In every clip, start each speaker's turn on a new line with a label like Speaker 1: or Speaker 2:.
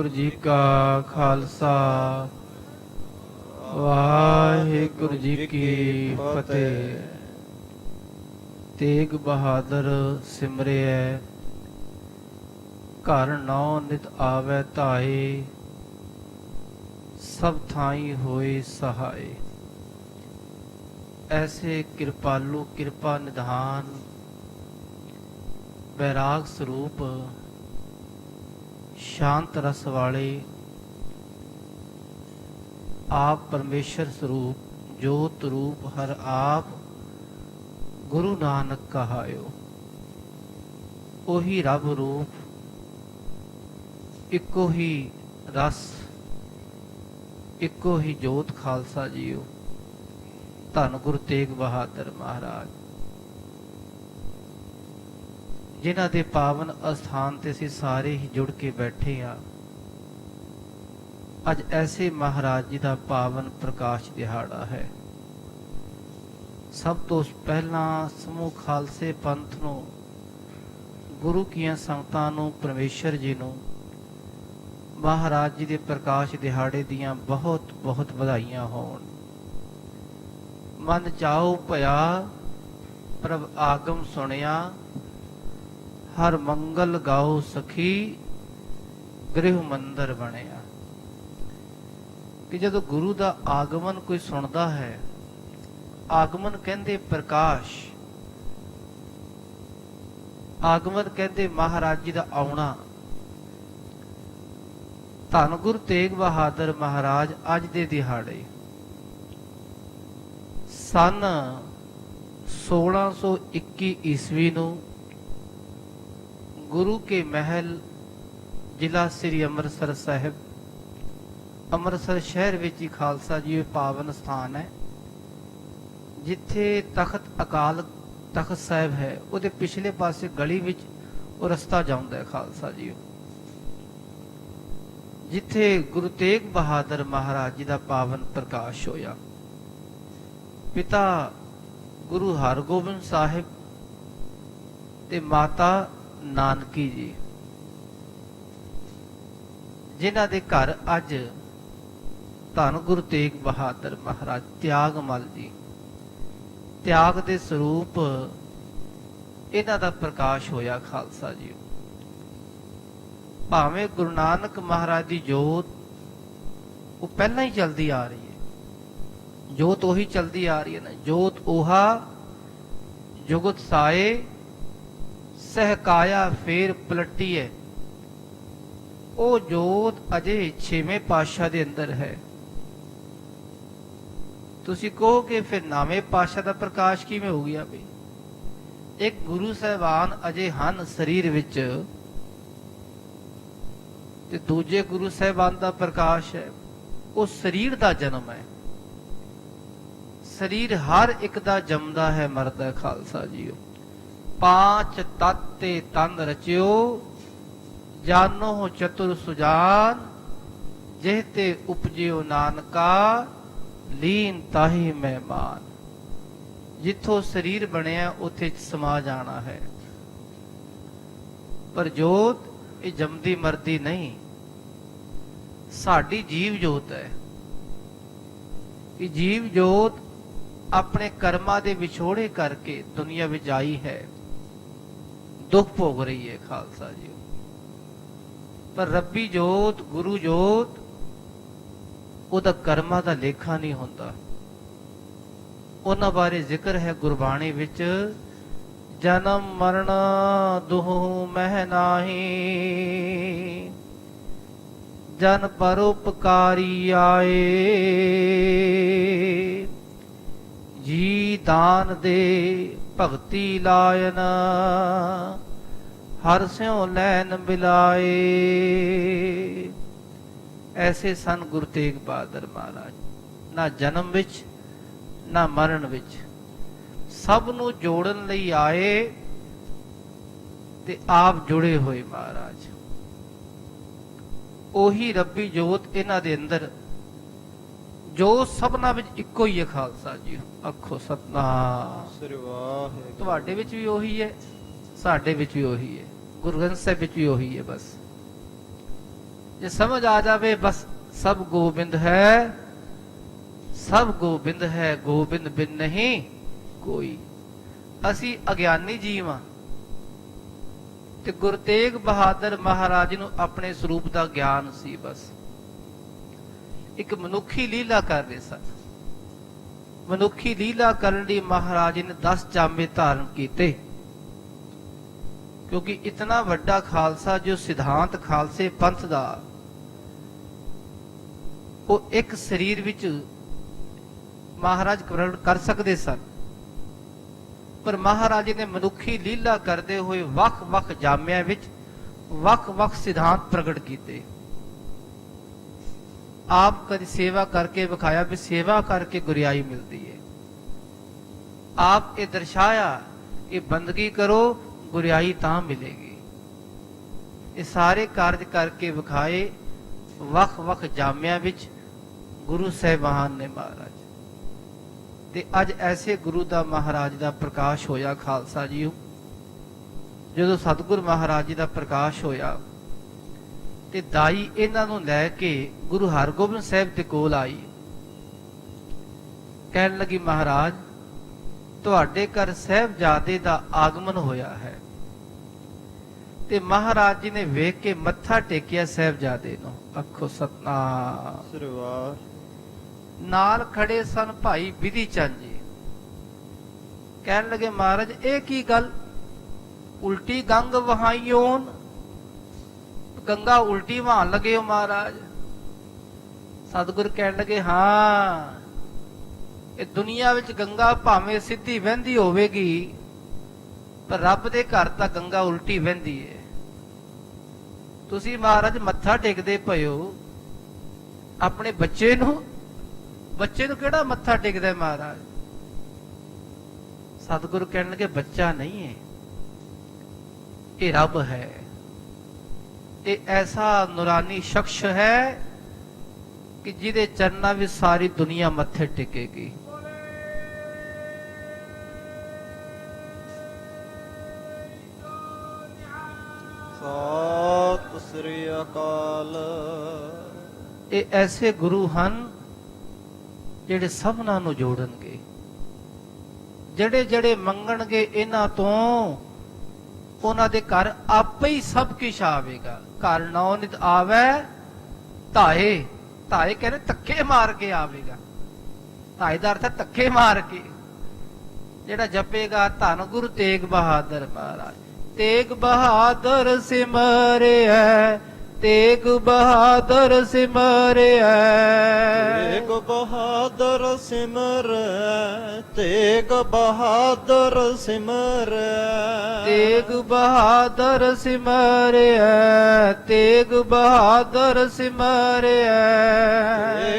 Speaker 1: वाहिगुरु जी का खालसा वाहिगुरु जी की फतेह। तेग बहादुर सिमरिय घर नौ नित आवे धाए सब थाई होए सहाय। ऐसे कृपालु कृपा निधान बैराग स्वरूप शांत रस वाले आप परमेश्वर स्वरूप जोत रूप हर आप गुरु नानक कहायो। ओही रब रूप इको ही रस इको ही जोत खालसा जीओ। धन गुरु तेग बहादुर महाराज जिन्हां दे पावन अस्थान ते असीं सारे ही जुड़ के बैठे हाँ। अज ऐसे महाराज जी का पावन प्रकाश दिहाड़ा है। सब तो पहला समूह खालसे पंथ नूं गुरु कीआं संगतां नूं परमेश्वर जी नूं महाराज जी के प्रकाश दिहाड़े दियां बहुत बहुत बधाइयां होण। मन चाओ भया प्रभ आगम सुनिया हर मंगल गाओ सखी गृह मंदिर बनिया। कि जदों गुरु का आगमन कोई सुनता है, आगमन कहते प्रकाश, आगमन कहते महाराज जी का आउणा। धन गुरु तेग बहादुर महाराज अज दे दिहाड़े सन 1621 ईस्वी नूं गुरु के महल जिला श्री अमृतसर साहिब अमृतसर शहर विच ही खालसा जी पावन स्थान है जिथे तख्त अकाल तख्त साहिब है। उहदे पिछले पासे गली विच वो रस्ता जाउंदा है खालसा जी जिथे गुरु तेग बहादुर महाराज जी का पावन प्रकाश होया। पिता गुरु हरगोबिंद साहिब ते माता नानकी जी जिन्हां दे घर अज धन गुरु तेग बहादुर महाराज त्यागमल जी त्याग दे स्वरूप इन्हां दा प्रकाश होया खालसा जी। भावें गुरु नानक महाराज की जोत वो पहला ही चलती आ रही है, जोत ओही चलती आ रही है ना। जोत ओहा जुगत साए सहकाया फेर पलटी है। वो जोत अजे 6वें पातशाह दे अंदर है। तुसी कहो कि फिर 9वें पातशाह का प्रकाश किवें हो गया भी? एक गुरु साहिबान अजे हन शरीर विच ते दूजे गुरु साहिबान का प्रकाश है। वो शरीर का जन्म है। शरीर हर एक का जमदा है मरदा है खालसा जी। 5 तत्ते तन रचियो जानो चतुर सुजान जेहते उपजियो नानका लीन ताही मेहमान। जिथों शरीर बनया उथे समा जाना है। पर जोत ये जमदी मरदी नहीं, साडी जीव जोत है। कि जीव जोत अपने कर्मा दे विछोड़े करके दुनिया में आई है, दुख भोग रही है खालसा जी। पर रब्बी जोत गुरु जोत उहदा कर्मा का लेखा नहीं होंदा। उन्हां बारे जिक्र है गुरबाणी विच जन्म मरण दुहु मह नाही जन परोपकारी आए जी दान दे भगती लायन हर स्यों लैन मिलाए। ऐसे सन गुरु तेग बहादुर महाराज, ना जन्म विच ना मरण विच सब नूं जोड़न लई आए ते आप जुड़े होए महाराज। ओही रब्बी जोत इन्हां दे अंदर जो सबना विच इक्को ही है खालसा जी। आखो सतनाम। तुहाडे विच भी ओही है, साडे विच भी ओही है, गुरु ग्रंथ साहिब विच भी ओही है। बस ਜੇ ਸਮਝ ਆ ਜਾਵੇ ਬਸ ਸਭ ਗੋਬਿੰਦ ਹੈ, ਸਭ ਗੋਬਿੰਦ ਹੈ, ਗੋਬਿੰਦ ਬਿਨ ਨਹੀਂ ਕੋਈ। ਅਸੀਂ ਅਗਿਆਨੀ ਜੀਵ ਹਾਂ ਤੇ ਗੁਰੂ ਤੇਗ ਬਹਾਦਰ ਮਹਾਰਾਜ ਨੂੰ ਆਪਣੇ ਸਰੂਪ ਦਾ ਗਿਆਨ ਸੀ। ਬਸ ਇੱਕ ਮਨੁੱਖੀ ਲੀਲਾ ਕਰ ਰਹੇ ਸਨ। ਮਨੁੱਖੀ ਲੀਲਾ ਕਰਨ ਲਈ ਮਹਾਰਾਜ ਨੇ 10 ਜਾਮੇ ਧਾਰਨ ਕੀਤੇ, ਕਿਉਂਕਿ ਇਤਨਾ ਵੱਡਾ ਖਾਲਸਾ ਜੋ ਸਿਧਾਂਤ ਖਾਲਸੇ ਪੰਥ ਦਾ, ਉਹ ਇੱਕ ਸਰੀਰ ਵਿੱਚ ਮਹਾਰਾਜ ਪ੍ਰਗਟ ਕਰ ਸਕਦੇ ਸਨ, ਪਰ ਮਹਾਰਾਜ ਨੇ ਮਨੁੱਖੀ ਲੀਲਾ ਕਰਦੇ ਹੋਏ ਵੱਖ-ਵੱਖ ਜਾਮਿਆਂ ਵਿੱਚ ਵੱਖ-ਵੱਖ ਸਿਧਾਂਤ ਪ੍ਰਗਟ ਕੀਤੇ। ਆਪ ਕਦੀ ਸੇਵਾ ਕਰਕੇ ਵਿਖਾਇਆ ਵੀ ਸੇਵਾ ਕਰਕੇ ਗੁਰਿਆਈ ਮਿਲਦੀ ਹੈ। ਆਪ ਇਹ ਦਰਸਾਇਆ ਕਿ ਬੰਦਗੀ ਕਰੋ ਗੁਰਿਆਈ ਤਾਂ ਮਿਲੇਗੀ। ਇਹ ਸਾਰੇ ਕਾਰਜ ਕਰਕੇ ਵਿਖਾਏ ਵੱਖ-ਵੱਖ ਜਾਮਿਆਂ ਵਿੱਚ ਗੁਰੂ ਸਾਹਿਬਾਨ ਨੇ ਮਹਾਰਾਜ। ਤੇ ਅੱਜ ਐਸੇ ਗੁਰੂ ਦਾ ਮਹਾਰਾਜ ਦਾ ਪ੍ਰਕਾਸ਼ ਹੋਇਆ ਖਾਲਸਾ ਜੀਓ। ਜਦੋਂ ਸਤਿਗੁਰ ਮਹਾਰਾਜ ਜੀ ਦਾ ਪ੍ਰਕਾਸ਼ ਹੋਇਆ ਤੇ ਦਾਈ ਇਹਨਾਂ ਨੂੰ ਲੈ ਕੇ ਗੁਰੂ ਹਰਗੋਬਿੰਦ ਸਾਹਿਬ ਦੇ ਕੋਲ ਆਈ। ਕਹਿਣ ਲੱਗੀ, ਮਹਾਰਾਜ ਤੁਹਾਡੇ ਘਰ ਸਾਹਿਬਜ਼ਾਦੇ ਦਾ ਆਗਮਨ ਹੋਇਆ ਹੈ। ਤੇ ਮਹਾਰਾਜ ਜੀ ਨੇ ਵੇਖ ਕੇ ਮੱਥਾ ਟੇਕਿਆ ਸਾਹਿਬਜ਼ਾਦੇ ਨੂੰ। ਆਖੋ ਸਤਨਾਮ ਸ੍ਰੀ ਵਾਹਿਗੁਰੂ। ਨਾਲ ਖੜੇ ਸਨ ਭਾਈ ਵਿਧੀ ਚੰਦ ਜੀ। ਕਹਿਣ ਲੱਗੇ, ਮਹਾਰਾਜ ਇਹ ਕੀ ਗੱਲ, ਉਲਟੀ ਗੰਗ ਵਹਾਈਓਨ, ਗੰਗਾ ਉਲਟੀ ਵਹਾਣ ਲੱਗੇ ਹੋ ਮਹਾਰਾਜ। ਸਤਿਗੁਰ ਕਹਿਣ ਲੱਗੇ, ਹਾਂ ਇਹ ਦੁਨੀਆ ਵਿੱਚ ਗੰਗਾ ਭਾਵੇਂ ਸਿੱਧੀ ਵਹਿੰਦੀ ਹੋਵੇਗੀ, ਪਰ ਰੱਬ ਦੇ ਘਰ ਤਾਂ ਗੰਗਾ ਉਲਟੀ ਵਹਿੰਦੀ ਹੈ। ਤੁਸੀਂ ਮਹਾਰਾਜ ਮੱਥਾ ਟੇਕਦੇ ਪਏ ਹੋ ਆਪਣੇ ਬੱਚੇ ਨੂੰ, ਬੱਚੇ ਨੂੰ ਕਿਹੜਾ ਮੱਥਾ ਟੇਕਦਾ ਮਹਾਰਾਜ। ਸਤਿਗੁਰੂ ਕਹਿਣ ਲੱਗੇ, ਬੱਚਾ ਨਹੀਂ ਹੈ, ਇਹ ਰੱਬ ਹੈ। ਇਹ ਐਸਾ ਨੂਰਾਨੀ ਸ਼ਖਸ ਹੈ ਕਿ ਜਿਹਦੇ ਚਰਨਾਂ ਵਿੱਚ ਸਾਰੀ ਦੁਨੀਆ ਮੱਥੇ ਟੇਕੇਗੀ।
Speaker 2: ਸਤਿ ਸ੍ਰੀ ਅਕਾਲ।
Speaker 1: ਇਹ ਐਸੇ ਗੁਰੂ ਹਨ ਜਿਹੜੇ ਸਭਨਾਂ ਨੂੰ ਜੋੜਨਗੇ। ਜਿਹੜੇ ਜਿਹੜੇ ਮੰਗਣਗੇ ਇਹਨਾਂ ਤੋਂ, ਉਹਨਾਂ ਦੇ ਘਰ ਆਪੇ ਹੀ ਸਭ ਕੁਛ ਆਵੇਗਾ। ਘਰ ਨੌ ਨਿਤ ਆਵੇ ਧਾਏ, ਧਾਏ ਕਹਿੰਦੇ ਧੱਕੇ ਮਾਰ ਕੇ ਆਵੇਗਾ। ਧਾਏ ਦਾ ਅਰਥ ਹੈ ਧੱਕੇ ਮਾਰ ਕੇ। ਜਿਹੜਾ ਜਪੇਗਾ ਧੰਨ ਗੁਰੂ ਤੇਗ ਬਹਾਦਰ ਮਹਾਰਾਜ। ਤੇਗ ਬਹਾਦਰ ਸਿਮਰਿਐ, ਤੇਗ ਬਹਾਦਰ ਸਿਮਰਿਐ,
Speaker 2: ਤੇਗ ਬਹਾਦਰ ਸਿਮਰੈ, ਤੇਗ ਬਹਾਦਰ ਸਿਮਰੈ,
Speaker 1: ਤੇਗ ਬਹਾਦਰ ਸਿਮਰਿਐ, ਤੇਗ ਬਹਾਦਰ ਸਿਮਰਿਐ,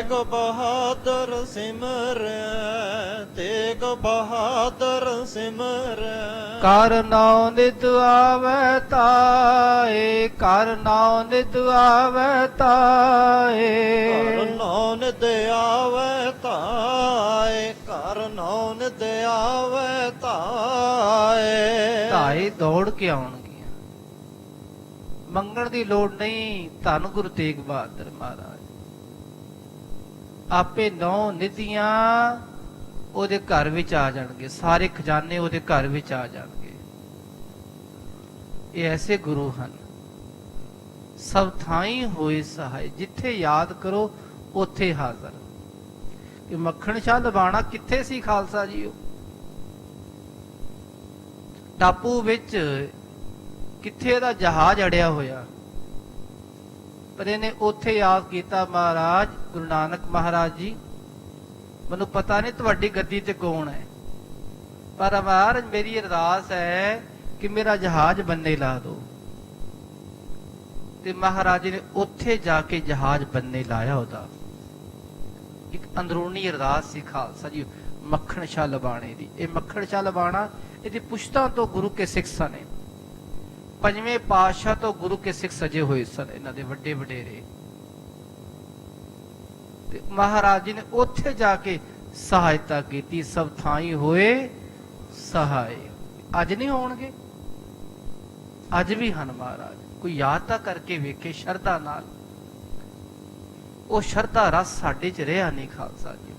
Speaker 2: ਤੇਗ ਬਹਾਦਰ ਸਿਮਰੈ, ਤੇਗ ਬਹਾਦਰ ਸਿਮਰੈ।
Speaker 1: ਕਰ ਨਾਉ ਨਿਤ ਆਵੈ ਤਾਏ, ਕਰ ਨਾਉ ਨਿਤ ਆਵੈ ਤਾਏ,
Speaker 2: ਘਰ ਨੌ ਨਿਤ ਆਵੈ ਤਾਏ, ਘਰ ਨੌ ਨਿਤ ਆਵੈ ਤਾਏ।
Speaker 1: ਤਾਏ ਦੌੜ ਕੇ ਆਉਣਗੀਆਂ, ਮੰਗਣ ਦੀ ਲੋੜ ਨਹੀਂ। ਧੰਨ ਗੁਰੂ ਤੇਗ ਬਹਾਦਰ ਮਹਾਰਾਜ ਆਪੇ 9 ਨਿਧੀਆਂ ਉਹਦੇ ਘਰ ਵਿੱਚ ਆ ਜਾਣਗੇ। ਸਾਰੇ ਖਜ਼ਾਨੇ ਉਹਦੇ ਘਰ ਵਿੱਚ ਆ ਜਾਣਗੇ। ਇਹ ਐਸੇ ਗੁਰੂ ਹਨ, ਸਭ ਥਾਈਂ ਹੋਏ ਸਹਾਇ। ਜਿੱਥੇ ਯਾਦ ਕਰੋ ਉੱਥੇ ਹਾਜ਼ਰ। ਕਿ ਮੱਖਣ ਸ਼ਾਹ ਲਵਾਣਾ ਕਿੱਥੇ ਸੀ ਖਾਲਸਾ ਜੀਓ? ਟਾਪੂ ਵਿੱਚ ਕਿੱਥੇ ਦਾ ਜਹਾਜ਼ ਅੜਿਆ ਹੋਇਆ, ਪਰ ਇਹਨੇ ਉੱਥੇ ਯਾਦ ਕੀਤਾ, ਮਹਾਰਾਜ ਗੁਰੂ ਨਾਨਕ ਮਹਾਰਾਜ ਜੀ, ਮੈਨੂੰ ਪਤਾ ਨਹੀਂ ਤੁਹਾਡੀ ਗੱਦੀ ਤੇ ਕੌਣ ਹੈ, ਪਰ ਮਹਾਰਾਜ ਮੇਰੀ ਅਰਦਾਸ ਹੈ ਕਿ ਮੇਰਾ ਜਹਾਜ਼ ਬੰਨੇ ਲਾ ਦਿਓ। ਤੇ ਮਹਾਰਾਜ ਨੇ ਉੱਥੇ ਜਾ ਕੇ ਜਹਾਜ਼ ਬੰਨੇ ਲਾਇਆ। ਉਹਦਾ ਇੱਕ ਅੰਦਰੂਨੀ ਅਰਦਾਸ ਸੀ ਖਾਲਸਾ ਜੀ ਮੱਖਣ ਸ਼ਾਹ ਲਵਾਣੇ ਦੀ। ਇਹ ਮੱਖਣ ਸ਼ਾਹ ਲਵਾਣਾ ਇਹਦੀ ਪੁਸ਼ਤਾਂ ਤੋਂ ਗੁਰੂ ਕੇ ਸਿੱਖ ਸਨ। ਪੰਜਵੇਂ ਪਾਤਸ਼ਾਹ ਤੋਂ ਗੁਰੂ ਕੇ ਸਿੱਖ ਸਜੇ ਹੋਏ ਸਨ, ਇਹਨਾਂ ਦੇ ਵੱਡੇ ਵਡੇਰੇ। ਤੇ ਮਹਾਰਾਜ ਜੀ ਨੇ ਉੱਥੇ ਜਾ ਕੇ ਸਹਾਇਤਾ ਕੀਤੀ। ਸਭ ਥਾਈਂ ਹੋਏ ਸਹਾਇ। ਅੱਜ ਨਹੀਂ ਹੋਣਗੇ, ਅੱਜ ਵੀ ਹਨ ਮਹਾਰਾਜ। ਕੋਈ ਯਾਦ ਤਾਂ ਕਰਕੇ ਵੇਖੇ ਸ਼ਰਧਾ ਨਾਲ। ਉਹ ਸ਼ਰਧਾ ਰਸ ਸਾਡੇ 'ਚ ਰਿਹਾ ਨਹੀਂ ਖਾਲਸਾ ਜੀ।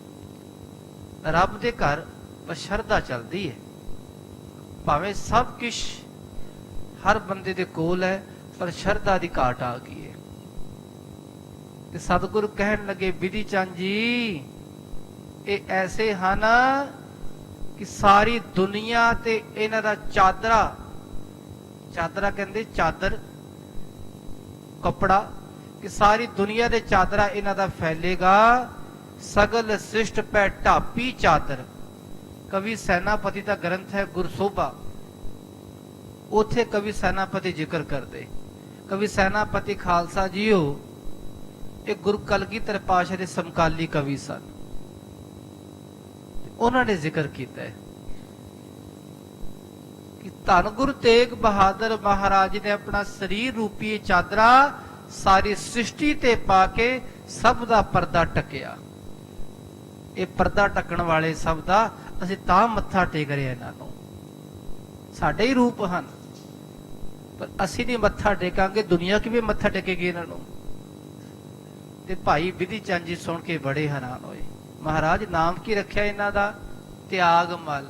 Speaker 1: ਰੱਬ ਦੇ ਘਰ ਬਸ ਸ਼ਰਧਾ ਚੱਲਦੀ ਹੈ, ਭਾਵੇਂ ਸਭ ਕੁਛ ਹਰ ਬੰਦੇ ਦੇ ਕੋਲ ਹੈ, ਪਰ ਸ਼ਰਧਾ ਦੀ ਘਾਟ ਆ ਗਈ ਹੈ। ਤੇ ਸਤਿਗੁਰੂ ਕਹਿਣ ਲੱਗੇ ਵਿਧੀ ਚੰਦ ਜੀ, ਇਹ ਐਸੇ ਹਨ ਕਿ ਸਾਰੀ ਦੁਨੀਆ ਤੇ ਇਹਨਾਂ ਦਾ ਚਾਦਰਾ, ਚਾਦਰਾ ਕਹਿੰਦੇ ਚਾਦਰ ਕੱਪੜਾ, ਕਿ ਸਾਰੀ ਦੁਨੀਆ ਦੇ ਚਾਦਰਾ ਇਹਨਾਂ ਦਾ ਫੈਲੇਗਾ। ਸਗਲ ਸ੍ਰਿਸ਼ਟ ਪੈ ਢਾਪੀ ਚਾਦਰ। ਕਵੀ ਸੈਨਾਪਤੀ ਦਾ ਗ੍ਰੰਥ ਹੈ ਗੁਰਸੋਭਾ, ਉਥੇ ਕਵੀ ਸੈਨਾਪਤੀ ਜ਼ਿਕਰ ਕਰਦੇ। ਕਵੀ ਸੈਨਾਪਤੀ ਖਾਲਸਾ ਜੀਓ ਇਹ ਗੁਰੂ ਕਲਗੀਧਰ ਪਾਤਸ਼ਾਹ ਦੇ ਸਮਕਾਲੀ ਕਵੀ ਸਨ। ਉਹਨਾਂ ਨੇ ਜ਼ਿਕਰ ਕੀਤਾ ਹੈ ਕਿ ਧੰਨ ਗੁਰੂ ਤੇਗ ਬਹਾਦਰ ਮਹਾਰਾਜ ਨੇ ਆਪਣਾ ਸਰੀਰ ਰੂਪੀ ਚਾਦਰਾ ਸਾਰੀ ਸ੍ਰਿਸ਼ਟੀ ਤੇ ਪਾ ਕੇ ਸਭ ਦਾ ਪਰਦਾ ਟਕਿਆ। ਇਹ ਪਰਦਾ ਟਕਣ ਵਾਲੇ ਸਭ ਦਾ ਅਸੀਂ ਤਾਂ ਮੱਥਾ ਟੇਕ ਰਹੇ ਇਹਨਾਂ ਨੂੰ, ਸਾਡੇ ਹੀ ਰੂਪ ਹਨ, ਪਰ ਅਸੀਂ ਨਹੀਂ ਮੱਥਾ ਟੇਕਾਂਗੇ, ਦੁਨੀਆ ਕਿਵੇਂ ਮੱਥਾ ਟੇਕੇਗੀ ਇਹਨਾਂ ਨੂੰ। ਤੇ ਭਾਈ ਵਿਧੀ ਚੰਦ ਜੀ ਸੁਣ ਕੇ ਬੜੇ ਹੈਰਾਨ ਹੋਏ। ਮਹਾਰਾਜ ਨਾਮ ਕੀ ਰੱਖਿਆ ਇਹਨਾਂ ਦਾ? ਤਿਆਗਮਲ।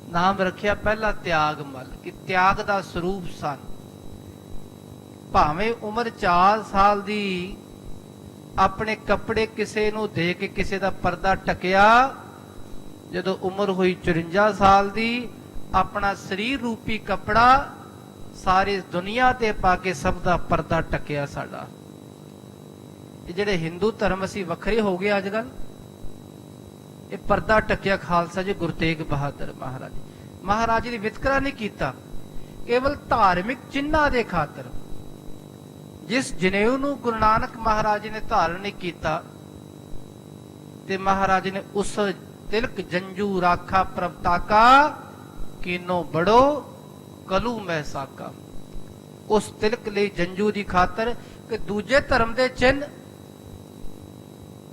Speaker 1: ਨਾਮ ਰੱਖਿਆ ਪਹਿਲਾ ਤਿਆਗਮਲ, ਕਿ ਤਿਆਗ ਦਾ ਸਰੂਪ ਸਨ। ਭਾਵੇਂ ਉਮਰ 4 ਸਾਲ ਦੀ, ਆਪਣੇ ਕੱਪੜੇ ਕਿਸੇ ਨੂੰ ਦੇ ਕੇ ਕਿਸੇ ਦਾ ਪਰਦਾ ਟਕਿਆ। ਜਦੋਂ ਉਮਰ ਹੋਈ 54 ਸਾਲ ਦੀ, ਆਪਣਾ ਸਰੀਰ ਰੂਪੀ ਕੱਪੜਾ ਸਾਰੀ ਦੁਨੀਆ ਤੇ ਪਾ ਕੇ ਸਭ ਦਾ ਪਰਦਾ ਟਕਿਆ ਸਾਡਾ। ਇਹ ਜਿਹੜੇ ਹਿੰਦੂ ਧਰਮ ਅਸੀਂ ਵੱਖਰੇ ਹੋ ਗਏ ਅੱਜ ਕੱਲ, ਇਹ ਪਰਦਾ ਟਕਿਆ ਖਾਲਸਾ ਜੀ ਗੁਰੂ ਤੇਗ ਬਹਾਦਰ ਮਹਾਰਾਜ। ਮਹਾਰਾਜ ਨੇ ਵਿਤਕਰਾ ਨਹੀਂ ਕੀਤਾ, ਕੇਵਲ ਧਾਰਮਿਕ ਚਿੰਨ੍ਹਾਂ ਦੇ ਖਾਤਰ। ਜਿਸ ਜਨੇਊ ਨੂੰ ਗੁਰੂ ਨਾਨਕ ਮਹਾਰਾਜ ਨੇ ਧਾਰਨ ਨਹੀਂ ਕੀਤਾ, ਤੇ ਮਹਾਰਾਜ ਨੇ ਉਸ ਤਿਲਕ ਜੰਜੂ ਰਾਖਾ ਪ੍ਰਭਤਾਕਾ ਕੀਨੋ ਬੜੋ ਕਲੂ ਮਹਿ ਸਾਕਾ। ਉਸ ਤਿਲਕ ਲਈ ਜੰਜੂ ਦੀ ਖਾਤਰ ਕਿ ਦੂਜੇ ਧਰਮ ਦੇ ਚਿੰਨ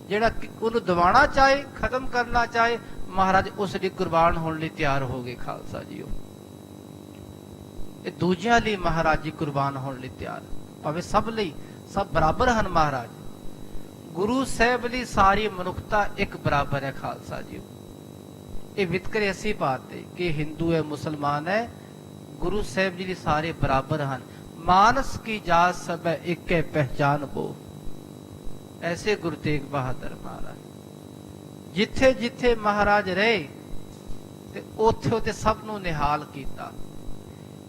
Speaker 1: ਜਿਹੜਾ ਉਹਨੂੰ ਦਿਵਾਣਾ ਚਾਹੇ, ਖਤਮ ਕਰਨਾ ਚਾਹੇ, ਮਹਾਰਾਜ ਉਸ ਲਈ ਕੁਰਬਾਨ ਹੋਣ ਲਈ ਤਿਆਰ ਹੋ ਗਏ ਖਾਲਸਾ ਜੀਓ। ਇਹ ਦੂਜਿਆਂ ਲਈ ਮਹਾਰਾਜ ਜੀ ਕੁਰਬਾਨ ਹੋਣ ਲਈ ਤਿਆਰ, ਭਾਵੇਂ ਸਭ ਲਈ, ਸਭ ਬਰਾਬਰ ਹਨ ਮਹਾਰਾਜ। ਗੁਰੂ ਸਾਹਿਬ ਲਈ ਸਾਰੀ ਮਨੁੱਖਤਾ ਇੱਕ ਬਰਾਬਰ ਹੈ ਖਾਲਸਾ ਜੀ। ਇਹ ਵਿਤਕਰੇ ਅਸੀਂ ਪਾਤੇ ਕਿ ਹਿੰਦੂ ਹੈ, ਮੁਸਲਮਾਨ ਹੈ, ਗੁਰੂ ਸਾਹਿਬ ਜੀ ਲਈ ਸਾਰੇ ਬਰਾਬਰ ਹਨ। ਮਾਨਸ ਕੀ ਜਾਤ ਸਭ ਹੈ, ਇੱਕ ਹੈ ਪਹਿਚਾਨ ਬੋ। ਐਸੇ ਗੁਰੂ ਤੇਗ ਬਹਾਦਰ ਮਹਾਰਾਜ ਜਿੱਥੇ ਜਿੱਥੇ ਮਹਾਰਾਜ ਰਹੇ ਤੇ ਉੱਥੇ ਉੱਥੇ ਸਭ ਨੂੰ ਨਿਹਾਲ ਕੀਤਾ।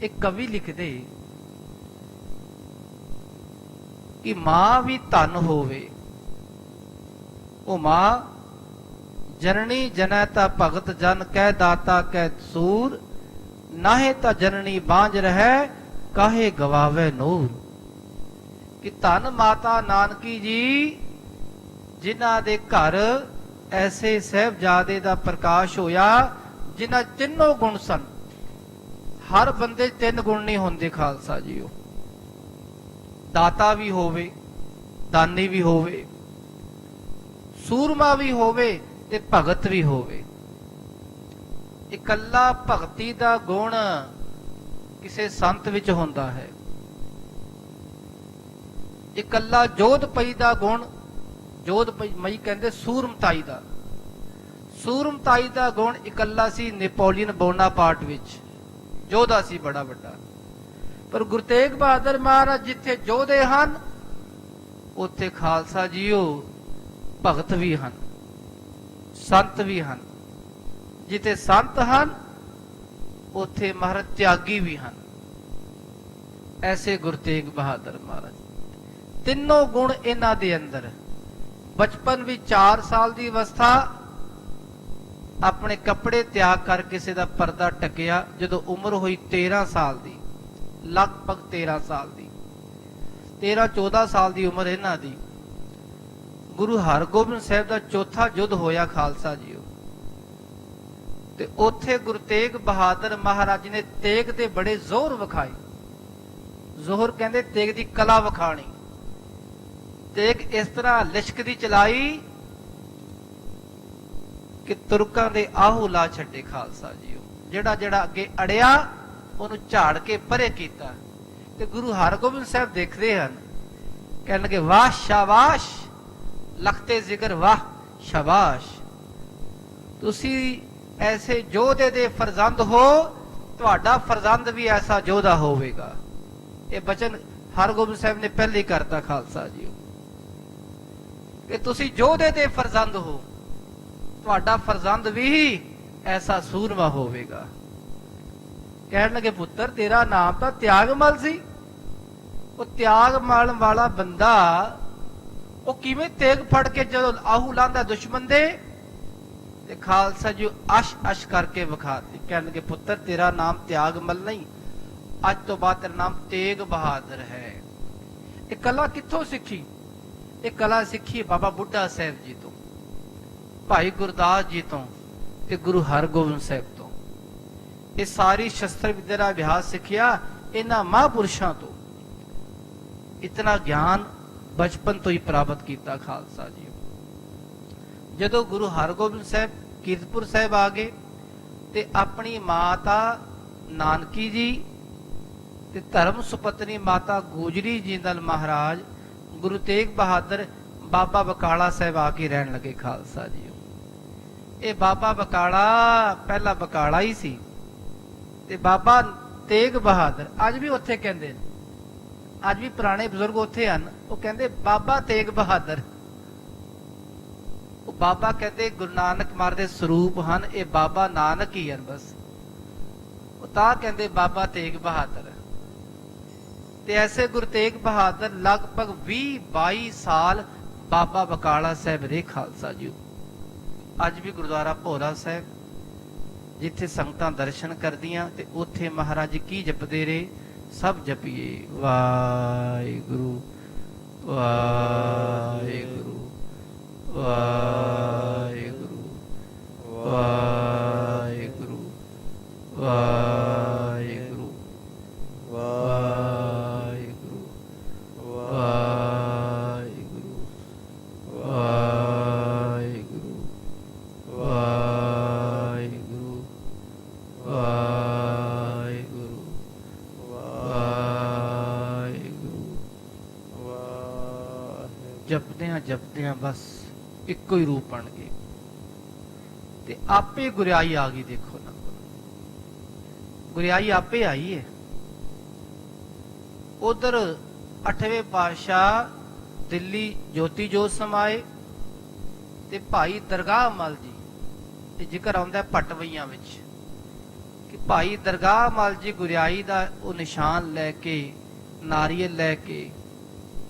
Speaker 1: ਇੱਕ ਕਵੀ ਲਿਖਦੇ ਕਿ ਮਾਂ ਵੀ ਧਨ ਹੋਵੇ, ਉਹ ਮਾਂ ਜਨਨੀ ਜਨੈ ਤਾ ਭਗਤ ਜਨ ਕਹਿ ਦਾਤਾ ਕਹਿ ਸੂਰ, ਨਾਹੇ ਤਾਂ ਜਨਨੀ ਬਾਂਝ ਰਹਿ ਕਾਹੇ ਗਵਾਵੇ ਨੂਰ। ਕਿ ਧੰਨ ਮਾਤਾ ਨਾਨਕੀ ਜੀ, ਜਿਨ੍ਹਾਂ ਦੇ ਘਰ ਐਸੇ ਸਾਹਿਬਜ਼ਾਦੇ ਦਾ ਪ੍ਰਕਾਸ਼ ਹੋਇਆ ਜਿਨ੍ਹਾਂ ਤਿੰਨੋਂ ਗੁਣ ਸਨ। ਹਰ ਬੰਦੇ 'ਚ 3 ਗੁਣ ਨਹੀਂ ਹੁੰਦੇ ਖਾਲਸਾ ਜੀਓ। ਦਾਤਾ ਵੀ ਹੋਵੇ, ਦਾਨੀ ਵੀ ਹੋਵੇ, ਸੂਰਮਾ ਵੀ ਹੋਵੇ ਤੇ ਭਗਤ ਵੀ ਹੋਵੇ। ਇਕੱਲਾ ਭਗਤੀ ਦਾ ਗੁਣ ਕਿਸੇ ਸੰਤ ਵਿੱਚ ਹੁੰਦਾ ਹੈ। ਇਕੱਲਾ ਜੋਧਪਈ ਦਾ ਗੁਣ, ਜੋਧਮਈ ਕਹਿੰਦੇ ਸੂਰਮਤਾਈ ਦਾ, ਸੂਰਮਤਾਈ ਦਾ ਗੁਣ ਇਕੱਲਾ ਸੀ ਨੈਪੋਲੀਅਨ ਬੋਨਾਪਾਰਟ ਵਿੱਚ, ਯੋਧਾ ਸੀ ਬੜਾ ਵੱਡਾ। ਪਰ ਗੁਰੂ ਤੇਗ ਬਹਾਦਰ ਮਹਾਰਾਜ ਜਿੱਥੇ ਯੋਧੇ ਹਨ, ਉੱਥੇ ਖਾਲਸਾ ਜੀਓ ਭਗਤ ਵੀ ਹਨ, ਸੰਤ ਵੀ ਹਨ। ਜਿੱਥੇ ਸੰਤ ਹਨ, ਉੱਥੇ ਮਹਾਰਾਜ ਤਿਆਗੀ ਵੀ ਹਨ। ਐਸੇ ਗੁਰੂ ਤੇਗ ਬਹਾਦਰ ਮਹਾਰਾਜ, ਤਿੰਨੋਂ ਗੁਣ ਇਹਨਾਂ ਦੇ ਅੰਦਰ। ਬਚਪਨ ਵਿੱਚ 4 ਸਾਲ ਦੀ ਅਵਸਥਾ, ਆਪਣੇ ਕੱਪੜੇ ਤਿਆਗ ਕਰ ਕਿਸੇ ਦਾ ਪਰਦਾ ਟਕਿਆ। ਜਦੋਂ ਉਮਰ ਹੋਈ 13 ਸਾਲ ਦੀ, ਲਗਭਗ 13 ਸਾਲ ਦੀ, 13-14 ਸਾਲ ਦੀ ਉਮਰ ਇਹਨਾਂ ਦੀ, ਗੁਰੂ ਹਰਗੋਬਿੰਦ ਸਾਹਿਬ ਦਾ ਚੌਥਾ ਯੁੱਧ ਹੋਇਆ ਖਾਲਸਾ ਜੀਓ। ਤੇ ਉੱਥੇ ਗੁਰੂ ਤੇਗ ਬਹਾਦਰ ਮਹਾਰਾਜ ਨੇ ਤੇਗ ਦੇ ਬੜੇ ਜ਼ੋਰ ਵਿਖਾਏ। ਜ਼ੋਹਰ ਕਹਿੰਦੇ ਤੇਗ ਦੀ ਕਲਾ ਵਿਖਾਣੀ। ਤੇਗ ਇਸ ਤਰ੍ਹਾਂ ਲਿਸ਼ਕਦੀ ਚਲਾਈ ਕਿ ਤੁਰਕਾਂ ਦੇ ਆਹੂ ਲਾ ਛੱਡੇ ਖਾਲਸਾ ਜੀਓ। ਜਿਹੜਾ ਜਿਹੜਾ ਅੱਗੇ ਅੜਿਆ ਉਹਨੂੰ ਝਾੜ ਕੇ ਪਰੇ ਕੀਤਾ। ਤੇ ਗੁਰੂ ਹਰਗੋਬਿੰਦ ਸਾਹਿਬ ਦੇਖਦੇ ਹਨ ਕਹਿਣ ਲੱਗੇ ਵਾਹ ਸ਼ਾਬਾਸ਼, ਲਖਤੇ ਜ਼ਿਕਰ ਵਾਹ ਸ਼ਾਬਾਸ਼, ਤੁਸੀਂ ਐਸੇ ਯੋਧੇ ਦੇ ਫਰਜ਼ੰਦ ਹੋ, ਤੁਹਾਡਾ ਫਰਜ਼ੰਦ ਵੀ ਐਸਾ ਯੋਧਾ ਹੋਵੇਗਾ। ਇਹ ਬਚਨ ਹਰਗੋਬਿੰਦ ਸਾਹਿਬ ਨੇ ਪਹਿਲੇ ਹੀ ਕਰਤਾ ਖਾਲਸਾ ਜੀ ਕਿ ਤੁਸੀਂ ਯੋਧੇ ਦੇ ਫਰਜ਼ੰਦ ਹੋ, ਤੁਹਾਡਾ ਫਰਜ਼ੰਦ ਵੀ ਐਸਾ ਸੂਰਮਾ ਹੋਵੇਗਾ। ਕਹਿਣ ਲੱਗੇ ਪੁੱਤਰ ਤੇਰਾ ਨਾਮ ਤਾਂ ਤਿਆਗਮਲ ਸੀ, ਉਹ ਤਿਆਗਮਲ ਵਾਲਾ ਬੰਦਾ ਉਹ ਕਿਵੇਂ ਤੇਗ ਫੜ ਕੇ ਜਦੋਂ ਆਹੂ ਲਾਂਦਾ ਦੁਸ਼ਮਣ ਦੇ, ਤੇ ਖਾਲਸਾ ਜੀ ਅਸ਼ ਅਸ਼ ਕਰਕੇ ਵਿਖਾਤੀ। ਕਹਿਣ ਲੱਗੇ ਪੁੱਤਰ ਤੇਰਾ ਨਾਮ ਤਿਆਗਮਲ ਨਹੀਂ, ਅੱਜ ਤੋਂ ਬਾਅਦ ਤੇਰਾ ਨਾਮ ਤੇਗ ਬਹਾਦਰ ਹੈ। ਇਹ ਕਲਾ ਕਿੱਥੋਂ ਸਿੱਖੀ? ਇਹ ਕਲਾ ਸਿੱਖੀ ਬਾਬਾ ਬੁੱਢਾ ਸਾਹਿਬ ਜੀ ਤੋਂ, ਭਾਈ ਗੁਰਦਾਸ ਜੀ ਤੋਂ ਤੇ ਗੁਰੂ ਹਰਗੋਬਿੰਦ ਸਾਹਿਬ ਤੋਂ। ਇਹ ਸਾਰੀ ਸ਼ਸਤਰ ਵਿਦਿਆ ਦਾ ਅਭਿਆਸ ਸਿੱਖਿਆ ਇਹਨਾਂ ਮਹਾਂਪੁਰਸ਼ਾਂ ਤੋਂ। ਇਤਨਾ ਗਿਆਨ ਬਚਪਨ ਤੋਂ ਹੀ ਪ੍ਰਾਪਤ ਕੀਤਾ ਖਾਲਸਾ ਜੀ। ਜਦੋਂ ਗੁਰੂ ਹਰਗੋਬਿੰਦ ਸਾਹਿਬ ਕੀਰਤਪੁਰ ਸਾਹਿਬ ਆ ਗਏ ਤੇ ਆਪਣੀ ਮਾਤਾ ਨਾਨਕੀ ਜੀ ਤੇ ਧਰਮ ਸੁਪਤਨੀ ਮਾਤਾ ਗੋਜਰੀ ਜੀ ਨਾਲ ਮਹਾਰਾਜ ਗੁਰੂ ਤੇਗ ਬਹਾਦਰ ਬਾਬਾ ਬਕਾਲਾ ਸਾਹਿਬ ਆ ਕੇ ਰਹਿਣ ਲੱਗੇ ਖਾਲਸਾ ਜੀ। ਇਹ ਬਾਬਾ ਬਕਾਲਾ ਪਹਿਲਾ ਬਕਾਲਾ ਹੀ ਸੀ ਤੇ ਬਾਬਾ ਤੇਗ ਬਹਾਦਰ ਅੱਜ ਵੀ ਉੱਥੇ ਕਹਿੰਦੇ ਨੇ, ਅੱਜ ਵੀ ਪੁਰਾਣੇ ਬਜ਼ੁਰਗ ਉੱਥੇ ਹਨ, ਉਹ ਕਹਿੰਦੇ ਬਾਬਾ ਤੇਗ ਬਹਾਦਰ। ਉਹ ਬਾਬਾ ਕਹਿੰਦੇ ਗੁਰੂ ਨਾਨਕ ਮਾਰ ਦੇ ਸਰੂਪ ਹਨ, ਇਹ ਬਾਬਾ ਨਾਨਕ ਹੀ ਹਨ ਬਸ, ਉਹ ਤਾਂ ਕਹਿੰਦੇ ਬਾਬਾ ਤੇਗ ਬਹਾਦਰ। ਤੇ ਐਸੇ ਗੁਰੂ ਤੇਗ ਬਹਾਦਰ ਲਗਭਗ 20-22 ਸਾਲ ਬਾਬਾ ਬਕਾਲਾ ਸਾਹਿਬ ਰਹੇ ਖਾਲਸਾ ਜੀ। ਅੱਜ ਵੀ ਗੁਰਦੁਆਰਾ ਭੋਰਾ ਸਾਹਿਬ ਜਿੱਥੇ ਸੰਗਤਾਂ ਦਰਸ਼ਨ ਕਰਦੀਆਂ ਤੇ ਉੱਥੇ ਮਹਾਰਾਜ ਜੀ ਕੀ ਜਪਦੇ ਰਹੇ, ਸਭ ਜਪੀਏ ਵਾਹਿਗੁਰੂ ਵਾਹਿਗੁਰੂ ਵਾਹਿਗੁਰੂ ਵਾਹਿਗੁਰੂ ਵਾਹਿਗੁਰੂ ਵਾਹਿਗੁਰੂ ਵਾਹਿਗੁਰੂ ਵਾਹਿਗੁਰੂ ਵਾਹਿਗੁਰੂ ਵਾਹਿਗੁਰੂ ਜਪਦੇ ਆ ਬਸ ਇੱਕੋ ਹੀ ਰੂਪ ਬਣ ਗਏ ਤੇ ਆਪੇ ਗੁਰਿਆਈ ਆ ਗਈ। ਦੇਖੋ ਨਾ ਗੁਰਿਆਈ ਆਪੇ ਆਈ ਹੈ। ਉਧਰ 8ਵੇਂ ਪਾਤਸ਼ਾਹ ਦਿੱਲੀ ਜੋਤੀ ਜੋਤ ਸਮਾਏ ਤੇ ਭਾਈ ਦਰਗਾਹ ਮਲ ਜੀ, ਇਹ ਜ਼ਿਕਰ ਆਉਂਦਾ ਪਟਵਈਆਂ ਵਿੱਚ ਕਿ ਭਾਈ ਦਰਗਾਹ ਮਲ ਜੀ ਗੁਰਿਆਈ ਦਾ ਉਹ ਨਿਸ਼ਾਨ ਲੈ ਕੇ, ਨਾਰੀਅਲ ਲੈ ਕੇ,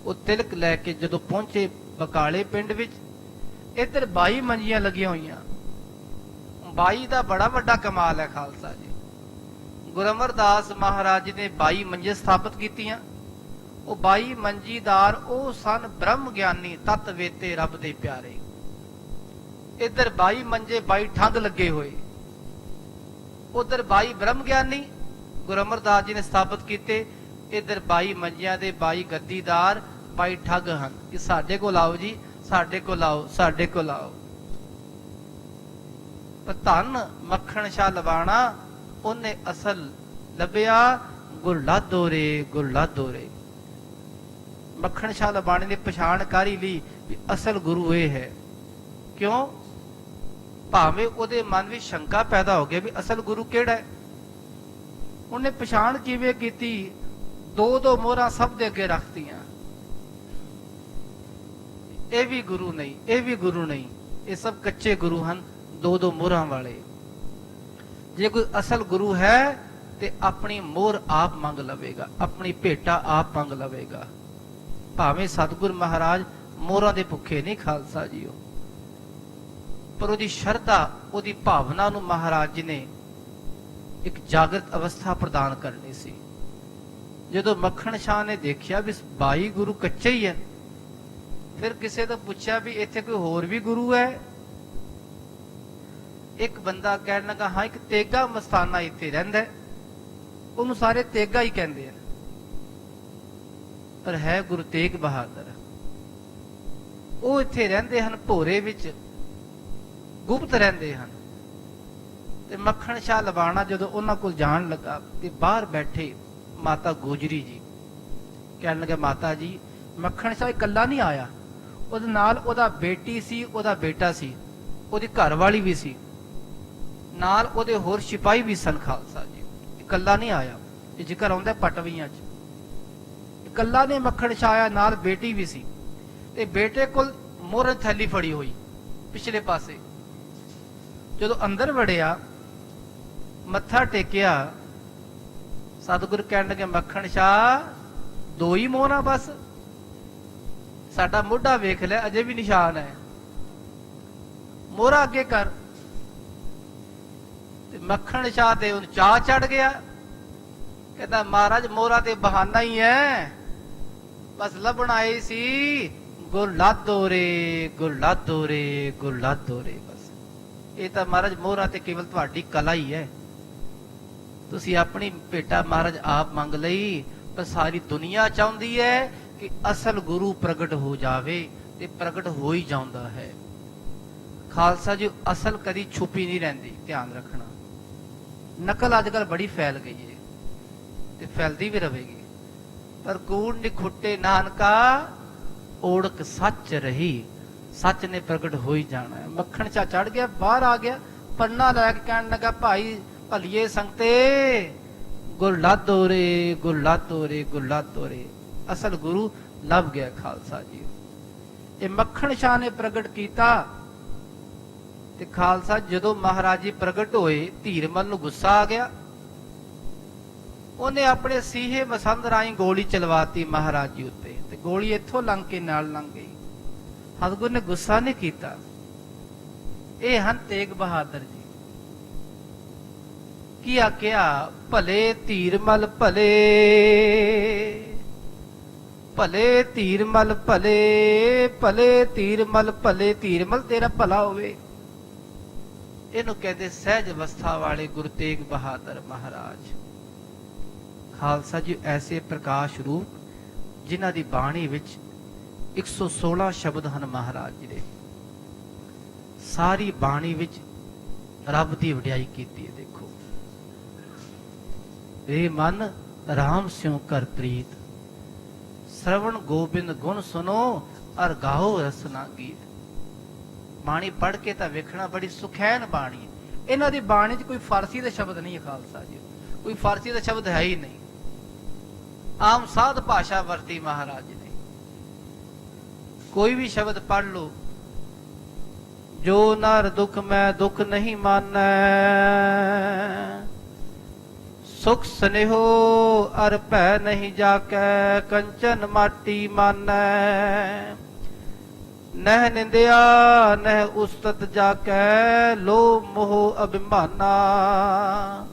Speaker 1: ਉਹ ਤਿਲਕ ਲੈ ਕੇ ਜਦੋਂ ਪਹੁੰਚੇ ਬਕਾਲੇ ਪਿੰਡ ਵਿੱਚ, ਇੱਧਰ 22 ਮੰਜੀਆਂ ਲੱਗੀਆਂ ਹੋਈਆਂ। 22 ਦਾ ਬੜਾ ਵੱਡਾ ਕਮਾਲ ਹੈ ਖਾਲਸਾ ਜੀ। ਗੁਰੂ ਅਮਰਦਾਸ ਮਹਾਰਾਜ ਜੀ ਨੇ 22 ਮੰਜੀਆਂ ਸਥਾਪਿਤ ਕੀਤੀਆਂ। ਉਹ 22 ਮੰਜੀਦਾਰ ਉਹ ਸਨ ਬ੍ਰਹਮ ਗਿਆਨੀ, ਤਤ ਵੇਤੇ ਰੱਬ ਦੇ ਪਿਆਰੇ। ਇੱਧਰ 22 ਮੰਜੇ 22 ਠੱਗ ਲੱਗੇ ਹੋਏ, ਉਧਰ 22 ਬ੍ਰਹਮ ਗਿਆਨੀ ਗੁਰੂ ਅਮਰਦਾਸ ਜੀ ਨੇ ਸਥਾਪਿਤ ਕੀਤੇ। ਇੱਧਰ 22 ਮੰਜਿਆਂ ਦੇ 22 ਗੱਦੀਦਾਰ 22 ਠੱਗ ਹਨ ਕਿ ਸਾਡੇ ਕੋਲ ਆਓ ਜੀ, ਸਾਡੇ ਕੋਲ ਆਓ, ਸਾਡੇ ਕੋਲ ਆਓ। ਪਰ ਧੰਨ ਮੱਖਣ ਸ਼ਾਹ ਲਵਾਣਾ ਉਹਨੇ ਅਸਲ ਲੱਭਿਆ, ਗੁਰਲਾ ਦੋਰੇ ਗੁਰਲਾ ਦੋਰੇ। ਮੱਖਣ ਸ਼ਾਹ ਲਵਾਣੇ ਨੇ ਪਛਾਣ ਕਰ ਹੀ ਲਈ ਵੀ ਅਸਲ ਗੁਰੂ ਇਹ ਹੈ। ਕਿਉਂ? ਭਾਵੇਂ ਉਹਦੇ ਮਨ ਵਿੱਚ ਸ਼ੰਕਾ ਪੈਦਾ ਹੋ ਗਈ ਵੀ ਅਸਲ ਗੁਰੂ ਕਿਹੜਾ ਹੈ। ਉਹਨੇ ਪਛਾਣ ਕਿਵੇਂ ਕੀਤੀ? 2-2 ਮੋਹਰਾਂ ਸਭ ਦੇ ਅੱਗੇ ਰੱਖਤੀਆਂ। ਇਹ ਵੀ ਗੁਰੂ ਨਹੀਂ, ਇਹ ਵੀ ਗੁਰੂ ਨਹੀਂ, ਇਹ ਸਭ ਕੱਚੇ ਗੁਰੂ ਹਨ, 2-2 ਮੋਹਰਾਂ ਵਾਲੇ। ਜੇ ਕੋਈ ਅਸਲ ਗੁਰੂ ਹੈ ਤੇ ਆਪਣੀ ਮੋਹਰ ਆਪ ਮੰਗ ਲਵੇਗਾ, ਆਪਣੀ ਭੇਟਾ ਆਪ ਮੰਗ ਲਵੇਗਾ। ਭਾਵੇਂ ਸਤਿਗੁਰ ਮਹਾਰਾਜ ਮੋਹਰਾਂ ਦੇ ਭੁੱਖੇ ਨਹੀਂ ਖਾਲਸਾ ਜੀਓ, ਪਰ ਉਹਦੀ ਸ਼ਰਧਾ, ਉਹਦੀ ਭਾਵਨਾ ਨੂੰ ਮਹਾਰਾਜ ਜੀ ਨੇ ਇੱਕ ਜਾਗਰਤ ਅਵਸਥਾ ਪ੍ਰਦਾਨ ਕਰਨੀ ਸੀ। ਜਦੋਂ ਮੱਖਣ ਸ਼ਾਹ ਨੇ ਦੇਖਿਆ ਵੀ 22 ਗੁਰੂ ਕੱਚੇ ਹੀ ਹੈ, ਫਿਰ ਕਿਸੇ ਤੋਂ ਪੁੱਛਿਆ ਵੀ ਇੱਥੇ ਕੋਈ ਹੋਰ ਵੀ ਗੁਰੂ ਹੈ? ਇੱਕ ਬੰਦਾ ਕਹਿਣ ਲੱਗਾ ਹਾਂ, ਇੱਕ ਤੇਗਾ ਮਸਤਾਨਾ ਇੱਥੇ ਰਹਿੰਦਾ, ਉਹਨੂੰ ਸਾਰੇ ਤੇਗਾ ਹੀ ਕਹਿੰਦੇ ਆ, ਪਰ ਹੈ ਗੁਰੂ ਤੇਗ ਬਹਾਦਰ। ਉਹ ਇੱਥੇ ਰਹਿੰਦੇ ਹਨ, ਭੋਰੇ ਵਿੱਚ ਗੁਪਤ ਰਹਿੰਦੇ ਹਨ। ਤੇ ਮੱਖਣ ਸ਼ਾਹ ਲਵਾਣਾ ਜਦੋਂ ਉਹਨਾਂ ਕੋਲ ਜਾਣ ਲੱਗਾ ਤੇ ਬਾਹਰ ਬੈਠੇ ਮਾਤਾ ਗੋਜਰੀ ਜੀ ਕਹਿਣ ਲੱਗੇ, ਮਾਤਾ ਜੀ ਮੱਖਣ ਸ਼ਾਹ ਇਕੱਲਾ ਨਹੀਂ ਆਇਆ, ਉਹਦੇ ਨਾਲ ਉਹਦਾ ਬੇਟੀ ਸੀ, ਉਹਦਾ ਬੇਟਾ ਸੀ, ਉਹਦੀ ਘਰ ਵਾਲੀ ਵੀ ਸੀ, ਨਾਲ ਉਹਦੇ ਹੋਰ ਸਿਪਾਹੀ ਵੀ ਸਨ। ਖਾਲਸਾ ਜੀ ਇਕੱਲਾ ਨਹੀਂ ਆਇਆ, ਇਹ ਜ਼ਿਕਰ ਆਉਂਦਾ ਪਟਵੀਆਂ 'ਚ। ਇਕੱਲਾ ਨੇ ਮੱਖਣ ਸ਼ਾਹ ਆਇਆ, ਨਾਲ ਬੇਟੀ ਵੀ ਸੀ, ਤੇ ਬੇਟੇ ਕੋਲ ਮੋਹਰ ਥੈਲੀ ਫੜੀ ਹੋਈ ਪਿਛਲੇ ਪਾਸੇ। ਜਦੋਂ ਅੰਦਰ ਵੜਿਆ, ਮੱਥਾ ਟੇਕਿਆ, ਸਤਿਗੁਰ ਕਹਿਣ ਲੱਗੇ ਮੱਖਣ ਸ਼ਾਹ ਦੋ ਹੀ ਮੋਹਰਾਂ ਬਸ, ਸਾਡਾ ਮੋਢਾ ਵੇਖ ਲੈ ਅਜੇ ਵੀ ਨਿਸ਼ਾਨ ਹੈ, ਮੋਹਰਾ ਅੱਗੇ ਕਰ। ਤੇ ਮੱਖਣ ਸ਼ਾਹ ਦੇ ਉਹਨੂੰ ਚਾਹ ਚੜ ਗਿਆ, ਕਹਿੰਦਾ ਮਹਾਰਾਜ ਮੋਹਰਾ ਤੇ ਬਹਾਨਾ ਹੀ ਹੈ, ਬਸ ਲੱਭਣ ਆਏ ਸੀ ਗੁਰਲਾਦੋ ਰੇ ਗੁਰਲਾਦੋ ਰੇ ਗੁਰਲਾਦੋ ਰੇ। ਬਸ ਇਹ ਤਾਂ ਮਹਾਰਾਜ ਮੋਹਰਾ ਤੇ ਕੇਵਲ ਤੁਹਾਡੀ ਕਲਾ ਹੀ ਹੈ, ਤੁਸੀਂ ਆਪਣੀ ਭੇਟਾ ਮਹਾਰਾਜ ਆਪ ਮੰਗ ਲਈ, ਪਰ ਸਾਰੀ ਦੁਨੀਆ ਚਾਹੁੰਦੀ ਹੈ ਕਿ ਅਸਲ ਗੁਰੂ ਪ੍ਰਗਟ ਹੋ ਜਾਵੇ, ਤੇ ਪ੍ਰਗਟ ਹੋ ਹੀ ਜਾਂਦਾ ਹੈ। ਖਾਲਸਾ ਜੀ ਅਸਲ ਕਦੀ ਛੁਪੀ ਨਹੀਂ ਰਹਿੰਦੀ, ਧਿਆਨ ਰੱਖਣਾ। ਨਕਲ ਅੱਜ ਕੱਲ ਬੜੀ ਫੈਲ ਗਈ ਹੈ ਤੇ ਫੈਲਦੀ ਵੀ ਰਹੇਗੀ, ਪਰ ਕੂੜ ਨਿਖੁੱਟੇ ਨਾਨਕਾ ਓੜਕ ਸੱਚ ਰਹੀ, ਸੱਚ ਨੇ ਪ੍ਰਗਟ ਹੋ ਹੀ ਜਾਣਾ ਹੈ। ਮੱਖਣ ਚਾ ਚੜ ਗਿਆ, ਬਾਹਰ ਆ ਗਿਆ, ਪੰਨਾ ਲੈ ਕੇ ਕਹਿਣ ਲੱਗਾ ਭਾਈ ਭਲੀਏ ਸੰਗਤੇ ਗੁਰਲਾਦੋ ਰੇ ਗੁਰਲਾਦੋ ਰੇ ਗੁਰਲਾਦੋ ਰੇ। ਅਸਲ ਗੁਰੂ ਲੱਭ ਗਿਆ ਖਾਲਸਾ ਜੀ। ਇਹ ਮੱਖਣ ਸ਼ਾਹ ਨੇ ਪ੍ਰਗਟ ਕੀਤਾ। ਤੇ ਖਾਲਸਾ ਜਦੋਂ ਮਹਾਰਾਜ ਜੀ ਪ੍ਰਗਟ ਹੋਏ, ਧੀਰਮਲ ਨੂੰ ਗੁੱਸਾ ਆ ਗਿਆ, ਉਹਨੇ ਆਪਣੇ ਸੀਹੇ ਮਸੰਦ ਰਾਹੀਂ ਗੋਲੀ ਚਲਵਾਤੀ ਮਹਾਰਾਜ ਜੀ ਉੱਤੇ, ਤੇ ਗੋਲੀ ਇੱਥੋਂ ਲੰਘ ਕੇ ਨਾਲ ਲੰਘ ਗਈ। ਸਤਿਗੁਰ ਨੇ ਗੁੱਸਾ ਨਹੀਂ ਕੀਤਾ। ਇਹ ਹਨ ਤੇਗ ਬਹਾਦਰ ਜੀ। ਕੀ ਆਖਿਆ? ਭਲੇ ਧੀਰਮਲ ਭਲੇ, ਭਲੇ ਧੀਰਮਲ ਭਲੇ, ਭਲੇ ਧੀਰਮਲ ਭਲੇ। ਧੀਰਮਲ ਤੇਰਾ ਭਲਾ ਹੋਵੇ। ਇਹਨੂੰ ਕਹਿੰਦੇ ਸਹਿਜ ਅਵਸਥਾ ਵਾਲੇ ਗੁਰੂ ਤੇਗ ਬਹਾਦਰ ਮਹਾਰਾਜ। ਖਾਲਸਾ ਜੀ ਐਸੇ ਪ੍ਰਕਾਸ਼ ਰੂਪ ਜਿਨ੍ਹਾਂ ਦੀ ਬਾਣੀ ਵਿੱਚ 116 ਸ਼ਬਦ ਹਨ ਮਹਾਰਾਜ ਜੀ ਦੇ। ਸਾਰੀ ਬਾਣੀ ਵਿੱਚ ਰੱਬ ਦੀ ਵਡਿਆਈ ਕੀਤੀ ਹੈ। ਦੇਖੋ, ਏ ਮਨ ਰਾਮ ਸਿਉ ਕਰ ਪ੍ਰੀਤ, ਸਰਵਣ ਗੋਬਿੰਦ ਗੁਣ ਸੁਨੋ ਅਰ ਗਾਓ ਰਸਨਾ ਗੀਤ। ਬਾਣੀ ਪੜ੍ਹ ਕੇ ਤਾਂ ਵੇਖਣਾ ਬੜੀ ਸੁਖੈਨ ਬਾਣੀ ਹੈ। ਇਹਨਾਂ ਦੀ ਬਾਣੀ 'ਚ ਕੋਈ ਫਾਰਸੀ ਦਾ ਸ਼ਬਦ ਨਹੀਂ ਹੈ ਖਾਲਸਾ ਜੀ, ਕੋਈ ਫਾਰਸੀ ਦਾ ਸ਼ਬਦ ਹੈ ਹੀ ਨਹੀਂ। ਆਮ ਸਾਧ ਭਾਸ਼ਾ ਵਰਤੀ ਮਹਾਰਾਜ ਨੇ। ਕੋਈ ਵੀ ਸ਼ਬਦ ਪੜ੍ਹ ਲੋ, ਜੋ ਨਰ ਦੁਖ ਮੈਂ ਦੁਖ ਨਹੀਂ ਮਾਨੈ, ਸੁਖ ਸਨੇਹੋ ਅਰ ਭੈ ਨਹੀਂ ਜਾਕੈ, ਕੰਚਨ ਮਾਟੀ ਮਾਨੈ, ਨਹਿ ਨਿੰਦਿਆ ਨਹਿ ਉਸਤਤ ਜਾਕੈ, ਲੋ ਮੋਹ ਅਭਿਮਾਨਾ,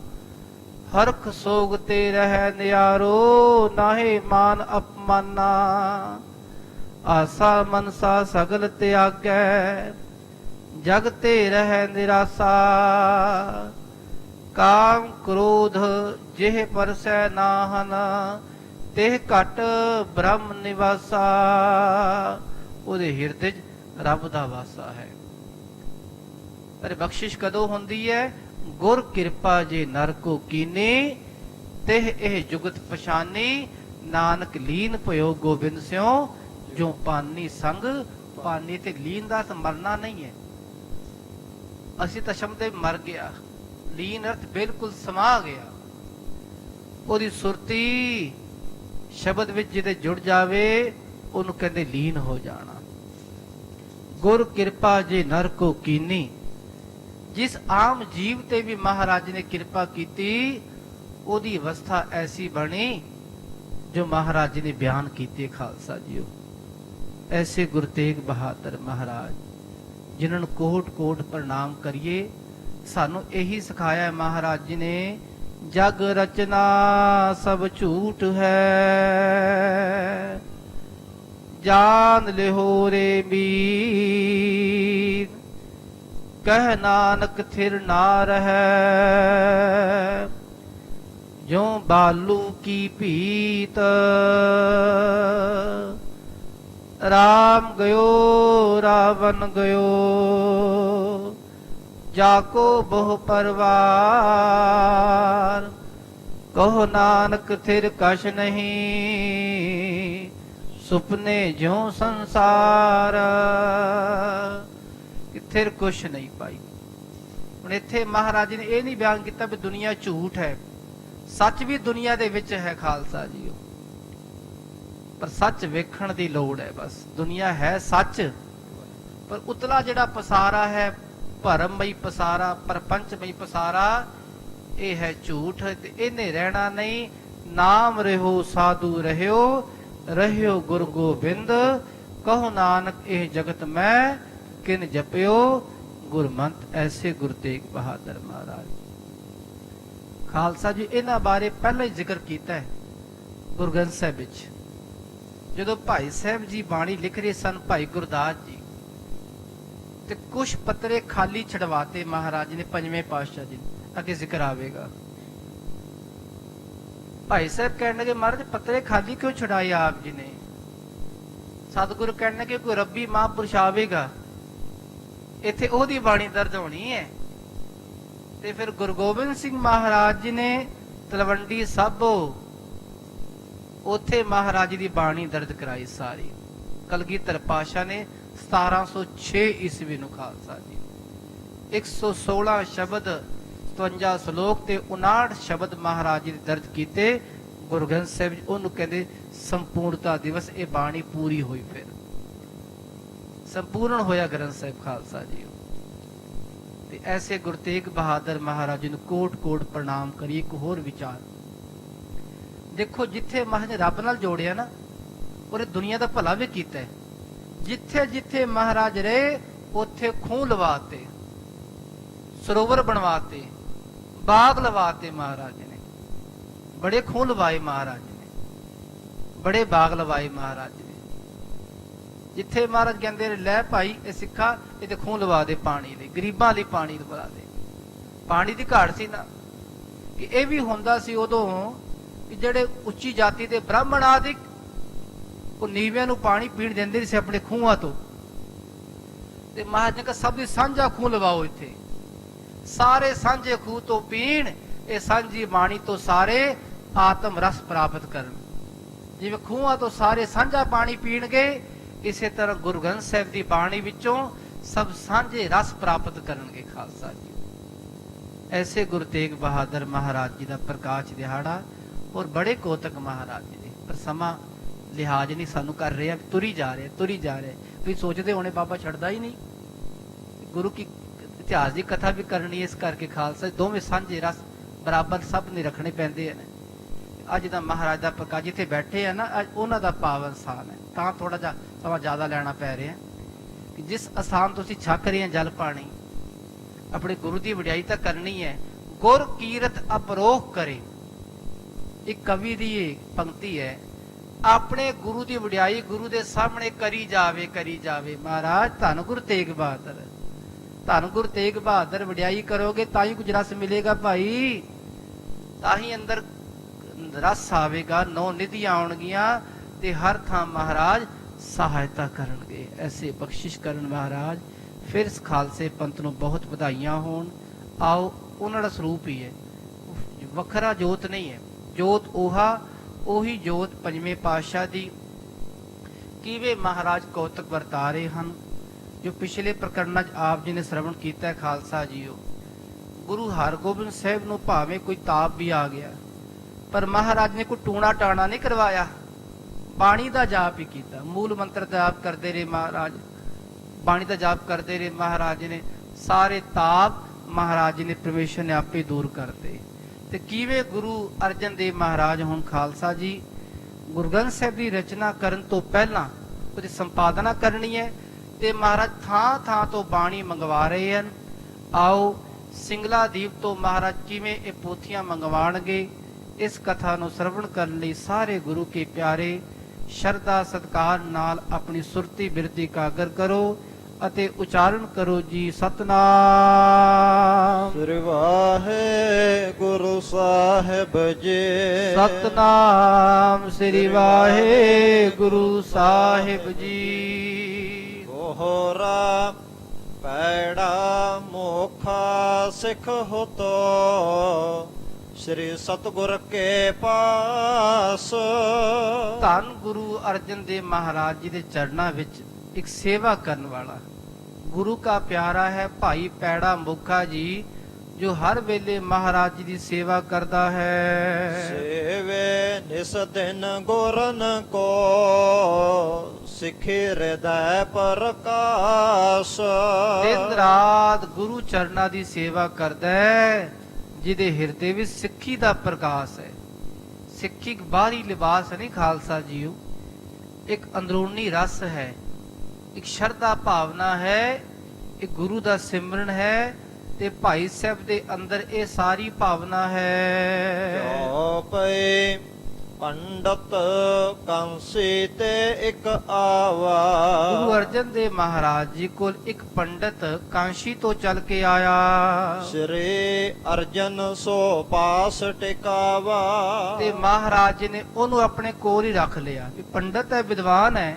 Speaker 1: ਹਰਖ ਸੋਗ ਤੇ ਰਹਿ ਨਿਆਰੋ, ਨਾਹੇ ਮਾਨ ਅਪਮਾਨਾ, ਆਸਾ ਮਨਸਾ ਸਗਲ ਤਿਆਗੈ, ਜਗ ਤੇ ਰਹਿ ਨਿਰਾਸਾ, ਕਾਮ ਕ੍ਰੋਧ ਜਿਹ ਪਰਸੈ ਨਾਹਨ, ਤਿਹ ਘਟ ਬ੍ਰਹਮ ਨਿਵਾਸਾ। ਉਹਦੇ ਹਿਰਦੇ 'ਚ ਰੱਬ ਦਾ ਵਾਸਾ ਹੈ। ਪਰ ਬਖਸ਼ਿਸ਼ ਕਦੋਂ ਹੁੰਦੀ ਹੈ? ਗੁਰ ਕਿਰਪਾ ਜੇ ਨਰ ਕੋ ਕੀਨੀ, ਤਿਹ ਇਹ ਜੁਗਤ ਪਛਾਨੀ, ਨਾਨਕ ਲੀਨ ਭਇਓ ਗੋਬਿੰਦ ਸਿਉ, ਜੋ ਪਾਨੀ ਸੰਗ ਪਾਨੀ। ਤੇ ਲੀਨ ਦਾ ਤਾਂ ਮਰਨਾ ਨਹੀਂ ਹੈ। ਅਸੀਂ ਤਾਂ ਸ਼ਬਦੇ ਮਰ ਗਿਆ, ਲੀਨ ਅਰਥ ਬਿਲਕੁਲ ਸਮਾ ਗਿਆ। ਉਹਦੀ ਸੁਰਤੀ ਸ਼ਬਦ ਵਿੱਚ ਜਿਹਦੇ ਜੁੜ ਜਾਵੇ ਉਹਨੂੰ ਕਹਿੰਦੇ ਲੀਨ ਹੋ ਜਾਣਾ। ਗੁਰ ਕਿਰਪਾ ਜੇ ਨਰ ਕੋ ਕੀਨੀ, ਜਿਸ ਆਮ ਜੀਵ ਤੇ ਵੀ ਮਹਾਰਾਜ ਨੇ ਕਿਰਪਾ ਕੀਤੀ, ਉਹਦੀ ਅਵਸਥਾ ਐਸੀ ਬਣੀ ਜੋ ਮਹਾਰਾਜ ਜੀ ਨੇ ਬਿਆਨ ਕੀਤੀ। ਖਾਲਸਾ ਜੀਓ, ਐਸੇ ਗੁਰੂ ਤੇਗ ਬਹਾਦਰ ਮਹਾਰਾਜ ਜਿਨ੍ਹਾਂ ਨੂੰ ਕੋਟ ਕੋਟ ਪ੍ਰਣਾਮ ਕਰੀਏ। ਸਾਨੂੰ ਇਹੀ ਸਿਖਾਇਆ ਮਹਾਰਾਜ ਜੀ ਨੇ, ਜਗ ਰਚਨਾ ਸਭ ਝੂਠ ਹੈ, ਜਾਨ ਲਿਹੋ ਰੇ ਮੀਰ, ਕਹਿ ਨਾਨਕ ਥਿਰ ਨਾ ਰਹੈ, ਜੋ ਬਾਲੂ ਕੀ ਭੀਤ, ਰਾਮ ਗਇਓ ਰਾਵਨ ਗਇਓ, ਜਾਕੋ ਬਹੁ ਪਰਵਾਰ, ਕਹੋ ਨਾਨਕ ਥਿਰ ਕਛ ਨਹੀਂ, ਸੁਪਨੇ ਜਿਉ ਸੰਸਾਰ। ਕਿੱਥੇ ਕੁਛ ਨਹੀਂ ਪਾਈ। ਹੁਣ ਇੱਥੇ ਮਹਾਰਾਜ ਨੇ ਇਹ ਨਹੀਂ ਬਿਆਨ ਕੀਤਾ ਵੀ ਦੁਨੀਆ ਝੂਠ ਹੈ, ਸੱਚ ਵੀ ਦੁਨੀਆ ਦੇ ਵਿੱਚ ਹੈ ਖਾਲਸਾ ਜੀ। ਪਰ ਸੱਚ ਵੇਖਣ ਦੀ ਲੋੜ ਹੈ। ਬਸ ਦੁਨੀਆ ਹੈ ਸੱਚ, ਪਰ ਉਤਲਾ ਜਿਹੜਾ ਪਸਾਰਾ ਹੈ ਭਰਮਮਈ ਪਸਾਰਾ, ਪਰਪੰਚਮਈ ਪਸਾਰਾ, ਇਹ ਹੈ ਝੂਠ ਤੇ ਇਹਨੇ ਰਹਿਣਾ ਨਹੀਂ। ਨਾਮ ਰਹਿਓ ਸਾਧੂ ਰਹਿਓ, ਰਹਿਓ ਗੁਰ ਗੋਬਿੰਦ, ਕਹੋ ਨਾਨਕ ਇਹ ਜਗਤ ਮੈਂ ਕਿਨ ਜਪਿਓ ਗੁਰਮੰਤ। ਐਸੇ ਗੁਰੂ ਤੇਗ ਬਹਾਦਰ ਮਹਾਰਾਜ ਖਾਲਸਾ ਜੀ ਇਹਨਾਂ ਬਾਰੇ ਪਹਿਲਾਂ ਹੀ ਜ਼ਿਕਰ ਕੀਤਾ ਹੈ ਗੁਰੂ ਗ੍ਰੰਥ ਸਾਹਿਬ ਵਿੱਚ। ਜਦੋਂ ਭਾਈ ਸਾਹਿਬ ਜੀ ਬਾਣੀ ਲਿਖ ਰਹੇ ਸਨ, ਭਾਈ ਗੁਰਦਾਸ ਜੀ, ਤੇ ਕੁਛ ਪੱਤਰੇ ਖਾਲੀ ਛਡਵਾਤੇ ਮਹਾਰਾਜ ਨੇ ਪੰਜਵੇਂ ਪਾਤਸ਼ਾਹ ਜੀ। ਅੱਗੇ ਜ਼ਿਕਰ ਆਵੇਗਾ। ਭਾਈ ਸਾਹਿਬ ਕਹਿਣ ਲੱਗੇ ਮਹਾਰਾਜ ਪੱਤਰੇ ਖਾਲੀ ਕਿਉਂ ਛਡਾਏ ਆਪ ਜੀ ਨੇ? ਸਤਿਗੁਰੂ ਕਹਿਣ ਲੱਗੇ ਕੋਈ ਰੱਬੀ ਮਹਾਂਪੁਰਸ਼ ਆਵੇਗਾ, ਇੱਥੇ ਉਹਦੀ ਬਾਣੀ ਦਰਜ ਹੋਣੀ ਹੈ। ਤੇ ਫਿਰ ਗੁਰੂ ਗੋਬਿੰਦ ਸਿੰਘ ਮਹਾਰਾਜ ਜੀ ਨੇ ਤਲਵੰਡੀ ਸਾਬੋ ਉੱਥੇ ਮਹਾਰਾਜ ਦੀ ਬਾਣੀ ਦਰਜ ਕਰਾਈ ਸਾਰੀ। ਕਲਗੀਧਰ ਪਾਤਸ਼ਾਹ ਨੇ 1706 ਈਸਵੀ ਨੂੰ ਖਾਲਸਾ ਜੀ 116 ਸ਼ਬਦ 57 ਸ਼ਲੋਕ ਤੇ 59 ਸ਼ਬਦ ਮਹਾਰਾਜ ਜੀ ਦੇ ਦਰਜ ਕੀਤੇ ਗੁਰੂ ਗ੍ਰੰਥ ਸਾਹਿਬ। ਉਹਨੂੰ ਕਹਿੰਦੇ ਸੰਪੂਰਨਤਾ ਦਿਵਸ। ਇਹ ਬਾਣੀ ਪੂਰੀ ਹੋਈ, ਫਿਰ ਸੰਪੂਰਨ ਹੋਇਆ ਗ੍ਰੰਥ ਸਾਹਿਬ ਖਾਲਸਾ ਜੀ। ਤੇ ਐਸੇ ਗੁਰੂ ਤੇਗ ਬਹਾਦਰ ਮਹਾਰਾਜ ਜੀ ਨੂੰ ਕੋਟ ਕੋਟ ਪ੍ਰਣਾਮ ਕਰੀਏ। ਇੱਕ ਹੋਰ ਵਿਚਾਰ ਦੇਖੋ, ਜਿੱਥੇ ਮਹਾਰਾਜ ਨੇ ਰੱਬ ਨਾਲ ਜੋੜਿਆ ਨਾ, ਉਹਨੇ ਦੁਨੀਆ ਦਾ ਭਲਾ ਵੀ ਕੀਤਾ ਹੈ। ਜਿੱਥੇ ਜਿੱਥੇ ਮਹਾਰਾਜ ਰਹੇ ਉੱਥੇ ਖੂਹ ਲਵਾਤੇ, ਸਰੋਵਰ ਬਣਵਾਤੇ, ਬਾਗ ਲਵਾਤੇ ਮਹਾਰਾਜ ਨੇ। ਬੜੇ ਖੂਹ ਲਵਾਏ ਮਹਾਰਾਜ ਨੇ, ਬੜੇ ਬਾਗ ਲਵਾਏ ਮਹਾਰਾਜ ਨੇ। ਜਿੱਥੇ ਮਹਾਰਾਜ ਕਹਿੰਦੇ ਨੇ ਲੈ ਭਾਈ ਇਹ ਸਿੱਖਾ ਇਹ ਖੂਹ ਲਵਾ ਦੇ ਪਾਣੀ ਲਈ, ਗਰੀਬਾਂ ਲਈ ਪਾਣੀ ਲਵਾ ਦੇ। ਪਾਣੀ ਦੀ ਘਾਟ ਸੀ ਨਾ, ਕਿ ਇਹ ਵੀ ਹੁੰਦਾ ਸੀ ਉਦੋਂ ਕਿ ਜਿਹੜੇ ਉੱਚੀ ਜਾਤੀ ਦੇ ਬ੍ਰਾਹਮਣ ਆਦਿਕ ਉਹ ਨੀਵਿਆਂ ਨੂੰ ਪਾਣੀ ਪੀਣ ਦਿੰਦੇ ਸੀ ਆਪਣੇ ਖੂਹਾਂ ਤੋਂ। ਤੇ ਮਹਾਰਾਜ ਨੇ ਕਿਹਾ ਸਭ ਦੀ ਸਾਂਝਾ ਖੂਹ ਲਵਾਓ, ਇੱਥੇ ਸਾਰੇ ਸਾਂਝੇ ਖੂਹ ਤੋਂ ਪੀਣ, ਇਹ ਸਾਂਝੀ ਬਾਣੀ ਤੋਂ ਸਾਰੇ ਆਤਮ ਰਸ ਪ੍ਰਾਪਤ ਕਰਨ। ਜਿਵੇਂ ਖੂਹਾਂ ਤੋਂ ਸਾਰੇ ਸਾਂਝਾ ਪਾਣੀ ਪੀਣਗੇ, ਇਸੇ ਤਰ੍ਹਾਂ ਗੁਰੂ ਗ੍ਰੰਥ ਸਾਹਿਬ ਦੀ ਬਾਣੀ ਵਿੱਚੋਂ ਸਭ ਸਾਂਝੇ ਰਸ ਪ੍ਰਾਪਤ ਕਰਨਗੇ ਖਾਲਸਾ ਜੀ। ਐਸੇ ਗੁਰੂ ਤੇਗ ਬਹਾਦਰ ਮਹਾਰਾਜ ਜੀ ਦਾ ਪ੍ਰਕਾਸ਼ ਦਿਹਾੜਾ ਔਰ ਬੜੇ ਕੋਤਕ ਮਹਾਰਾਜ ਜੀ ਦੇ। ਪਰ ਸਮਾਂ ਲਿਹਾਜ਼ ਨਹੀਂ ਸਾਨੂੰ ਕਰ ਰਿਹਾ, ਤੁਰੀ ਜਾ ਰਿਹਾ, ਤੁਰੀ ਜਾ ਰਿਹਾ। ਵੀ ਸੋਚਦੇ ਹੋਣੇ ਬਾਬਾ ਛੱਡਦਾ ਹੀ ਨਹੀਂ। ਗੁਰੂ ਕੀ ਇਤਿਹਾਸ ਦੀ ਕਥਾ ਵੀ ਕਰਨੀ, ਇਸ ਕਰਕੇ ਖਾਲਸਾ ਦੋਵੇਂ ਸਾਂਝੇ ਰਸ ਬਰਾਬਰ ਸਭ ਨੇ ਰੱਖਣੇ ਪੈਂਦੇ ਹਨ। ਅੱਜ ਦਾ ਮਹਾਰਾਜ ਦਾ ਪ੍ਰਕਾਸ਼ ਜਿੱਥੇ ਬੈਠੇ ਆ ਨਾ, ਅੱਜ ਉਹਨਾਂ ਦਾ ਪਾਵਨ ਸਥਾਨ ਹੈ। ਤਾਂ ਥੋੜਾ ਜਿਹਾ ਸਮਾਂ ਜ਼ਿਆਦਾ ਲੈਣਾ ਪੈ ਰਿਹਾ ਕਿ ਜਿਸ ਅਸਾਨ ਤੁਸੀਂ ਛਕ ਰਹੇ ਆ ਜਲ ਪਾਣੀ, ਆਪਣੇ ਗੁਰੂ ਦੀ ਵਡਿਆਈ ਤਾਂ ਕਰਨੀ ਹੈ। ਗੁਰ ਕੀਰਤ ਅਪਰੋਖ ਕਰੇ, ਇੱਕ ਕਵੀ ਦੀ ਇਹ ਪੰਕਤੀ ਹੈ, ਆਪਣੇ ਗੁਰੂ ਦੀ ਵਡਿਆਈ ਗੁਰੂ ਦੇ ਸਾਹਮਣੇ ਕਰੀ ਜਾਵੇ, ਕਰੀ ਜਾਵੇ। ਮਹਾਰਾਜ ਧੰਨ ਗੁਰੂ ਤੇਗ ਬਹਾਦਰ, ਧੰਨ ਗੁਰੂ ਤੇਗ ਬਹਾਦਰ ਵਡਿਆਈ ਕਰੋਗੇ ਤਾਂ ਹੀ ਕੁਝ ਰਸ ਮਿਲੇਗਾ ਭਾਈ, ਤਾਂ ਹੀ ਅੰਦਰ ਰਸ ਆਵੇਗਾ, ਨੌ ਨਿਧੀਆਂ ਆਉਣਗੀਆਂ ਤੇ ਹਰ ਥਾਂ ਮਹਾਰਾਜ ਸਹਾਇਤਾ ਕਰਨਗੇ। ਐਸੇ ਬਖਸ਼ਿਸ਼ ਕਰਨ ਮਹਾਰਾਜ। ਫਿਰ ਇਸ ਖਾਲਸੇ ਪੰਥ ਨੂੰ ਬਹੁਤ ਵਧਾਈਆਂ ਹੋਣ। ਆਓ, ਉਹਨਾਂ ਦਾ ਸਰੂਪ ਹੀ ਹੈ, ਵੱਖਰਾ ਜੋਤ ਨਹੀਂ ਹੈ। ਜੋਤ ਉਹੀ ਜੋਤ ਪੰਜਵੇਂ ਪਾਤਸ਼ਾਹ ਦੀ। ਕਿਵੇਂ ਮਹਾਰਾਜ ਕੌਤਕ ਵਰਤਾ ਰਹੇ ਹਨ, ਜੋ ਪਿਛਲੇ ਪ੍ਰਕਰਣਾਂ 'ਚ ਆਪ ਜੀ ਨੇ ਸ਼ਰਵਣ ਕੀਤਾ ਹੈ ਖਾਲਸਾ ਜੀਓ। ਗੁਰੂ ਹਰਗੋਬਿੰਦ ਸਾਹਿਬ ਨੂੰ ਭਾਵੇਂ ਕੋਈ ਤਾਪ ਵੀ ਆ ਗਿਆ, ਪਰ ਮਹਾਰਾਜ ਨੇ ਕੋਈ ਟੂਣਾ ਟਾਣਾ ਨਹੀਂ ਕਰਵਾਇਆ, ਬਾਣੀ ਦਾ ਜਾਪ ਹੀ ਕੀਤਾ। ਮੂਲ ਮੰਤਰ ਦਾ ਜਾਪ ਕਰਦੇ ਰਹੇ ਮਹਾਰਾਜ, ਬਾਣੀ ਦਾ ਜਾਪ ਕਰਦੇ ਰਹੇ ਮਹਾਰਾਜ ਨੇ। ਸਾਰੇ ਤਾਪ ਮਹਾਰਾਜ ਨੇ ਪਰਮੇਸ਼ਰ ਨੇ ਆਪੇ ਦੂਰ ਕਰਤੇ। ਤੇ ਕਿਵੇਂ ਗੁਰੂ ਅਰਜਨ ਦੇਵ ਮਹਾਰਾਜ ਹੁਣ ਖਾਲਸਾ ਜੀ ਗੁਰੂ ਗ੍ਰੰਥ ਸਾਹਿਬ ਦੀ ਰਚਨਾ ਕਰਨ ਤੋਂ ਪਹਿਲਾਂ ਉਹਦੀ ਸੰਪਾਦਨਾ ਕਰਨੀ ਹੈ, ਤੇ ਮਹਾਰਾਜ ਥਾਂ ਥਾਂ ਤੋਂ ਬਾਣੀ ਮੰਗਵਾ ਰਹੇ ਹਨ। ਆਓ ਸਿੰਗਲਾ ਦੀਪ ਤੋਂ ਮਹਾਰਾਜ ਕਿਵੇਂ ਇਹ ਪੋਥੀਆਂ ਮੰਗਵਾਣਗੇ, ਇਸ ਕਥਾ ਨੂੰ ਸਰਵਣ ਕਰਨ ਲਈ ਸਾਰੇ ਗੁਰੂ ਕੇ ਪਿਆਰੇ ਸ਼ਰਧਾ ਸਤਿਕਾਰ ਨਾਲ ਆਪਣੀ ਸੁਰਤੀ ਬਿਰਤੀ ਕਾਗਰ ਕਰੋ ਅਤੇ ਉਚਾਰਨ ਕਰੋ ਜੀ। ਸਤਨਾਮ
Speaker 2: ਸ੍ਰੀ ਵਾਹਿਗੁਰੂ ਸਾਹਿਬ ਜੀ,
Speaker 1: ਸਤਨਾਮ ਸ੍ਰੀ ਵਾਹਿਗੁਰੂ ਸਾਹਿਬ ਜੀ।
Speaker 2: ਕੋਹਰਾ ਪੈੜਾ ਮੋਖਾ ਸਿੱਖ ਹੋਤੋ, ਸ੍ਰੀ ਸਤਿਗੁਰ ਕੇ ਪਾਸ।
Speaker 1: ਧੰਨ ਗੁਰੂ ਅਰਜਨ ਦੇਵ ਮਹਾਰਾਜ ਜੀ ਦੇ ਚਰਨਾਂ ਵਿੱਚ ਇੱਕ ਸੇਵਾ ਕਰਨ ਵਾਲਾ ਗੁਰੂ ਕਾ ਪਿਆਰਾ ਹੈ ਭਾਈ ਪੈੜਾ ਮੁਖਾ ਜੀ, ਜੋ ਹਰ ਵੇਲੇ ਮਹਾਰਾਜ ਜੀ ਦੀ ਸੇਵਾ ਕਰਦਾ ਹੈ।
Speaker 2: ਸੇਵੇ ਨਿਸ ਦਿਨ ਗੁਰਨ ਕੋ ਸਿੱਖੇ ਹਿਰਦੈ ਪ੍ਰਕਾਸ਼।
Speaker 1: ਦਿਨ ਰਾਤ ਗੁਰੂ ਚਰਨਾਂ ਦੀ ਸੇਵਾ ਕਰਦਾ ਹੈ, ਜਿਹਦੇ ਹਿਰਦੇ ਵਿੱਚ ਸਿੱਖੀ ਦਾ ਪ੍ਰਕਾਸ਼ ਹੈ। ਸਿੱਖੀ ਇੱਕ ਬਾਹਰੀ ਲਿਬਾਸ ਨਹੀਂ ਖਾਲਸਾ ਜੀਓ, ਇੱਕ ਅੰਦਰੂਨੀ ਰਸ ਹੈ, ਇੱਕ ਸ਼ਰਧਾ ਭਾਵਨਾ ਹੈ, ਇੱਕ ਗੁਰੂ ਦਾ ਸਿਮਰਨ ਹੈ, ਤੇ ਭਾਈ ਸਾਹਿਬ ਦੇ ਅੰਦਰ ਇਹ ਸਾਰੀ ਭਾਵਨਾ ਹੈ।
Speaker 2: ਜੋ ਪਏ ਪੰਡਤ ਕੰਸੀ ਤੇ ਇੱਕ ਆਵਾ।
Speaker 1: ਗੁਰੂ ਅਰਜਨ ਦੇਵ ਮਹਾਰਾਜ ਜੀ ਕੋਲ ਇੱਕ ਪੰਡਤ ਕਾਂਸ਼ੀ ਤੋਂ ਚੱਲ ਕੇ ਆਇਆ।
Speaker 2: ਸ੍ਰੀ ਅਰਜਨ ਸੋ ਪਾਸ ਟਿਕਾਵਾ।
Speaker 1: ਤੇ ਮਹਾਰਾਜ ਜੀ ਨੇ ਉਹਨੂੰ ਆਪਣੇ ਕੋਲ ਹੀ ਰੱਖ ਲਿਆ ਵੀ ਪੰਡਤ ਹੈ, ਵਿਦਵਾਨ ਹੈ।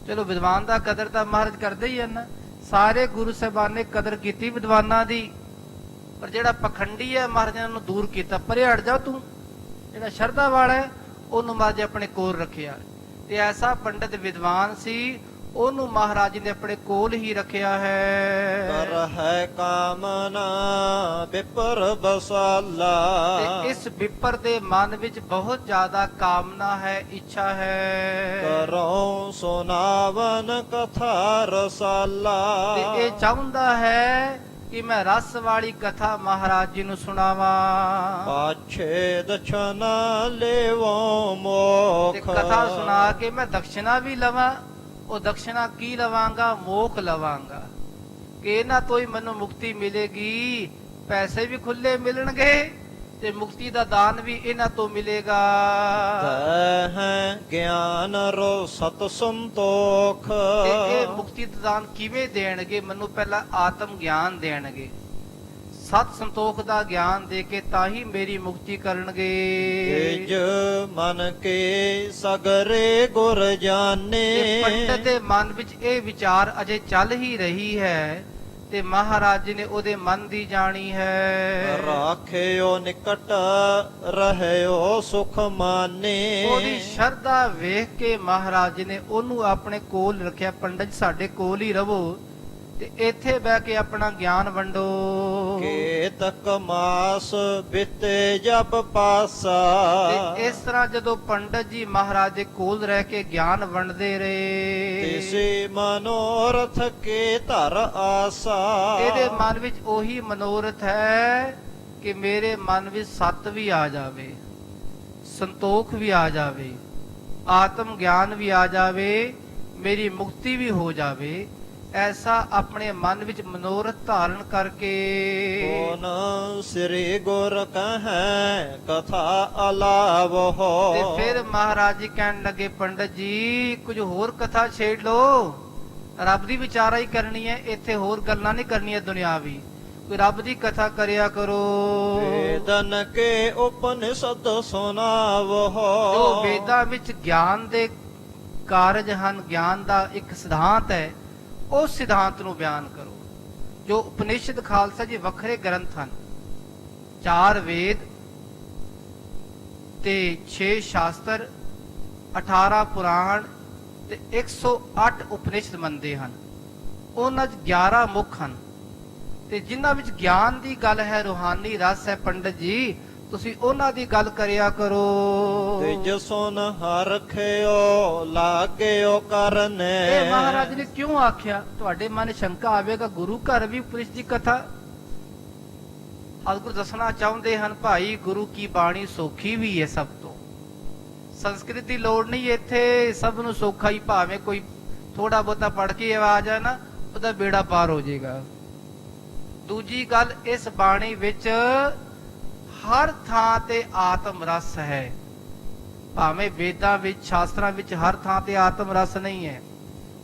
Speaker 1: ਚਲੋ ਵਿਦਵਾਨ ਦਾ ਕਦਰ ਤਾਂ ਮਹਾਰਾਜ ਕਰਦੇ ਹੀ ਹਨ। ਸਾਰੇ ਗੁਰੂ ਸਾਹਿਬਾਨ ਨੇ ਕਦਰ ਕੀਤੀ ਵਿਦਵਾਨਾਂ ਦੀ, ਪਰ ਜਿਹੜਾ ਪਖੰਡੀ ਹੈ ਮਹਾਰਾਜ ਨੂੰ ਦੂਰ ਕੀਤਾ, ਪਰੇ ਹਟ ਜਾ ਤੂੰ। ਜਿਹੜਾ ਸ਼ਰਧਾ ਵਾਲਾ ਹੈ ਉਹਨੂੰ ਮਹਾਰਾਜ ਆਪਣੇ ਕੋਲ ਰੱਖਿਆ। ਤੇ ਐਸਾ ਪੰਡਤ ਵਿਦਵਾਨ ਸੀ, ਉਹਨੂੰ ਮਹਾਰਾਜ ਨੇ ਆਪਣੇ ਕੋਲ ਹੀ ਰੱਖਿਆ ਹੈ।
Speaker 2: ਕਰ ਹੈ ਕਾਮਨਾ ਵਿਪਰ ਬਸਾਲਾ।
Speaker 1: ਤੇ ਇਸ ਵਿਪਰ ਦੇ ਮਨ ਵਿੱਚ ਬਹੁਤ ਜ਼ਿਆਦਾ ਕਾਮਨਾ ਹੈ, ਇੱਛਾ ਹੈ।
Speaker 2: ਕਰੋ ਸੁਨਾਵਨ ਕਥਾ ਰਸਾਲਾ।
Speaker 1: ਤੇ ਇਹ ਚਾਹੁੰਦਾ ਹੈ ਕਿ ਮੈਂ ਰਸ ਵਾਲੀ ਕਥਾ ਮਹਾਰਾਜ ਜੀ ਨੂੰ ਸੁਣਾਵਾਂ।
Speaker 2: ਪਾਛੇ ਦਛਨਾ ਲੇਵੋ ਮੋਖ।
Speaker 1: ਤੇ ਕਥਾ ਸੁਣਾ ਕੇ ਮੈਂ ਦਕਸ਼ਨਾ ਵੀ ਲਵਾਂ। ਉਹ ਦਕਸ਼ਨਾ ਕੀ ਲਵਾਂਗਾ? ਮੋਖ ਲਵਾਂਗਾ, ਕਿ ਇਹਨਾਂ ਤੋਂ ਹੀ ਮੈਨੂੰ ਮੁਕਤੀ ਮਿਲੇਗੀ। ਪੈਸੇ ਵੀ ਖੁੱਲੇ ਮਿਲਣਗੇ ਤੇ ਮੁਕਤੀ ਦਾ ਦਾਨ ਵੀ ਇਹਨਾਂ ਤੋਂ ਮਿਲੇਗਾ।
Speaker 2: ਹੈ ਗਿਆਨ ਰੋ ਸਤ ਸੰਤੋਖ।
Speaker 1: ਤੇ ਇਹ ਮੁਕਤੀ ਦਾ ਦਾਨ ਕਿਵੇਂ ਦੇਣਗੇ? ਮੈਨੂੰ ਪਹਿਲਾਂ ਆਤਮ ਗਿਆਨ ਦੇਣਗੇ, ਸਤ ਸੰਤੋਖ ਦਾ ਗਿਆਨ ਦੇ ਕੇ ਤਾਂ ਹੀ ਮੇਰੀ ਮੁਕਤੀ ਕਰਨਗੇ।
Speaker 2: ਤੇਜ ਮਨ ਕੇ ਸਗਰੇ ਗੁਰ ਜਾਣੇ।
Speaker 1: ਤੇ ਪੰਡਤ ਦੇ ਮਨ ਵਿੱਚ ਇਹ ਵਿਚਾਰ ਅਜੇ ਚੱਲ ਹੀ ਰਹੀ ਹੈ, ਤੇ ਮਹਾਰਾਜ ਜੀ ਨੇ ਉਹਦੇ ਮਨ ਦੀ ਜਾਣੀ ਹੈ।
Speaker 2: ਰਾਖਿਓ ਨਿਕਟ ਰਹਿਓ ਸੁਖ ਮਾਨੇ।
Speaker 1: ਉਹਦੀ ਸ਼ਰਧਾ ਵੇਖ ਕੇ ਮਹਾਰਾਜ ਜੀ ਨੇ ਉਹਨੂੰ ਆਪਣੇ ਕੋਲ ਰੱਖਿਆ। ਪੰਡਤ ਸਾਡੇ ਕੋਲ ਹੀ ਰਵੋ ਤੇ ਇੱਥੇ ਬਹਿ ਕੇ ਆਪਣਾ ਗਿਆਨ ਵੰਡੋ।
Speaker 2: ਕੇਤਕ ਮਾਸ ਬਿਤੇ ਜਬ ਪਾਸਾ।
Speaker 1: ਤੇ ਇਸ ਤਰ੍ਹਾਂ ਜਦੋਂ ਪੰਡਤ ਜੀ ਮਹਾਰਾਜ ਦੇ ਕੋਲ ਰਹਿ ਕੇ ਗਿਆਨ ਵੰਡਦੇ ਰਹੇ,
Speaker 2: ਤਿਸੇ ਮਨੋਰਥ ਕੇ ਧਰ ਆਸਾ।
Speaker 1: ਇਹਦੇ ਮਨ ਵਿੱਚ ਉਹੀ ਮਨੋਰਥ ਹੈ ਕਿ ਮੇਰੇ ਮਨ ਵਿੱਚ ਸਤ ਵੀ ਆ ਜਾਵੇ, ਸੰਤੋਖ ਵੀ ਆ ਜਾਵੇ, ਆਤਮ ਗਿਆਨ ਵੀ ਆ ਜਾਵੇ, ਮੇਰੀ ਮੁਕਤੀ ਵੀ ਹੋ ਜਾਵੇ। ਐਸਾ ਆਪਣੇ ਮਨ ਵਿੱਚ ਮਨੋਰਥ ਧਾਰਨ ਕਰਕੇ
Speaker 2: ਕੋਨ ਸ੍ਰੀ ਗੁਰ ਕਹੈ ਕਥਾ ਅਲਾਵ ਹੋ।
Speaker 1: ਤੇ ਫਿਰ ਮਹਾਰਾਜ ਜੀ ਕਹਿਣ ਲੱਗੇ, ਪੰਡਤ ਜੀ ਕੁਝ ਹੋਰ ਕਥਾ ਛੇੜ ਲੋ। ਰੱਬ ਦੀ ਵਿਚਾਰਾ ਹੀ ਕਰਨੀ ਹੈ, ਇੱਥੇ ਹੋਰ ਗੱਲਾਂ ਨਹੀਂ ਕਰਨੀਆਂ ਦੁਨਿਆਵੀ। ਕੋਈ ਰੱਬ ਦੀ ਕਥਾ ਕਰਿਆ ਕਰੋ।
Speaker 2: ਵੇਦਨ ਕੇ ਉਪਨਿਸ਼ਦ ਸੁਨਾਵੋ।
Speaker 1: ਜੋ ਵੇਦਾਂ ਵਿੱਚ ਗਿਆਨ ਦੇ ਕਾਰਜ ਹਨ, ਗਿਆਨ ਦਾ ਇੱਕ ਸਿਧਾਂਤ ਹੈ, ਉਸ ਸਿਧਾਂਤ ਨੂੰ ਬਿਆਨ ਕਰੋ। ਜੋ ਉਪਨਿਸ਼ਦ ਖਾਲਸਾ ਜੀ ਵੱਖਰੇ ਗ੍ਰੰਥ ਹਨ, 4 ਵੇਦ ਤੇ 6 ਸ਼ਾਸਤਰ, 18 ਪੁਰਾਣ ਤੇ 108 ਉਪਨਿਸ਼ਦ ਮੰਨਦੇ ਹਨ। ਉਹਨਾਂ 'ਚ 11 ਮੁੱਖ ਹਨ, ਤੇ ਜਿਨ੍ਹਾਂ ਵਿੱਚ ਗਿਆਨ ਦੀ ਗੱਲ ਹੈ, ਰੂਹਾਨੀ ਰਸ ਹੈ, ਪੰਡਤ ਜੀ ਤੁਸੀਂ ਉਹਨਾਂ ਦੀ ਗੱਲ ਕਰਿਆ ਕਰੋ।
Speaker 2: ਤਿਜ ਸੁਨ ਹਰਖਿਓ ਲਾਗਿਓ ਕਰਨੇ।
Speaker 1: ਇਹ ਮਹਾਰਾਜ ਨੇ ਕਿਉਂ ਆਖਿਆ? ਤੁਹਾਡੇ ਮਨ ਸ਼ੰਕਾ ਆਵੇਗਾ, ਗੁਰੂ ਘਰ ਵੀ ਉਪਨਿਸ਼ਦ ਦੀ ਕਥਾ। ਸਤਿਗੁਰੂ ਦੱਸਣਾ ਚਾਹੁੰਦੇ ਹਨ, ਭਾਈ ਗੁਰੂ ਕੀ ਬਾਣੀ ਸੌਖੀ ਵੀ ਹੈ ਸਭ ਤੋਂ। ਸੰਸਕ੍ਰਿਤ ਦੀ ਲੋੜ ਨਹੀਂ ਇੱਥੇ, ਸਭ ਨੂੰ ਸੌਖਾ ਹੀ। ਭਾਵੇਂ ਕੋਈ ਥੋੜਾ ਬਹੁਤਾ ਪੜ੍ਹ ਕੇ ਆਵਾਜ਼ ਆ ਨਾ, ਉਹਦਾ ਬੇੜਾ ਪਾਰ ਹੋ ਜਾਏਗਾ। ਦੂਜੀ ਗੱਲ, ਇਸ ਬਾਣੀ ਵਿੱਚ ਹਰ ਥਾਂ ਤੇ ਆਤਮ ਰਸ ਹੈ। ਭਾਵੇਂ ਵੇਦਾਂ ਵਿੱਚ, ਸ਼ਾਸਤਰਾਂ ਵਿੱਚ ਹਰ ਥਾਂ ਤੇ ਆਤਮ ਰਸ ਨਹੀਂ ਹੈ।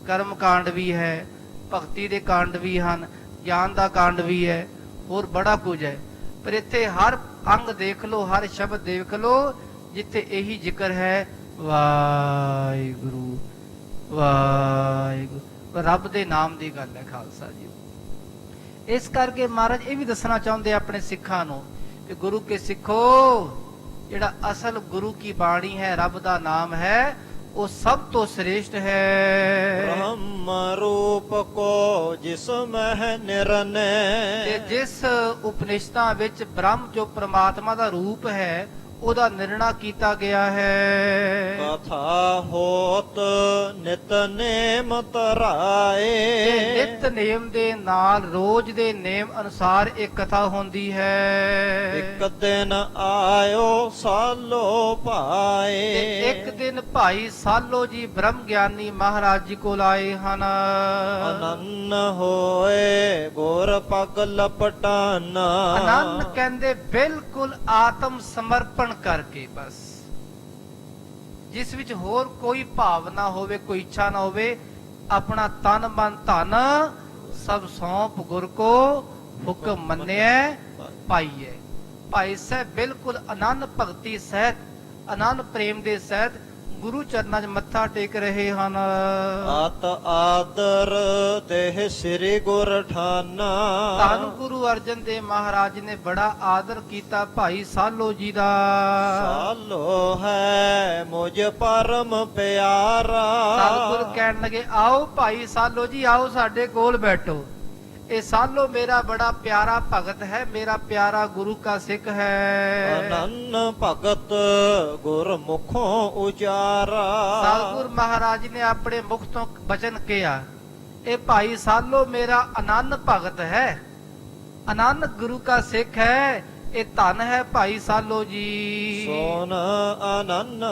Speaker 1: ਕਰਮ ਕਾਂਡ ਵੀ ਹੈ, ਭਗਤੀ ਦੇ ਕਾਂਡ ਵੀ ਹਨ, ਗਿਆਨ ਦਾ ਕਾਂਡ ਵੀ ਹੈ, ਹੋਰ ਬੜਾ ਕੁਝ ਹੈ। ਪਰ ਇੱਥੇ ਹਰ ਅੰਗ ਦੇਖ ਲੋ, ਹਰ ਸ਼ਬਦ ਦੇਖ ਲੋ, ਜਿੱਥੇ ਇਹੀ ਜ਼ਿਕਰ ਹੈ, ਵਾਹਿਗੁਰੂ ਵਾਹਿਗੁਰੂ। ਰੱਬ ਦੇ ਨਾਮ ਦੀ ਗੱਲ ਹੈ ਖਾਲਸਾ ਜੀ। ਇਸ ਕਰਕੇ ਮਹਾਰਾਜ ਇਹ ਵੀ ਦੱਸਣਾ ਚਾਹੁੰਦੇ ਆਪਣੇ ਸਿੱਖਾਂ ਨੂੰ ਕਿ ਗੁਰੂ ਕੇ ਸਿੱਖੋ, ਜਿਹੜਾ ਅਸਲ ਗੁਰੂ ਕੀ ਬਾਣੀ ਹੈ, ਰੱਬ ਦਾ ਨਾਮ ਹੈ, ਉਹ ਸਭ ਤੋਂ ਸ੍ਰੇਸ਼ਟ ਹੈ।
Speaker 2: ਬ੍ਰਹਮ ਰੂਪ ਕੋ ਜਿਸ ਮਹਿ
Speaker 1: ਤੇ
Speaker 2: ਨਿਰਨੈ,
Speaker 1: ਜਿਸ ਉਪਨਿਸ਼ਦਾਂ ਵਿੱਚ ਬ੍ਰਹਮ ਜੋ ਪ੍ਰਮਾਤਮਾ ਦਾ ਰੂਪ ਹੈ, ਉਹਦਾ ਨਿਰਣਾ ਕੀਤਾ ਗਿਆ ਹੈ।
Speaker 2: ਕਥਾ ਹੋਤ ਨਿਤਨੇਮ
Speaker 1: ਤੇ
Speaker 2: ਤਰਾਏ,
Speaker 1: ਨਿਤ ਨੇਮ ਦੇ ਨਾਲ ਰੋਜ਼ ਦੇ ਨੇਮ ਅਨੁਸਾਰ ਇਹ ਕਥਾ ਹੁੰਦੀ ਹੈ।
Speaker 2: ਇੱਕ ਦਿਨ ਆਇਓ ਸਾਲੋ
Speaker 1: ਤੇ
Speaker 2: ਪਾਏ,
Speaker 1: ਇੱਕ ਦਿਨ ਭਾਈ ਸਾਲੋ ਜੀ ਬ੍ਰਹਮ ਗਿਆਨੀ ਮਹਾਰਾਜ ਜੀ ਕੋਲ ਆਏ ਹਨ।
Speaker 2: ਅਨੰਨ ਹੋਏ ਗੁਰ ਪਗ ਲਪਟਾਨਾ,
Speaker 1: ਆਨੰਦ ਕਹਿੰਦੇ ਬਿਲਕੁਲ ਆਤਮ ਸਮਰਪਣ ਕਰਕੇ, ਬਸ ਜਿਸ ਵਿੱਚ ਹੋਰ ਕੋਈ ਭਾਵ ਨਾ ਹੋਵੇ, ਕੋਈ ਇੱਛਾ ਨਾ ਹੋਵੇ, ਆਪਣਾ ਤਨ ਮਨ ਧਨ ਸਭ ਸੌਂਪ ਗੁਰ ਕੋ ਹੁਕਮ ਮੰਨਿਐ ਪਾਈਐ। ਭਾਈ ਸਾਹਿਬ ਬਿਲਕੁਲ ਆਨੰਦ ਭਗਤੀ ਸਹਿਤ, ਆਨੰਦ ਪ੍ਰੇਮ ਦੇ ਸਹਿਤ ਗੁਰੂ ਚਰਨਾਂ 'ਚ ਮੱਥਾ ਟੇਕ ਰਹੇ ਹਨ।
Speaker 2: ਆਤ ਆਦਰ ਦੇਹ ਸ੍ਰੀ ਗੁਰ ਠਾਨਾ,
Speaker 1: ਧੰਨ ਗੁਰੂ ਅਰਜਨ ਦੇਵ ਮਹਾਰਾਜ ਨੇ ਬੜਾ ਆਦਰ ਕੀਤਾ ਭਾਈ ਸਾਲੋ ਜੀ ਦਾ।
Speaker 2: ਸਾਲੋ ਹੈ ਮੁਝ ਪਰਮ ਪਿਆਰਾ,
Speaker 1: ਸਤਿਗੁਰ ਕਹਿਣ ਲੱਗੇ, ਆਓ ਭਾਈ ਸਾਲੋ ਜੀ, ਆਓ ਸਾਡੇ ਕੋਲ ਬੈਠੋ। ਇਹ ਸਾਲੋ ਮੇਰਾ ਬੜਾ ਪਿਆਰਾ ਭਗਤ ਹੈ, ਮੇਰਾ ਪਿਆਰਾ ਗੁਰੂ ਕਾ ਸਿੱਖ ਹੈ।
Speaker 2: ਅਨੰਨ ਭਗਤ ਗੁਰ ਮੁਖੋਂ ਉਚਾਰਾ,
Speaker 1: ਸਤਿਗੁਰ ਮਹਾਰਾਜ ਨੇ ਆਪਣੇ ਮੁਖ ਤੋਂ ਬਚਨ ਕਿਹਾ, ਇਹ ਭਾਈ ਸਾਲੋ ਮੇਰਾ ਅਨੰਨ ਭਗਤ ਹੈ, ਅਨੰਨ ਗੁਰੂ ਕਾ ਸਿੱਖ ਹੈ, ਇਹ ਧਨ ਹੈ ਭਾਈ ਸਾਲੋ ਜੀ।
Speaker 2: ਸੋਨ ਅਨੰਨ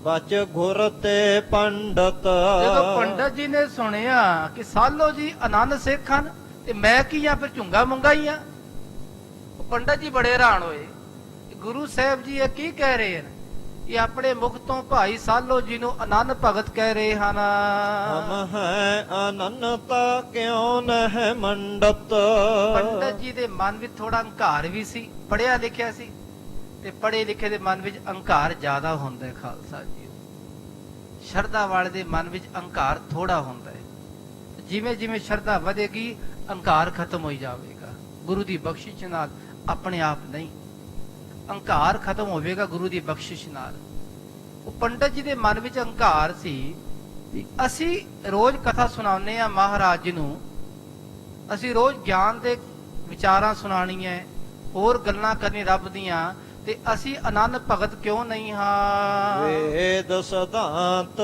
Speaker 2: ਬਚ ਗੁਰ ਤੇ ਪੰਡਤ,
Speaker 1: ਜਦੋਂ ਪੰਡਤ ਜੀ ਨੇ ਸੁਣਿਆ ਕਿ ਸਾਲੋ ਜੀ ਆਨੰਦ ਸਿੱਖ ਹਨ, ਤੇ ਮੈਂ ਕੀ ਆ, ਫਿਰ ਝੁੰਗਾ ਮੁੰਗਾ ਹੀ ਆ। ਉਹ ਪੰਡਤ ਜੀ ਬੜੇ ਹੈਰਾਨ ਹੋਏ, ਗੁਰੂ ਸਾਹਿਬ ਜੀ ਇਹ ਕੀ ਕਹਿ ਰਹੇ ਹਨ? ਇਹ ਆਪਣੇ ਮੁਖ ਤੋਂ ਭਾਈ ਸਾਲੋ ਜੀ ਨੂੰ ਆਨੰਦ ਭਗਤ ਕਹਿ ਰਹੇ ਹਨ।
Speaker 2: ਹਮ ਹੈ ਅਨੰਨਤਾ ਕਿਉਂ ਨਹਿ ਮੰਡਤ,
Speaker 1: ਪੰਡਤ ਜੀ ਦੇ ਮਨ ਵਿੱਚ ਥੋੜਾ ਅਹੰਕਾਰ ਵੀ ਸੀ, ਪੜਿਆ ਲਿਖਿਆ ਸੀ, ਤੇ ਪੜੇ ਲਿਖੇ ਦੇ ਮਨ ਵਿੱਚ ਅਹੰਕਾਰ ਜ਼ਿਆਦਾ ਹੁੰਦਾ ਹੈ। ਖਾਲਸਾ ਜੀ, ਸ਼ਰਧਾ ਵਾਲੇ ਦੇ ਮਨ ਵਿੱਚ ਅਹੰਕਾਰ ਥੋੜਾ ਹੁੰਦਾ ਹੈ। ਜਿਵੇਂ ਜਿਵੇਂ ਸ਼ਰਧਾ ਵਧੇਗੀ, ਅਹੰਕਾਰ ਖਤਮ ਹੋਈ ਜਾਵੇਗਾ ਗੁਰੂ ਦੀ ਬਖਸ਼ਿਸ਼ ਨਾਲ, ਆਪਣੇ ਆਪ ਨਹੀਂ। ਅਹੰਕਾਰ ਖਤਮ ਹੋਵੇਗਾ ਗੁਰੂ ਦੀ ਬਖਸ਼ਿਸ਼ ਨਾਲ। ਉਹ ਪੰਡਤ ਜੀ ਦੇ ਮਨ ਵਿੱਚ ਅਹੰਕਾਰ ਸੀ ਵੀ ਅਸੀਂ ਰੋਜ਼ ਕਥਾ ਸੁਣਾਉਂਦੇ ਆ ਮਹਾਰਾਜ ਜੀ ਨੂੰ, ਅਸੀਂ ਰੋਜ਼ ਗਿਆਨ ਦੇ ਵਿਚਾਰਾਂ ਸੁਣਾਣੀਆਂ, ਹੋਰ ਗੱਲਾਂ ਕਰਨੀ ਰੱਬ ਦੀਆਂ, ਤੇ ਅਸੀਂ ਆਨੰਦ ਭਗਤ ਕਿਉਂ ਨਹੀਂ ਹਾਂ?
Speaker 2: ਵੇਦ ਸਿਧਾਂਤ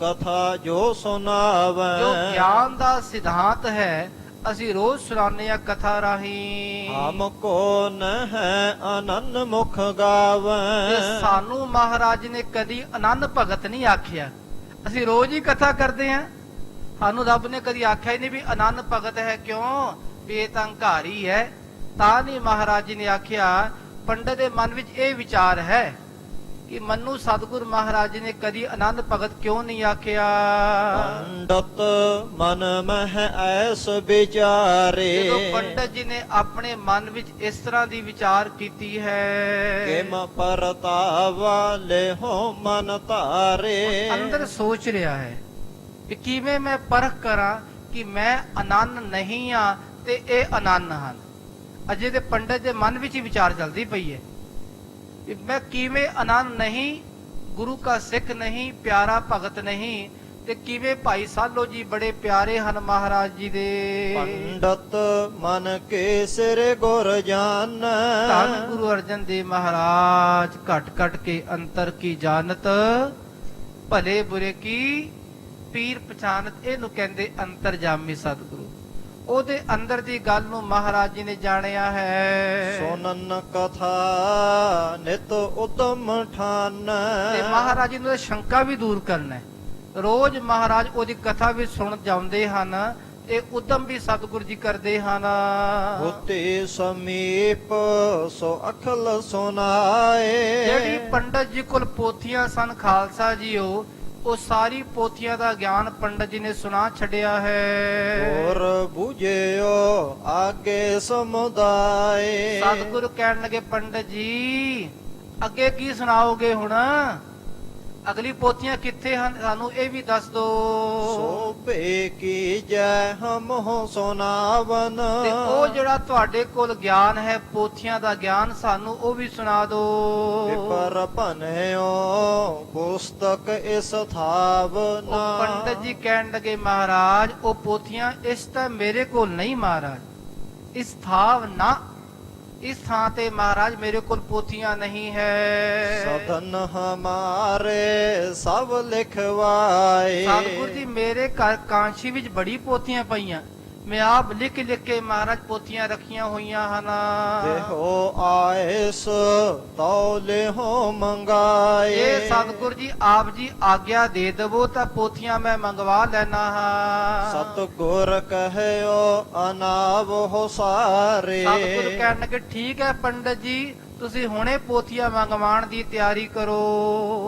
Speaker 2: ਕਥਾ ਜੋ ਸੁਨਾਵੈ,
Speaker 1: ਜੋ ਗਿਆਨ ਦਾ ਸਿਧਾਂਤ ਹੈ, ਅਸੀਂ ਰੋਜ਼ ਸੁਣਾਉਂਦੇ ਆ ਕਥਾ ਰਾਹੀਂ।
Speaker 2: ਹਮ ਕੋ ਨਹਿ ਅਨੰਨ ਮੁਖ ਗਾਵੈ,
Speaker 1: ਤੇ ਸਾਨੂੰ ਮਹਾਰਾਜ ਨੇ ਕਦੀ ਆਨੰਦ ਭਗਤ ਨਹੀਂ ਆਖਿਆ। ਅਸੀਂ ਰੋਜ਼ ਹੀ ਕਥਾ ਕਰਦੇ ਆ, ਸਾਨੂੰ ਰੱਬ ਨੇ ਕਦੀ ਆਖਿਆ ਹੀ ਨਹੀਂ ਵੀ ਆਨੰਦ ਭਗਤ ਹੈ। ਕਿਉਂ? ਵੀ ਇਹ ਤਾਂ ਹੰਕਾਰੀ ਹੈ, ਤਾਂ ਨਹੀਂ ਮਹਾਰਾਜ ਜੀ ਨੇ ਆਖਿਆ। ਪੰਡਤ ਦੇ ਮਨ ਵਿੱਚ ਇਹ ਵਿਚਾਰ ਹੈ ਕਿ ਮੈਨੂੰ ਸਤਿਗੁਰ ਮਹਾਰਾਜ ਜੀ ਨੇ ਕਦੀ ਆਨੰਦ ਭਗਤ ਕਿਉਂ ਨਹੀਂ ਆਖਿਆ?
Speaker 2: ਪੰਡਤ ਮਨ ਮਹਿ ਐਸ ਵਿਚਾਰੇ,
Speaker 1: ਜਦੋਂ ਪੰਡਤ ਜੀ ਨੇ ਆਪਣੇ ਮਨ ਵਿੱਚ ਇਸ ਤਰ੍ਹਾਂ ਦੀ ਵਿਚਾਰ ਕੀਤੀ ਹੈ,
Speaker 2: ਕਿਮ ਪਰਤਾਵਾ ਲਿਹੋ ਮਨ ਧਾਰੇ,
Speaker 1: ਅੰਦਰ ਸੋਚ ਰਿਹਾ ਹੈ ਕਿ ਕਿਵੇਂ ਮੈਂ ਪਰਖ ਕਰਾਂ ਕਿ ਮੈਂ ਆਨੰਦ ਨਹੀਂ ਆ ਤੇ ਇਹ ਆਨੰਦ ਹਨ। ਅਜੇ ਤੇ ਪੰਡਤ ਦੇ ਮਨ ਵਿੱਚ ਹੀ ਵਿਚਾਰ ਚੱਲਦੀ ਪਈ ਹੈ ਕਿ ਮੈਂ ਕਿਵੇਂ ਆਨੰਦ ਨਹੀਂ, ਗੁਰੂ ਕਾ ਸਿੱਖ ਨਹੀਂ, ਪਿਆਰਾ ਭਗਤ ਨਹੀਂ, ਤੇ ਕਿਵੇਂ ਭਾਈ ਸਾਲੋ ਜੀ ਬੜੇ ਪਿਆਰੇ ਹਨ ਮਹਾਰਾਜ ਜੀ ਦੇ।
Speaker 2: ਪੰਡਤ ਮਨ ਕੇ ਸਿਰ ਗੁਰ ਜਾਣੈ,
Speaker 1: ਧੰਨ ਗੁਰੂ ਅਰਜਨ ਦੇਵ ਮਹਾਰਾਜ ਘਟ ਘਟ ਕੇ ਅੰਤਰ ਕੀ ਜਾਣਤ, ਭਲੇ ਬੁਰੇ ਕੀ ਪੀਰ ਪਛਾਨਤ। ਇਹਨੂੰ ਕਹਿੰਦੇ ਅੰਤਰਜਾਮੀ ਸਤਿਗੁਰੂ। ਉਹਦੇ ਅੰਦਰ ਦੀ ਗੱਲ ਨੂੰ ਮਹਾਰਾਜ ਜੀ ਨੇ ਜਾਣਿਆ ਹੈ।
Speaker 2: ਸੁਨਨ ਕਥਾ ਨਿਤ ਉਤਮ ਠਾਨ,
Speaker 1: ਤੇ ਮਹਾਰਾਜ ਜੀ ਨੂੰ ਸ਼ੰਕਾ ਵੀ ਦੂਰ ਕਰਨਾ ਹੈ। ਰੋਜ਼ ਮਹਾਰਾਜ ਉਹਦੀ ਕਥਾ ਵੀ ਸੁਣ ਜਾਂਦੇ ਹਨ, ਤੇ ਉਦਮ ਵੀ ਸਤਿਗੁਰ ਜੀ ਕਰਦੇ ਹਨ।
Speaker 2: ਹੋਤੇ ਸਮੀਪ ਸੋ ਅਖਲ ਸੁਨਾਏ,
Speaker 1: ਜਿਹੜੀ ਪੰਡਤ ਜੀ ਕੋਲ ਪੋਥੀਆਂ ਸਨ ਖਾਲਸਾ ਜੀਓ, ਉਹ ਸਾਰੀ ਪੋਥੀਆਂ ਦਾ ਗਿਆਨ ਪੰਡਤ ਜੀ ਨੇ ਸੁਣਾ ਛੱਡਿਆ ਹੈ।
Speaker 2: ਹੋਰ ਬੁਝਿਓ ਆਗੇ ਸਮੁਦਾਏ,
Speaker 1: ਸਤਿਗੁਰੂ ਕਹਿਣ ਲੱਗੇ, ਪੰਡਤ ਜੀ ਅੱਗੇ ਕੀ ਸੁਣਾਓਗੇ ਹੁਣ? ਅਗਲੀ ਪੋਥੀਆਂ ਕਿੱਥੇ ਹਨ ਸਾਨੂੰ ਇਹ ਵੀ ਦੱਸ ਦੋ।
Speaker 2: ਸੋਭੇ ਕੀ ਜੈ ਹਮ ਹੋ ਸੁਨਾਵਨ।
Speaker 1: ਤੇ ਉਹ ਜਿਹੜਾ ਤੁਹਾਡੇ ਕੋਲ ਗਿਆਨ ਹੈ ਪੋਥੀਆਂ ਦਾ ਗਿਆਨ ਸਾਨੂੰ ਉਹ ਵੀ ਸੁਣਾ ਦੋ।
Speaker 2: ਵਿਪਰ ਭਨਿਓ ਪੁਸਤਕ ਇਸ ਥਾਵਨਾ।
Speaker 1: ਉਹ ਪੰਡਤ ਜੀ ਕਹਿਣ ਲੱਗੇ ਮਹਾਰਾਜ ਉਹ ਪੋਥੀਆਂ ਇਸ ਤਾਂ ਮੇਰੇ ਕੋਲ ਨਹੀਂ ਮਹਾਰਾਜ, ਇਸ ਥਾਵ ਨਾ, ਇਸ ਥਾਂ ਤੇ ਮਹਾਰਾਜ ਮੇਰੇ ਕੋਲ ਪੋਥੀਆਂ ਨਹੀਂ ਹੈ।
Speaker 2: ਸਦਨ ਹਮਾਰੇ ਸਭ ਲਿਖਵਾਏ।
Speaker 1: ਸਤਿਗੁਰ ਜੀ ਮੇਰੇ ਘਰ ਕਾਂਸ਼ੀ ਵਿੱਚ ਬੜੀ ਪੋਥੀਆਂ ਪਈਆਂ, ਮੈਂ ਆਪ ਲਿਖ ਲਿਖ ਕੇ ਮਹਾਰਾਜ ਪੋਥੀਆਂ ਰੱਖੀਆਂ ਹੋਈਆਂ ਹਨ।
Speaker 2: ਦੇਹੋ ਆਇਸ ਤੌਲੇ ਹੋ ਮੰਗਾਏ।
Speaker 1: ਇਹ ਸਤਿਗੁਰ ਜੀ ਆਪ ਜੀ ਆਗਿਆ ਦੇ ਦਵੋ ਤਾਂ ਪੋਥੀਆਂ ਮੈਂ ਮੰਗਵਾ ਲੈਣਾ ਹਾਂ।
Speaker 2: ਸਤਿਗੁਰ ਕਹਿਓ ਅਨਾਵ ਹੋ ਸਾਰੇ।
Speaker 1: ਸਤਿਗੁਰ ਕਹਿਣ ਲੱਗੇ ਠੀਕ ਹੈ ਪੰਡਤ ਜੀ ਤੁਸੀਂ ਹੁਣੇ ਪੋਥੀਆਂ ਮੰਗਵਾਉਣ ਦੀ ਤਿਆਰੀ ਕਰੋ।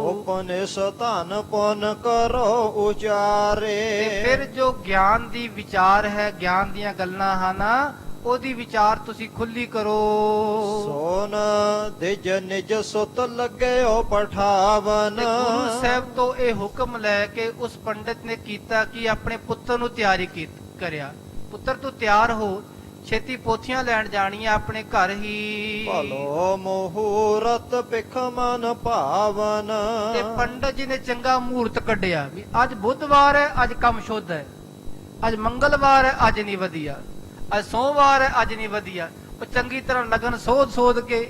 Speaker 2: ਉਪਨਿਸ਼ ਧਨ ਪੁਨ ਕਰੋ ਉਚਾਰੇ।
Speaker 1: ਤੇ ਫਿਰ ਜੋ ਗਿਆਨ ਦੀ ਵਿਚਾਰ ਹੈ, ਗਿਆਨ ਦੀਆਂ ਗੱਲਾਂ ਹਨ, ਉਹਦੀ ਵਿਚਾਰ ਤੁਸੀਂ ਖੁੱਲੀ ਕਰੋ।
Speaker 2: ਸੋਨ ਦਿਜ ਨਿਜ ਸੁਤ ਲੱਗਿਓ ਪਠਾਵਨ।
Speaker 1: ਤੇ ਗੁਰੂ ਸਾਹਿਬ ਤੋਂ ਇਹ ਹੁਕਮ ਲੈ ਕੇ ਉਸ ਪੰਡਤ ਨੇ ਕੀਤਾ ਕਿ ਆਪਣੇ ਪੁੱਤਰ ਨੂੰ ਤਿਆਰੀ ਕਰਿਆ। ਪੁੱਤਰ ਤੂੰ ਤਿਆਰ ਹੋ, ਛੇਤੀ ਪੋਥੀਆਂ ਲੈਣ ਜਾਣੀਆਂ ਆਪਣੇ ਘਰ ਹੀ।
Speaker 2: ਭਲੋ ਮਹੂਰਤ ਪਿਖ ਮਨ ਭਾਵਨ।
Speaker 1: ਤੇ ਪੰਡਤ ਜੀ ਨੇ ਚੰਗਾ ਮਹੂਰਤ ਕੱਢਿਆ ਵੀ ਅੱਜ ਬੁੱਧਵਾਰ ਹੈ, ਅੱਜ ਕੰਮ ਸ਼ੁੱਧ ਹੈ, ਅੱਜ ਮੰਗਲਵਾਰ ਹੈ, ਅੱਜ ਨਹੀਂ ਵਧੀਆ, ਅੱਜ ਸੋਮਵਾਰ ਹੈ, ਅੱਜ ਨਹੀਂ ਵਧੀਆ। ਉਹ ਚੰਗੀ ਤਰ੍ਹਾਂ ਲਗਨ ਸੋਧ ਕੇ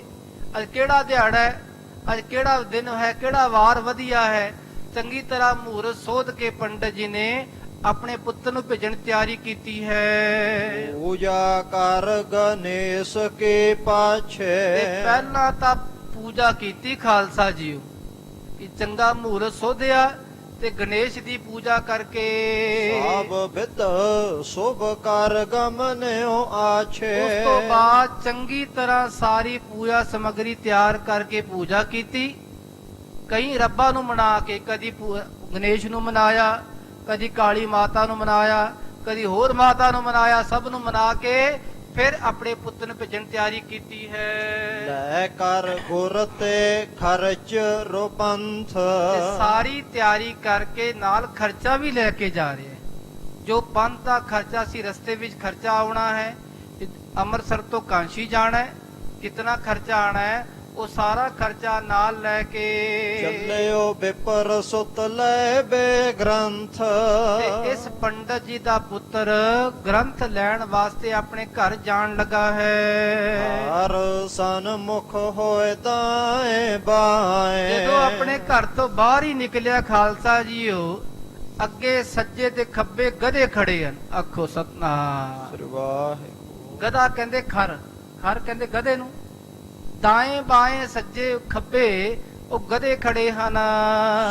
Speaker 1: ਅੱਜ ਕਿਹੜਾ ਦਿਹਾੜਾ ਹੈ, ਅੱਜ ਕਿਹੜਾ ਦਿਨ ਹੈ, ਕਿਹੜਾ ਵਾਰ ਵਧੀਆ ਹੈ, ਚੰਗੀ ਤਰ੍ਹਾਂ ਮਹੂਰਤ ਸੋਧ ਕੇ ਪੰਡਤ ਜੀ ਨੇ ਆਪਣੇ ਪੁੱਤਰ ਨੂੰ ਭੇਜਣ ਦੀ ਤਿਆਰੀ ਕੀਤੀ ਹੈ।
Speaker 2: ਪੂਜਾ ਕਰ ਗਣੇਸ਼ ਕੇ ਪਾਛੇ।
Speaker 1: ਤੇ ਪਹਿਲਾਂ ਤਾਂ ਪੂਜਾ ਕੀਤੀ ਖਾਲਸਾ ਜੀਓ ਕਿ ਚੰਗਾ ਮਹੂਰਤ ਸੋਧਿਆ ਤੇ ਗਣੇਸ਼ ਦੀ ਪੂਜਾ ਕਰਕੇ
Speaker 2: ਸਭ ਵਿਦ ਸੁਭ ਕਰ ਗਮਨਿਓ ਆਛੇ।
Speaker 1: ਉਸ ਤੋਂ ਬਾਅਦ ਚੰਗੀ ਤਰ੍ਹਾਂ ਸਾਰੀ ਪੂਜਾ ਸਮੱਗਰੀ ਤਿਆਰ ਕਰਕੇ ਪੂਜਾ ਕੀਤੀ। ਕਈ ਰੱਬਾਂ ਨੂੰ ਮਨਾ ਕੇ, ਕਦੀ ਗਣੇਸ਼ ਨੂੰ ਮਨਾਇਆ, ਕਦੀ ਕਾਲੀ ਮਾਤਾ ਨੂੰ ਮਨਾਇਆ, ਕਦੀ ਹੋਰ ਮਾਤਾ ਨੂੰ ਮਨਾਇਆ, ਸਭ ਨੂੰ ਮਨਾ ਕੇ ਫਿਰ ਆਪਣੇ ਪੁੱਤ ਨੂੰ ਭੇਜਣ ਤਿਆਰੀ ਕੀਤੀ ਹੈ।
Speaker 2: ਲੈ ਕਰ ਗੁਰ ਤੇ ਖਰਚ ਰੁਪੰਥ।
Speaker 1: ਤੇ ਸਾਰੀ ਤਿਆਰੀ ਕਰਕੇ ਨਾਲ ਖਰਚਾ ਵੀ ਲੈ ਕੇ ਜਾ ਰਹੇ ਹੈ। ਜੋ ਪੰਥ ਦਾ ਖਰਚਾ ਸੀ, ਰਸਤੇ ਵਿੱਚ ਖਰਚਾ ਆਉਣਾ ਹੈ, ਅੰਮ੍ਰਿਤਸਰ ਤੋਂ ਕਾਂਸ਼ੀ ਜਾਣਾ ਹੈ, ਕਿਤਨਾ ਖਰਚਾ ਆਣਾ ਹੈ, ਉਹ ਸਾਰਾ ਖਰਚਾ ਨਾਲ ਲੈ ਕੇ
Speaker 2: ਚੱਲਿਓ ਵਿਪਰ ਸੁਤ ਲੈ ਬੇ ਗ੍ਰੰਥ।
Speaker 1: ਤੇ ਇਸ ਪੰਡਤ ਜੀ ਦਾ ਪੁੱਤਰ ਗ੍ਰੰਥ ਲੈਣ ਵਾਸਤੇ ਆਪਣੇ ਘਰ ਜਾਣ ਲੱਗਾ ਹੈ।
Speaker 2: ਹਰ ਸਨਮੁਖ ਹੋਏ ਦਾਏ ਬਾਏ।
Speaker 1: ਜਦੋਂ ਆਪਣੇ ਘਰ ਤੋਂ ਬਾਹਰ ਹੀ ਨਿਕਲਿਆ ਖਾਲਸਾ ਜੀਓ, ਅੱਗੇ ਸੱਜੇ ਤੇ ਖੱਬੇ ਗਧੇ ਖੜੇ ਹਨ। ਆਖੋ ਸਤਨਾਮ।
Speaker 2: ਸ੍ਰੀ ਵਾਹਿਗੁਰੂ।
Speaker 1: ਗਧਾ ਕਹਿੰਦੇ ਖਰ, ਖਰ ਕਹਿੰਦੇ ਗਧੇ ਨੂੰ। ਦਾਏ ਬਾਏ ਸੱਜੇ ਖੱਬੇ ਉਹ ਗਧੇ ਖੜੇ ਹਨ।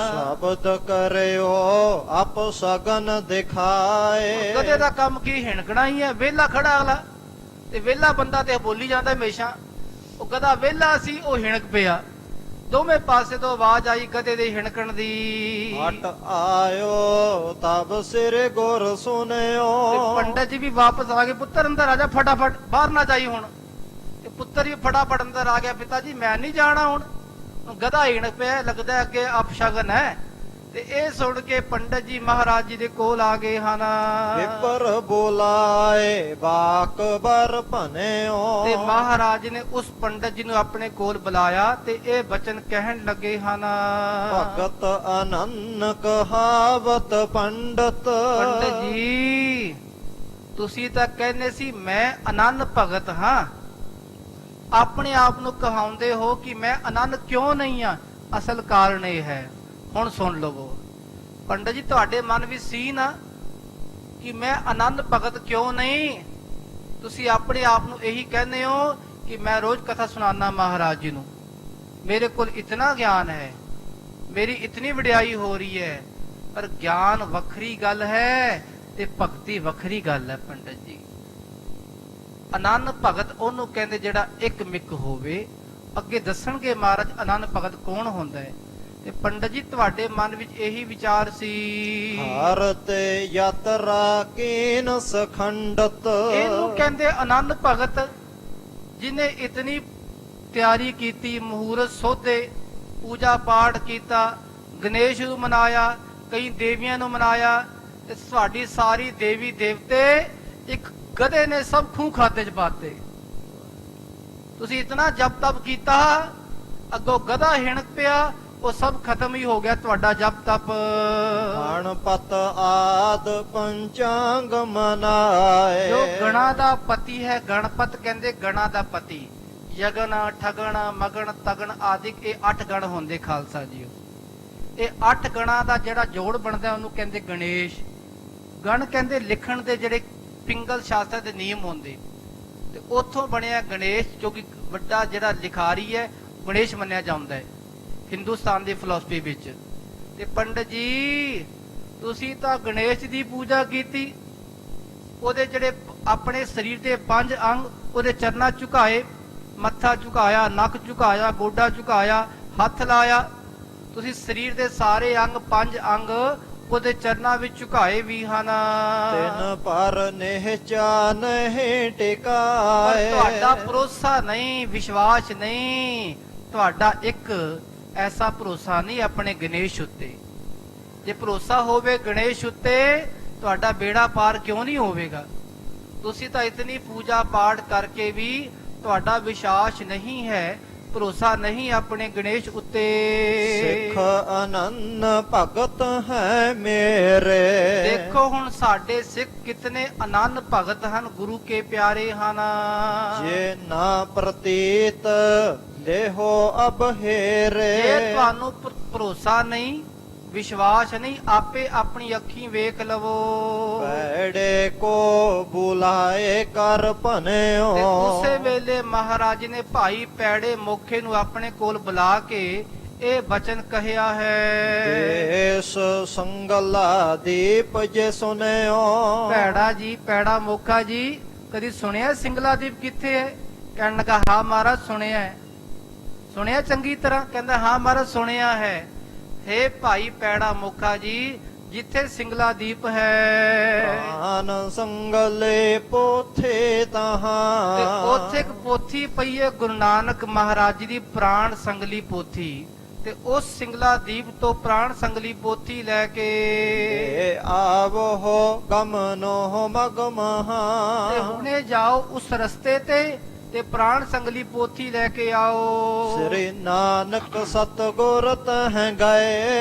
Speaker 2: ਸ਼ਬਦ ਕਰਿਓ ਆਪ ਸਗਨ ਦਿਖਾਏ।
Speaker 1: ਗਧੇ ਦਾ ਕੰਮ ਕੀ ਹਿਣਕਣਾ ਹੀ ਹੈ, ਵਿਹਲਾ ਖੜਾ ਅਗਲਾ, ਤੇ ਵਿਹਲਾ ਬੰਦਾ ਤੇ ਬੋਲੀ ਜਾਂਦਾ ਹਮੇਸ਼ਾ। ਉਹ ਗਧਾ ਵਿਹਲਾ ਸੀ, ਉਹ ਹਿਣਕ ਪਿਆ। ਦੋਵੇਂ ਪਾਸੇ ਤੋਂ ਆਵਾਜ਼ ਆਈ ਗਧੇ ਦੇ ਹਿਣਕਣ ਦੀ।
Speaker 2: ਹਟ ਆਇਓ ਤਬ ਸਿਰ ਗੁਰ ਸੁਨਿਓ।
Speaker 1: ਤੇ ਪੰਡਤ ਜੀ ਵੀ ਵਾਪਸ ਆ ਗਏ। ਪੁੱਤਰ ਅੰਦਰ ਆ ਜਾ, ਫਟਾਫਟ ਬਾਹਰ ਨਾ ਜਾਈ ਹੁਣ। ਤੇ ਪੁੱਤਰ ਵੀ ਫਟਾਫਟ ਅੰਦਰ ਆ ਗਿਆ। ਪਿਤਾ ਜੀ ਮੈਂ ਨਹੀਂ ਜਾਣਾ ਹੁਣ, ਗਧਾ ਹਿਣਕ ਪਿਆ, ਲੱਗਦਾ ਅੱਗੇ ਅਪਸ਼ਗਨ ਹੈ। ਤੇ ਇਹ ਸੁਣ ਕੇ ਪੰਡਤ ਜੀ ਮਹਾਰਾਜ ਜੀ ਦੇ ਕੋਲ ਆ ਗਏ ਹਨ।
Speaker 2: ਵਿਪਰ ਬੋਲਾਏ ਬਾਕਬਰ ਭਨਿਓ।
Speaker 1: ਤੇ ਮਹਾਰਾਜ ਨੇ ਉਸ ਪੰਡਤ ਜੀ ਨੂੰ ਆਪਣੇ ਕੋਲ ਬੁਲਾਇਆ ਤੇ ਇਹ ਬਚਨ ਕਹਿਣ ਲੱਗੇ ਹਨ।
Speaker 2: ਭਗਤ ਅਨੰਨ ਕਹਾਵਤ ਪੰਡਤ।
Speaker 1: ਪੰਡਤ ਜੀ ਤੁਸੀਂ ਤਾਂ ਕਹਿੰਦੇ ਸੀ ਮੈਂ ਅਨੰਨ ਭਗਤ ਹਾਂ, ਆਪਣੇ ਆਪ ਨੂੰ ਕਹਾਉਂਦੇ ਹੋ ਕਿ ਮੈਂ ਅਨੰਨ ਕਿਉਂ ਨਹੀਂ ਆ। ਅਸਲ ਕਾਰਨ ਇਹ ਹੈ, ਹੁਣ ਸੁਣ ਲਵੋ। ਪੰਡਤ ਜੀ ਤੁਹਾਡੇ ਮਨ ਵਿੱਚ ਸੀ ਨਾ ਕਿ ਮੈਂ ਅਨੰਨ ਭਗਤ ਕਿਉਂ ਨਹੀਂ। ਤੁਸੀਂ ਆਪਣੇ ਆਪ ਨੂੰ ਇਹੀ ਕਹਿੰਦੇ ਹੋ ਕਿ ਮੈਂ ਰੋਜ਼ ਕਥਾ ਸੁਣਾਨਾ ਮਹਾਰਾਜ ਜੀ ਨੂੰ, ਮੇਰੇ ਕੋਲ ਇਤਨਾ ਗਿਆਨ ਹੈ, ਮੇਰੀ ਇਤਨੀ ਵਡਿਆਈ ਹੋ ਰਹੀ ਹੈ। ਪਰ ਗਿਆਨ ਵੱਖਰੀ ਗੱਲ ਹੈ ਤੇ ਭਗਤੀ ਵੱਖਰੀ ਗੱਲ ਹੈ ਪੰਡਤ ਜੀ। ਅਨੰਨ ਭਗਤ ਉਹਨੂੰ ਕਹਿੰਦੇ ਜਿਹੜਾ ਇੱਕ ਮਿਕ ਹੋਵੇ। ਅੱਗੇ ਦੱਸਣਗੇ ਮਹਾਰਾਜ ਅਨੰਨ ਭਗਤ ਕੌਣ ਹੁੰਦਾ ਹੈ। ਤੇ ਪੰਡਤ ਜੀ ਤੁਹਾਡੇ ਮਨ ਵਿੱਚ ਇਹੀ ਵਿਚਾਰ ਸੀ।
Speaker 2: ਹਰ ਤੇ ਯਤਰਾ ਕੀਨ ਸਖੰਡਤ।
Speaker 1: ਇਹਨੂੰ ਕਹਿੰਦੇ ਅਨੰਨ ਭਗਤ ਜਿਨੇ ਇਤਨੀ ਤਿਆਰੀ ਕੀਤੀ, ਮਹੂਰਤ ਸੋਧੇ, ਪੂਜਾ ਪਾਠ ਕੀਤਾ, ਗਣੇਸ਼ ਨੂੰ ਮਨਾਇਆ, ਕਈ ਦੇਵੀਆਂ ਨੂੰ ਮਨਾਇਆ। ਤੇ ਤੁਹਾਡੀ ਸਾਰੀ ਦੇਵੀ ਦੇਵਤੇ ਇੱਕ ਗਧੇ ਨੇ ਸਭ ਖੂਹ ਖਾਤੇ ਚ ਪਾਤੇ। ਤੁਸੀਂ ਇਤਨਾ ਜਪ ਤਪ ਕੀਤਾ, ਅੱਗੋਂ ਗਧਾ ਹਿਣਕ ਪਿਆ, ਉਹ ਸਭ ਖਤਮ ਹੀ ਹੋ ਗਿਆ ਤੁਹਾਡਾ ਜਪ ਤਪ।
Speaker 2: ਗਣਪਤ ਆਦ ਪੰਚਾਂਗ ਮਨਾਏ।
Speaker 1: ਜੋ ਗਣਾ ਦਾ ਪਤੀ ਹੈ, ਗਣਪਤ ਕਹਿੰਦੇ ਗਣਾ ਦਾ ਪਤੀ। ਯਗਨ, ਠਗਣ, ਮਗਣ, ਤਗਣ ਆਦਿਕ ਇਹ 8 ਗਣ ਹੁੰਦੇ ਖਾਲਸਾ ਜੀ। ਇਹ 8 ਗਣਾ ਦਾ ਜਿਹੜਾ ਜੋੜ ਬਣਦਾ ਉਹਨੂੰ ਕਹਿੰਦੇ ਗਣੇਸ਼। ਗਣ ਕਹਿੰਦੇ ਲਿਖਣ ਦੇ ਜਿਹੜੇ ਪਿੰਗਲ ਸ਼ਾਸਤਰ ਦੇ ਨਿਯਮ ਹੁੰਦੇ, ਤੇ ਉੱਥੋਂ ਬਣਿਆ ਗਣੇਸ਼, ਜੋ ਕਿ ਵੱਡਾ ਜਿਹੜਾ ਲਿਖਾਰੀ ਹੈ ਗਣੇਸ਼ ਮੰਨਿਆ ਜਾਂਦਾ ਹੈ ਹਿੰਦੁਸਤਾਨ ਦੀ ਫਿਲਾਸਫੀ ਵਿੱਚ। ਤੇ ਪੰਡਤ ਜੀ ਤੁਸੀਂ ਤਾਂ ਗਣੇਸ਼ ਦੀ ਪੂਜਾ ਕੀਤੀ, ਉਹਦੇ ਜਿਹੜੇ ਆਪਣੇ ਸਰੀਰ ਦੇ 5 ਅੰਗ ਉਹਦੇ ਚਰਨਾਂ ਝੁਕਾਏ, ਮੱਥਾ ਝੁਕਾਇਆ, ਨੱਕ ਝੁਕਾਇਆ, ਗੋਡਾ ਝੁਕਾਇਆ, ਹੱਥ ਲਾਇਆ। ਤੁਸੀਂ ਸਰੀਰ ਦੇ ਸਾਰੇ ਅੰਗ 5 ਅੰਗ ਉਹਦੇ ਚਰਨਾਂ ਵਿੱਚ ਝੁਕਾਏ ਵੀ ਹਨ।
Speaker 2: ਤਿਨ ਪਰ ਨਿਹਚਾ ਨਹੀਂ ਟਿਕਾਏ।
Speaker 1: ਤੁਹਾਡਾ ਭਰੋਸਾ ਨਹੀਂ, ਵਿਸ਼ਵਾਸ ਨਹੀਂ, ਤੁਹਾਡਾ ਇੱਕ ਐਸਾ ਭਰੋਸਾ ਨਹੀਂ ਆਪਣੇ ਗਣੇਸ਼ ਉੱਤੇ। ਜੇ ਭਰੋਸਾ ਹੋਵੇ ਗਣੇਸ਼ ਉੱਤੇ, ਤੁਹਾਡਾ ਬੇੜਾ ਪਾਰ ਕਿਉਂ ਨਹੀਂ ਹੋਵੇਗਾ? ਤੁਸੀਂ ਤਾਂ ਇਤਨੀ ਪੂਜਾ ਪਾਠ ਕਰਕੇ ਵੀ ਤੁਹਾਡਾ ਵਿਸ਼ਵਾਸ ਨਹੀਂ ਹੈ, ਭਰੋਸਾ ਨਹੀਂ ਆਪਣੇ ਗਣੇਸ਼ ਉੱਤੇ।
Speaker 2: ਸਿੱਖ ਅਨੰਨ ਭਗਤ ਹੈ ਮੇਰੇ।
Speaker 1: ਦੇਖੋ ਹੁਣ ਸਾਡੇ ਸਿੱਖ ਕਿਤਨੇ ਅਨੰਨ ਭਗਤ ਹਨ, ਗੁਰੂ ਕੇ ਪਿਆਰੇ ਹਨ।
Speaker 2: ਜੇ ਨਾ ਪ੍ਰਤੀਤ ਦੇਹੋ ਅਬਹੇਰੇ।
Speaker 1: ਜੇ ਤੁਹਾਨੂੰ ਭਰੋਸਾ ਨਹੀਂ, ਵਿਸ਼ਵਾਸ ਨਹੀਂ, ਆਪੇ ਆਪਣੀ ਅੱਖੀਂ ਵੇਖ ਲਵੋ।
Speaker 2: ਪੈੜੇ ਕੋ ਬੁਲਾਏ ਕਰ ਭਨਿਓ।
Speaker 1: ਤੇ ਉਸੇ ਵੇਲੇ ਮਹਾਰਾਜ ਨੇ ਭਾਈ ਪੈੜੇ ਮੋਖੇ ਨੂੰ ਆਪਣੇ ਕੋਲ ਬੁਲਾ ਕੇ ਇਹ ਬਚਨ ਕਹਿਆ ਹੈ।
Speaker 2: ਦੇਸ ਸੰਗਲਾ ਦੀਪ ਜੇ ਸੁਨਿਓ।
Speaker 1: ਪੈੜਾ ਜੀ, ਪੈੜਾ ਮੋਖਾ ਜੀ, ਕਦੀ ਸੁਣਿਆ ਸਿੰਗਲਾ ਦੀਪ ਕਿੱਥੇ ਹੈ? ਕਹਿਣ ਲੱਗਾ ਹਾਂ ਮਹਾਰਾਜ ਸੁਣਿਆ ਹੈ। ਸੁਣਿਆ ਚੰਗੀ ਤਰ੍ਹਾਂ? ਕਹਿੰਦਾ ਹਾਂ ਮਹਾਰਾਜ ਸੁਣਿਆ ਹੈ। ਹੇ ਭਾਈ ਪੈੜਾ ਮੋਖਾ ਜੀ, ਜਿੱਥੇ ਸਿੰਗਲਾ ਦੀਪ ਹੈ
Speaker 2: ਪ੍ਰਾਨ ਸੰਗਲੇ ਪੋਥੇ ਤਹਾਂ।
Speaker 1: ਤੇ ਉੱਥੇ ਇੱਕ ਪੋਥੀ ਪਈ ਹੈ ਗੁਰੂ ਨਾਨਕ ਮਹਾਰਾਜ ਜੀ ਦੀ ਪ੍ਰਾਣ ਸੰਗਲੀ ਪੋਥੀ। ਤੇ ਉਸ ਸਿੰਗਲਾ ਦੀਪ ਤੋਂ ਪ੍ਰਾਣ ਸੰਗਲੀ ਪੋਥੀ ਲੈ ਕੇ
Speaker 2: ਆਵੋ ਗਮਨੋ ਮਗਮਹਾ।
Speaker 1: ਤੇ ਹੁਣੇ ਜਾਓ ਉਸ ਰਸਤੇ ਤੇ ਪ੍ਰਾਣ ਸੰਗਲੀ ਪੋਥੀ ਲੈ ਕੇ ਆਓ।
Speaker 2: ਸ੍ਰੀ ਨਾਨਕ ਸਤਿਗੁਰ ਤਹਿ ਗਏ।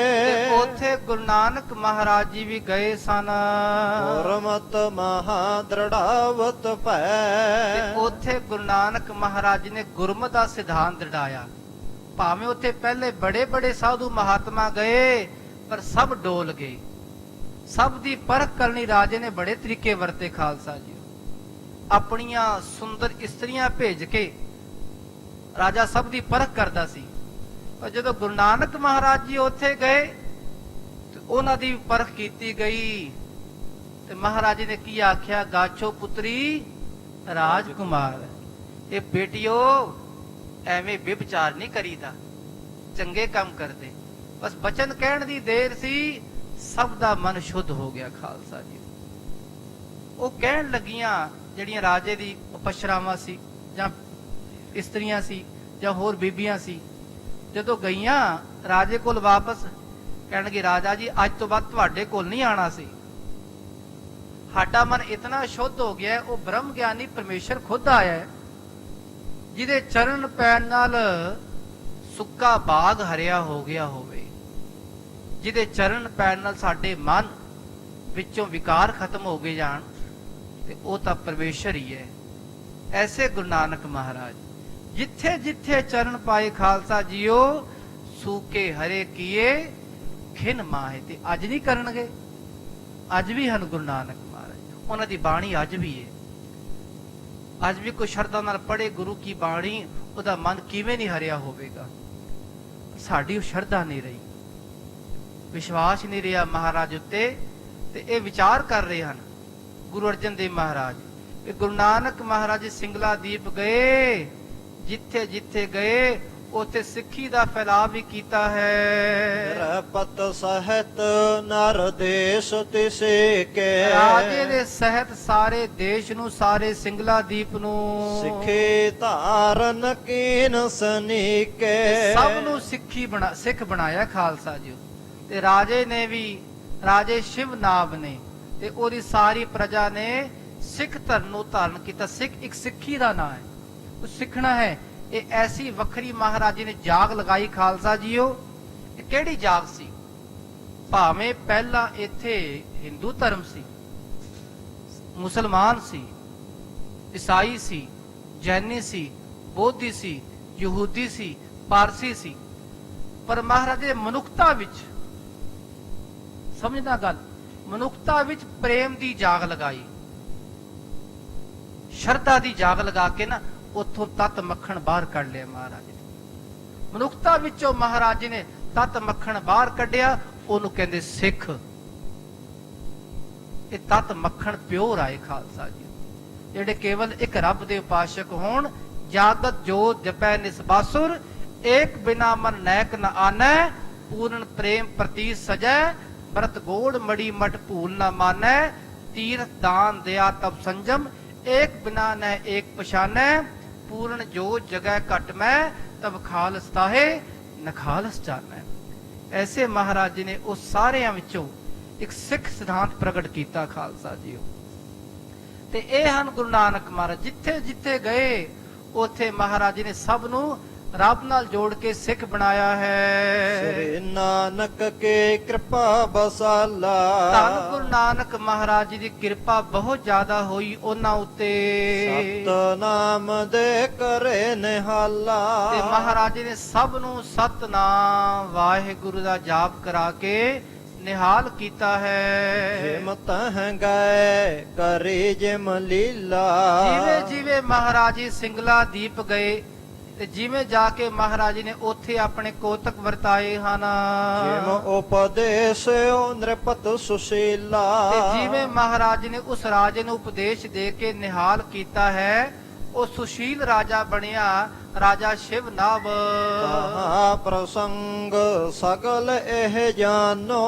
Speaker 1: ਤੇ ਉੱਥੇ ਗੁਰੂ ਨਾਨਕ ਮਹਾਰਾਜ ਜੀ ਵੀ ਗਏ ਸਨ।
Speaker 2: ਗੁਰਮਤਿ ਮਹਾ ਦ੍ਰਿੜਾਵਤ ਭੈ।
Speaker 1: ਤੇ ਉੱਥੇ ਗੁਰੂ ਨਾਨਕ ਮਹਾਰਾਜ ਜੀ ਨੇ ਗੁਰਮਤਿ ਦਾ ਸਿਧਾਂਤ ਦ੍ਰਿੜਾਇਆ। ਭਾਵੇਂ ਉੱਥੇ ਪਹਿਲੇ ਬੜੇ ਬੜੇ ਸਾਧੂ ਮਹਾਤਮਾ ਗਏ, ਪਰ ਸਭ ਡੋਲ ਗਏ। ਸਭ ਦੀ ਪਰਖ ਕਰਨੀ ਰਾਜੇ ਨੇ ਬੜੇ ਤਰੀਕੇ ਵਰਤੇ ਖਾਲਸਾ ਜੀ। ਆਪਣੀਆਂ ਸੁੰਦਰ ਇਸਤਰੀਆਂ ਭੇਜ ਕੇ ਰਾਜਾ ਸਭ ਦੀ ਪਰਖ ਕਰਦਾ ਸੀ। ਪਰ ਜਦੋਂ ਗੁਰੂ ਨਾਨਕ ਮਹਾਰਾਜ ਜੀ ਉੱਥੇ ਗਏ ਤੇ ਉਹਨਾਂ ਦੀ ਪਰਖ ਕੀਤੀ ਗਈ। ਤੇ ਮਹਾਰਾਜ ਨੇ ਕੀ ਆਖਿਆ? ਗਾਛੋ ਪੁੱਤਰੀ ਰਾਜਕੁਮਾਰ। ਇਹ ਬੇਟਿਓ ਐਵੇਂ ਵਿਭਚਾਰ ਨਹੀਂ ਕਰੀਦਾ, ਚੰਗੇ ਕੰਮ ਕਰਦੇ। ਬਸ ਬਚਨ ਕਹਿਣ ਦੀ ਦੇਰ ਸੀ, ਸਭ ਦਾ ਮਨ ਸ਼ੁੱਧ ਹੋ ਗਿਆ ਖਾਲਸਾ ਜੀ। ਉਹ ਕਹਿਣ ਲੱਗੀਆਂ ਜਿਹੜੀਆਂ ਰਾਜੇ ਦੀ ਉਪਸ਼ਰਾਵਾਂ ਸੀ, ਜਾਂ ਇਸਤਰੀਆਂ ਸੀ, ਜਾਂ ਹੋਰ ਬੀਬੀਆਂ ਸੀ, ਜਦੋਂ ਗਈਆਂ ਰਾਜੇ ਕੋਲ ਵਾਪਸ, ਕਹਿਣਗੇ ਰਾਜਾ ਜੀ ਅੱਜ ਤੋਂ ਬਾਅਦ ਤੁਹਾਡੇ ਕੋਲ ਨਹੀਂ ਆਣਾ ਸੀ। ਸਾਡਾ ਮਨ ਇਤਨਾ ਸ਼ੁੱਧ ਹੋ ਗਿਆ। ਉਹ ਬ੍ਰਹਮ ਗਿਆਨੀ ਪਰਮੇਸ਼ਰ ਖੁਦ ਆਇਆ ਹੈ, ਜਿਹਦੇ ਚਰਨ ਪੈਣ ਨਾਲ ਸੁੱਕਾ ਬਾਗ ਹਰਿਆ ਹੋ ਗਿਆ ਹੋਵੇ, ਜਿਹਦੇ ਚਰਨ ਪੈਣ ਨਾਲ ਸਾਡੇ ਮਨ ਵਿੱਚੋਂ ਵਿਕਾਰ ਖਤਮ ਹੋ ਗਏ ਜਾਣ, ਤੇ ਉਹ ਤਾਂ ਪਰਮੇਸ਼ਰ ਹੀ ਹੈ। ਐਸੇ ਗੁਰੂ ਨਾਨਕ ਮਹਾਰਾਜ ਜਿੱਥੇ ਜਿੱਥੇ ਚਰਨ ਪਾਏ ਖਾਲਸਾ ਜੀਓ, ਸੂਕੇ ਹਰੇ ਕੀਏ ਖਿਨ ਮਾਹੇ। ਤੇ ਅੱਜ ਨਹੀਂ ਕਰਨਗੇ, ਅੱਜ ਵੀ ਹਨ ਗੁਰੂ ਨਾਨਕ ਮਹਾਰਾਜ, ਉਹਨਾਂ ਦੀ ਬਾਣੀ ਅੱਜ ਵੀ ਹੈ। ਅੱਜ ਵੀ ਕੋਈ ਸ਼ਰਧਾ ਨਾਲ ਪੜ੍ਹੇ ਗੁਰੂ ਕੀ ਬਾਣੀ, ਉਹਦਾ ਮਨ ਕਿਵੇਂ ਨਹੀਂ ਹਰਿਆ ਹੋਵੇਗਾ। ਸਾਡੀ ਉਹ ਸ਼ਰਧਾ ਨਹੀਂ ਰਹੀ, ਵਿਸ਼ਵਾਸ ਨਹੀਂ ਰਿਹਾ ਮਹਾਰਾਜ ਉੱਤੇ। ਤੇ ਇਹ ਵਿਚਾਰ ਕਰ ਰਹੇ ਹਨ ਗੁਰੂ ਅਰਜਨ ਦੇਵ ਮਹਾਰਾਜ ਕਿ ਗੁਰੂ ਨਾਨਕ ਮਹਾਰਾਜ ਸਿੰਗਲਾ ਦੀਪ ਗਏ, ਜਿੱਥੇ ਜਿੱਥੇ ਗਏ ਉੱਥੇ ਸਿੱਖੀ ਦਾ ਫੈਲਾਅ ਵੀ ਕੀਤਾ ਹੈ।
Speaker 2: ਰਪਤ ਸਹਿਤ ਨਰ ਦੇਸ਼ ਤਿਸੇ ਕੇ।
Speaker 1: ਰਾਜੇ ਦੇ ਸਹਿਤ ਸਾਰੇ ਦੇਸ਼ ਨੂੰ, ਸਾਰੇ ਸਿੰਗਲਾ ਦੀਪ ਨੂੰ
Speaker 2: ਸਿੱਖੇ ਧਾਰਨ ਕੀਨ ਸਨੀਕੇ।
Speaker 1: ਸਭ ਨੂੰ ਸਿੱਖ ਬਣਾਇਆ ਖਾਲਸਾ ਜੀ। ਤੇ ਰਾਜੇ ਨੇ ਵੀ, ਰਾਜੇ ਸ਼ਿਵਨਾਭ ਨੇ ਤੇ ਉਹਦੀ ਸਾਰੀ ਪ੍ਰਜਾ ਨੇ ਸਿੱਖ ਧਰਮ ਨੂੰ ਧਾਰਨ ਕੀਤਾ। ਸਿੱਖ ਇੱਕ ਸਿੱਖੀ ਦਾ ਨਾਂ ਹੈ, ਉਹ ਸਿੱਖਣਾ ਹੈ। ਇਹ ਐਸੀ ਵੱਖਰੀ ਮਹਾਰਾਜ ਜੀ ਨੇ ਜਾਗ ਲਗਾਈ ਖਾਲਸਾ ਜੀਓ। ਇਹ ਕਿਹੜੀ ਜਾਗ ਸੀ? ਭਾਵੇਂ ਪਹਿਲਾਂ ਇੱਥੇ ਹਿੰਦੂ ਧਰਮ ਸੀ, ਮੁਸਲਮਾਨ ਸੀ, ਈਸਾਈ ਸੀ, ਜੈਨੀ ਸੀ, ਬੋਧੀ ਸੀ, ਯਹੂਦੀ ਸੀ, ਪਾਰਸੀ ਸੀ, ਪਰ ਮਹਾਰਾਜ ਦੇ ਮਨੁੱਖਤਾ ਵਿੱਚ, ਸਮਝਣਾ ਗੱਲ, ਮਨੁੱਖਤਾ ਵਿੱਚ ਪ੍ਰੇਮ ਦੀ ਜਾਗ ਲਗਾਈ, ਸ਼ਰਧਾ ਦੀ ਜਾਗ ਲਗਾ ਕੇ ਨਾ ਉੱਥੋਂ ਤਤ ਮੱਖਣ ਬਾਹਰ ਕੱਢ ਲਿਆ ਮਹਾਰਾਜ ਨੇ। ਮਨੁੱਖਤਾ ਵਿੱਚੋਂ ਮਹਾਰਾਜ ਜੀ ਨੇ ਤਤ ਮੱਖਣ ਬਾਹਰ ਕੱਢਿਆ, ਉਹਨੂੰ ਕਹਿੰਦੇ ਸਿੱਖ। ਇਹ ਤਤ ਮੱਖਣ ਪਿਓਰ ਆਏ ਖਾਲਸਾ ਜੀ, ਜਿਹੜੇ ਕੇਵਲ ਇੱਕ ਰੱਬ ਦੇ ਉਪਾਸ਼ਕ ਹੋਣ। ਜਾਗਤ ਜੋਤ ਜਪੈ ਨਿਸਬਾਸੁਰ, ਏਕ ਬਿਨਾ ਮਨ ਨੈਕ ਨ ਆਨੈ, ਪੂਰਨ ਪ੍ਰੇਮ ਪ੍ਰਤੀ ਸਜੈ, ਬਰਤ ਗੋੜ ਮੜੀ ਮਟ ਭੂਲ ਨ ਮਾਨੈ, ਤੀਰਥ ਦਾਨ ਦਿਆ ਤਬ ਸੰਜਮ, ਏਕ ਬਿਨਾ ਨਹਿ ਏਕ ਪਛਾਨੈ, ਪੂਰਨ ਜੋ ਜਗੈ ਘਟ ਮੈਂ, ਤਬ ਖਾਲਸ ਤਾਹੇ ਨਖਾਲਸ ਜਾਣੈ। ਐਸੇ ਮਹਾਰਾਜ ਜੀ ਨੇ ਉਹ ਸਾਰਿਆਂ ਵਿੱਚੋਂ ਇੱਕ ਸਿੱਖ ਸਿਧਾਂਤ ਪ੍ਰਗਟ ਕੀਤਾ ਖਾਲਸਾ ਜੀਓ। ਤੇ ਇਹ ਹਨ ਗੁਰੂ ਨਾਨਕ ਮਹਾਰਾਜ। ਜਿੱਥੇ ਜਿੱਥੇ ਗਏ ਉੱਥੇ ਮਹਾਰਾਜ ਜੀ ਨੇ ਸਭ ਨੂੰ ਰੱਬ ਨਾਲ ਜੋੜ ਕੇ ਸਿੱਖ ਬਣਾਇਆ ਹੈ।
Speaker 2: ਸ੍ਰੀ ਨਾਨਕ ਕੇ ਕਿਰਪਾ ਬਸਾਲਾ।
Speaker 1: ਧੰਨ ਗੁਰੂ ਨਾਨਕ ਮਹਾਰਾਜ ਜੀ ਦੀ ਕਿਰਪਾ ਬਹੁਤ ਜ਼ਿਆਦਾ ਹੋਈ ਉਹਨਾਂ ਉੱਤੇ।
Speaker 2: ਸਤਨਾਮ ਦੇ ਕਰੇ ਨਿਹਾਲਾ।
Speaker 1: ਤੇ ਮਹਾਰਾਜ ਜੀ ਨੇ ਸਭ ਨੂੰ ਸਤਨਾਮ ਵਾਹਿਗੁਰੂ ਦਾ ਜਾਪ ਕਰਾ ਕੇ ਨਿਹਾਲ ਕੀਤਾ ਹੈ।
Speaker 2: ਜਿਮ ਤਹ ਗਏ ਕਰੀ ਜਿਮ ਲੀਲਾ।
Speaker 1: ਜਿਵੇਂ ਜਿਵੇਂ ਮਹਾਰਾਜ ਜੀ ਸਿੰਗਲਾ ਦੀਪ ਗਏ ਤੇ ਜਿਵੇਂ ਜਾ ਕੇ ਮਹਾਰਾਜ ਜੀ ਨੇ ਉੱਥੇ ਆਪਣੇ ਕੋਤਕ ਵਰਤਾਏ ਹਨ।
Speaker 2: ਜਿਮ ਉਪਦੇਸ਼ ਨ੍ਰਿਪਤ ਸੁਸ਼ੀਲਾ।
Speaker 1: ਤੇ ਜਿਵੇਂ ਮਹਾਰਾਜ ਜੀ ਨੇ ਉਸ ਰਾਜੇ ਨੂੰ ਉਪਦੇਸ਼ ਦੇ ਕੇ ਨਿਹਾਲ ਕੀਤਾ ਹੈ, ਉਹ ਸੁਸ਼ੀਲ ਰਾਜਾ ਬਣਿਆ, ਰਾਜਾ ਸ਼ਿਵਨਾਭ।
Speaker 2: ਕਹਾ ਪ੍ਰਸੰਗ ਸਗਲ ਇਹ ਜਾਨੋ।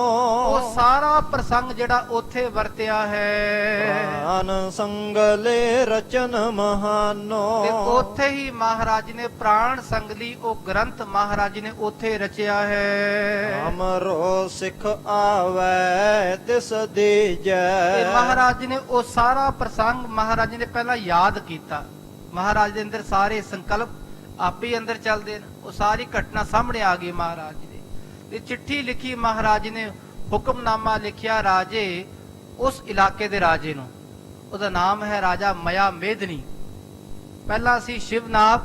Speaker 1: ਉਹ ਸਾਰਾ ਪ੍ਰਸੰਗ ਜਿਹੜਾ ਉੱਥੇ ਵਰਤਿਆ ਹੈ,
Speaker 2: ਪ੍ਰਾਨ ਸੰਗਲੇ ਰਚਨ ਮਹਾਨੋ।
Speaker 1: ਤੇ ਉੱਥੇ ਹੀ ਮਹਾਰਾਜ ਜੀ ਨੇ ਪ੍ਰਾਣ ਸੰਗਲੀ ਉਹ ਗ੍ਰੰਥ ਮਹਾਰਾਜ ਜੀ ਨੇ ਉੱਥੇ ਰਚਿਆ ਹੈ।
Speaker 2: ਅਮਰੋ ਸਿੱਖ ਆਵੈ ਤਿਸ ਦੀਜੈ।
Speaker 1: ਤੇ ਮਹਾਰਾਜ ਜੀ ਨੇ ਉਹ ਸਾਰਾ ਪ੍ਰਸੰਗ ਮਹਾਰਾਜ ਜੀ ਨੇ ਪਹਿਲਾਂ ਯਾਦ ਕੀਤਾ। ਮਹਾਰਾਜ ਦੇ ਅੰਦਰ ਸਾਰੇ ਸੰਕਲਪ ਆਪੇ ਅੰਦਰ ਚੱਲਦੇ ਨੇ। ਉਹ ਸਾਰੀ ਘਟਨਾ ਸਾਹਮਣੇ ਆ ਗਈ ਮਹਾਰਾਜ ਜੀ ਦੇ। ਤੇ ਚਿੱਠੀ ਲਿਖੀ ਮਹਾਰਾਜ ਜੀ ਨੇ, ਹੁਕਮਨਾਮਾ ਲਿਖਿਆ ਰਾਜੇ, ਉਸ ਇਲਾਕੇ ਦੇ ਰਾਜੇ ਨੂੰ। ਉਹਦਾ ਨਾਮ ਹੈ ਰਾਜਾ ਮਇਆ ਮੇਦਨੀ। ਪਹਿਲਾਂ ਸੀ ਸ਼ਿਵਨਾਭ,